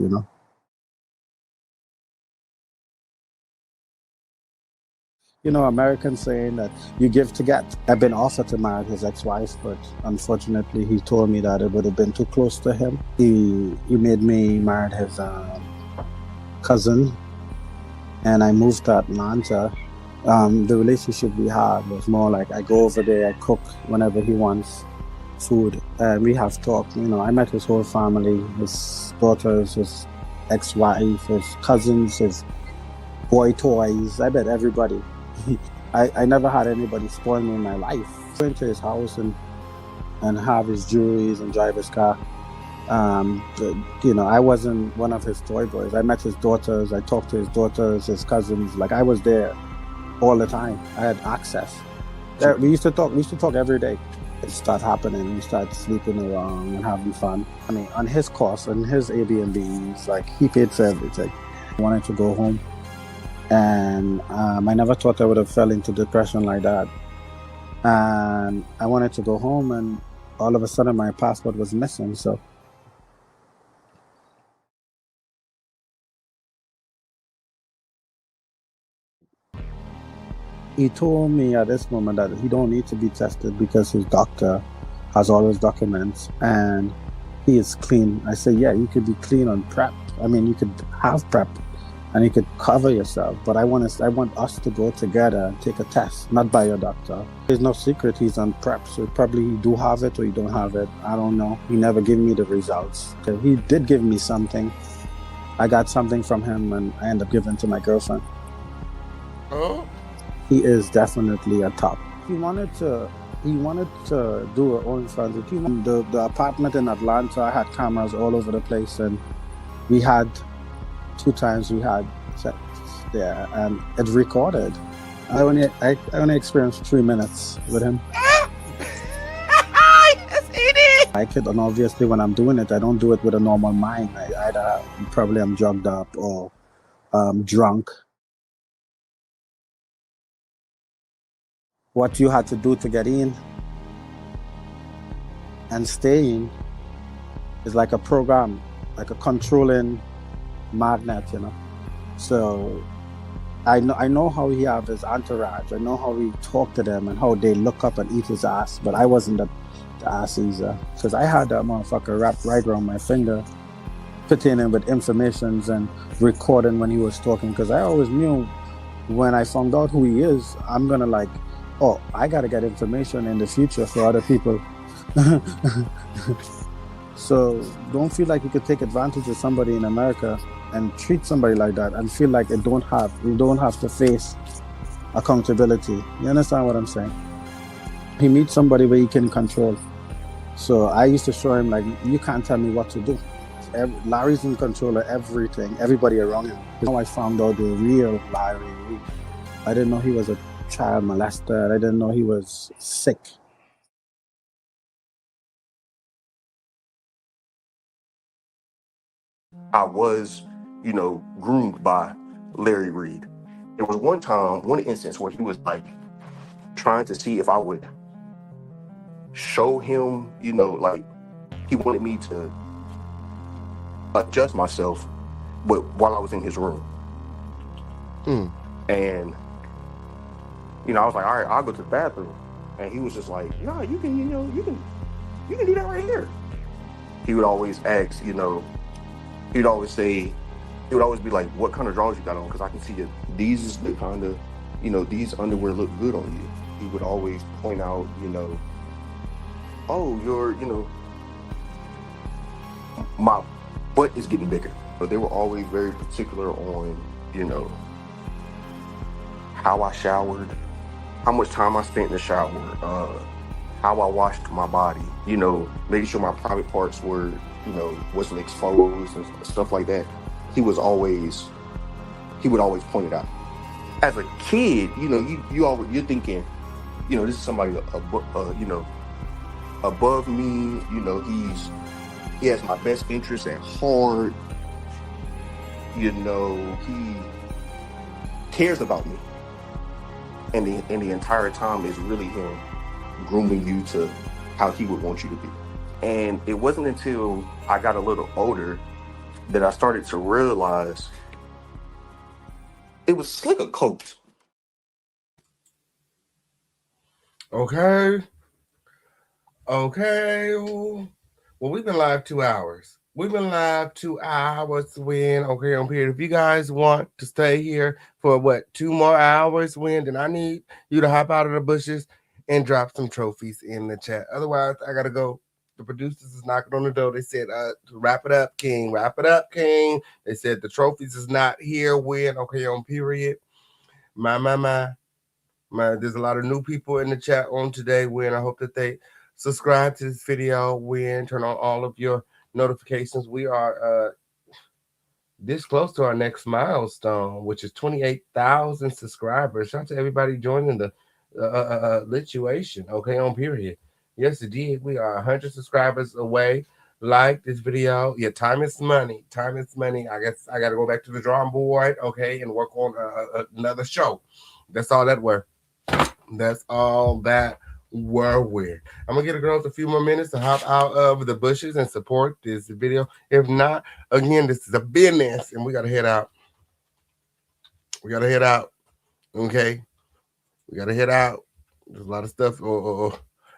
[SPEAKER 1] Americans saying that you give to get. I've been offered to marry his ex-wife, but unfortunately, he told me that it would have been too close to him. He made me marry his cousin, and I moved to Atlanta. The relationship we had was more like I go over there, I cook whenever he wants food, and we have talked. I met his whole family, his daughters, his ex-wife, his cousins, his boy toys. I met everybody. I never had anybody spoil me in my life. Went to his house and have his jewelries and drive his car. I wasn't one of his toy boys. I met his daughters. I talked to his daughters, his cousins. Like, I was there all the time. I had access. We used to talk. We used to talk every day. It started happening. We started sleeping around and having fun. I mean, on his course, on his Airbnbs, like, he paid for everything. I wanted to go home, and I never thought I would have fell into depression like that. And I wanted to go home, and all of a sudden my passport was missing. So he told me at this moment that he don't need to be tested because his doctor has all his documents and he is clean. I said, yeah, you could be clean on PrEP. I mean, you could have PrEP and you could cover yourself, but I want us to go together and take a test, not by your doctor. There's no secret he's on PrEP, so probably you do have it or you don't have it. I don't know. He never gave me the results. He did give me something. I got something from him and I ended up giving to my girlfriend.
[SPEAKER 3] Oh.
[SPEAKER 1] He is definitely a top. He wanted to do an OnlyFans. The apartment in Atlanta, I had cameras all over the place, and we had 2 times we had sex there, and it recorded. I only experienced 3 minutes with him.
[SPEAKER 3] Yes, he did.
[SPEAKER 1] I could, and obviously when I'm doing it, I don't do it with a normal mind. I either probably I'm drugged up or drunk. What you had to do to get in and stay in is like a program, like a controlling magnet, So I know how he have his entourage. I know how he talk to them and how they look up and eat his ass. But I wasn't the ass either, because I had that motherfucker wrapped right around my finger, pertaining with informations and recording when he was talking. Because I always knew when I found out who he is, I'm gonna like, oh, I gotta get information in the future for other people. So don't feel like you could take advantage of somebody in America and treat somebody like that and feel like you don't have to face accountability. You understand what I'm saying? He meets somebody where he can control. So I used to show him, like, you can't tell me what to do. Larry's in control of everything, everybody around him. Now I found out the real Larry. I didn't know he was a child molester. I didn't know he was sick.
[SPEAKER 2] I was, groomed by Larry Reid. There was one instance where he was like trying to see if I would show him, like, he wanted me to adjust myself, but while I was in his room. And, I was like, all right, I'll go to the bathroom. And he was just like, no, you can do that right here. He would always ask, he'd always be like, what kind of drawers you got on? Because I can see that these is the kind of, these underwear look good on you. He would always point out, oh, my butt is getting bigger. But they were always very particular on, how I showered, how much time I spent in the shower, how I washed my body, making sure my private parts were, wasn't exposed and stuff like that. He would always point it out. As a kid, you're thinking, this is somebody, above me, he has my best interest at heart, he cares about me. And the entire time is really him grooming you to how he would want you to be. And it wasn't until I got a little older that I started to realize it was like a coat.
[SPEAKER 3] Okay. Well, we've been live 2 hours. We've been live 2 hours, Win. Okay, on period. If you guys want to stay here for 2 more hours, Win, then I need you to hop out of the bushes and drop some trophies in the chat. Otherwise, I gotta go. The producers is knocking on the door. They said, wrap it up, King. Wrap it up, King. They said the trophies is not here, Win. Okay, on period. My. There's a lot of new people in the chat on today, Win. I hope that they subscribe to this video, Win. Turn on all of your notifications. We are this close to our next milestone, which is 28,000 subscribers. Shout out to everybody joining the lituation, okay, on period. Yes, indeed. We are 100 subscribers away. Like this video. Yeah, time is money. Time is money. I guess I got to go back to the drawing board, okay, and work on another show. That's all that were. That's all that we're with. I'm gonna get a girls a few more minutes to hop out of the bushes and support this video. If not, again, this is a business and we gotta head out. Okay, we gotta head out. There's a lot of stuff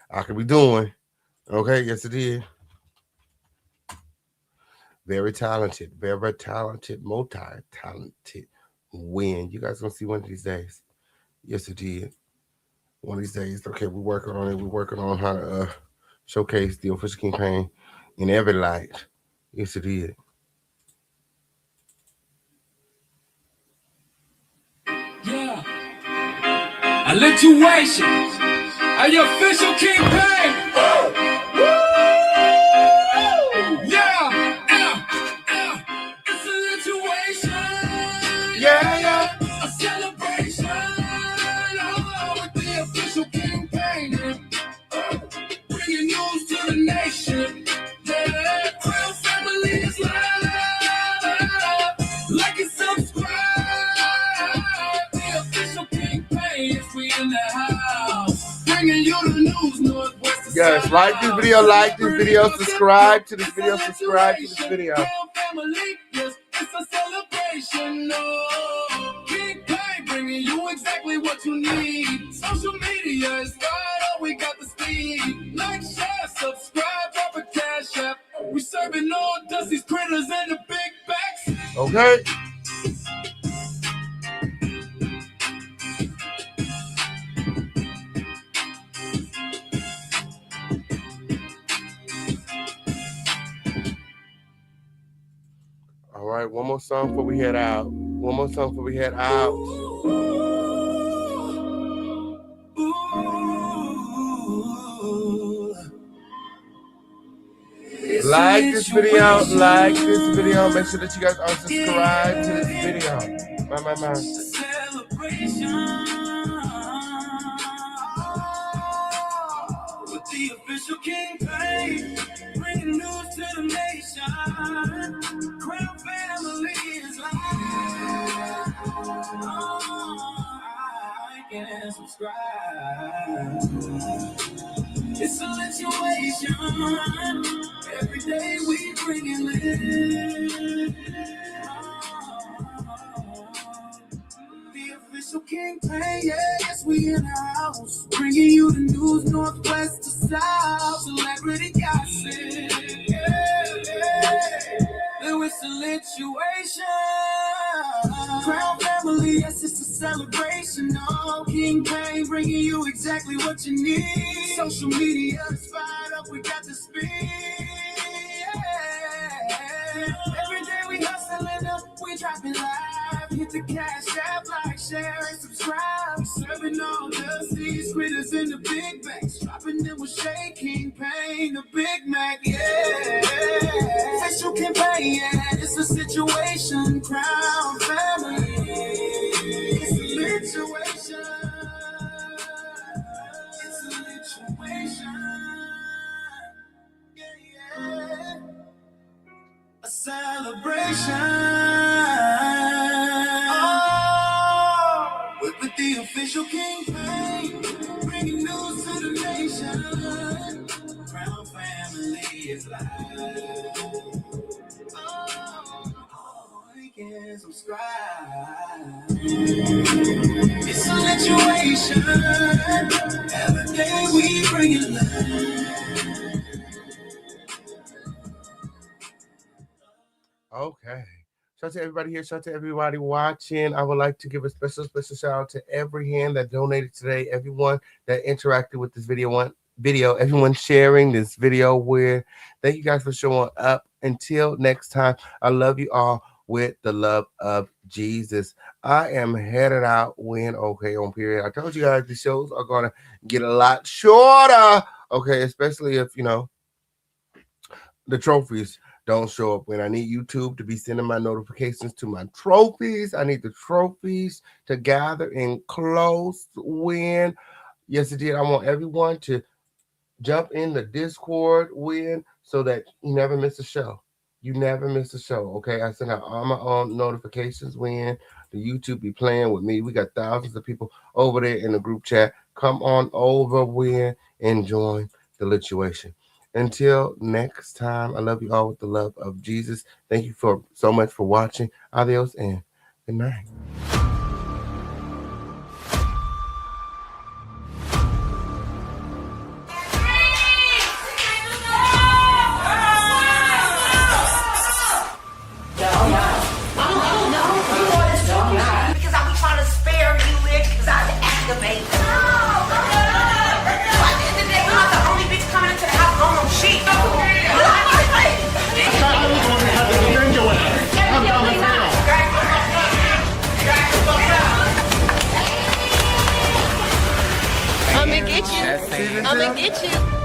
[SPEAKER 3] I could be doing. Okay, yes it is. Very talented, multi-talented. Win. You guys gonna see one of these days. Yes it is. One of these days. Okay, we're working on it. We're working on how to showcase the official campaign in every light. Yes, it is.
[SPEAKER 4] Yeah. A lituation. The official campaign. Yeah. It's a lituation.
[SPEAKER 3] Yeah.
[SPEAKER 4] A celebration. With the official campaign. Bringing news to the nation. Yeah. Real family is live. Like and subscribe. The official campaign is we in the house. Bringing you the news, Northwest.
[SPEAKER 3] Yes, like this video, subscribe to this video,
[SPEAKER 4] Family, yes, it's a celebration. Campaign bringing you exactly what you need. Social media is right, we got the speed. Like, share, subscribe, drop a cash app. We serving all Dusty's critters and the big backs.
[SPEAKER 3] Okay. All right, one more song before we head out. Like this video. Make sure that you guys are subscribed to this video. My.
[SPEAKER 4] With the official campaign, bringing news to the nation. Crown family is live. I can subscribe. It's a lituation. Every day we bringing it. The official campaign, yes, we in the house. Bringing you the news, Northwest to South. Celebrity gossip, it's a lituation. Crown family, yes, it's a celebration. No campaign, bringing you exactly what you need. Social media is fired up, we got the speed. Every day we hustling up, we dropping live. Hit the cash app, like, share, and subscribe. Serving all Dusty's critters in the big banks. Dropping them with shaking pain, the Big Mac, yeah. Facial campaign, yeah. It's a situation, Crown family. It's a situation. It's a situation. Yeah, yeah. A celebration. Oh, with the official campaign, bringing news to the nation. Crown family is live. Oh, like and subscribe. It's a situation. Every day we bring it live.
[SPEAKER 3] Okay. Shout out to everybody here. Shout out to everybody watching. I would like to give a special shout out to every hand that donated today, everyone that interacted with this video, everyone sharing this video with. Thank you guys for showing up. Until next time, I love you all with the love of Jesus. I am headed out when okay on period. I told you guys the shows are gonna get a lot shorter. Okay, especially if the trophies don't show up when I need YouTube to be sending my notifications to my trophies. I need the trophies to gather in close when. Yes, it did. I want everyone to jump in the Discord when so that you never miss a show. You never miss a show. Okay. I send out all my own notifications when the YouTube be playing with me. We got thousands of people over there in the group chat. Come on over when and join the lituation. Until next time, I love you all with the love of Jesus. Thank you so much for watching. Adios and good night.
[SPEAKER 5] Because I be trying to spare you it because I had to activate. I'm gonna get you.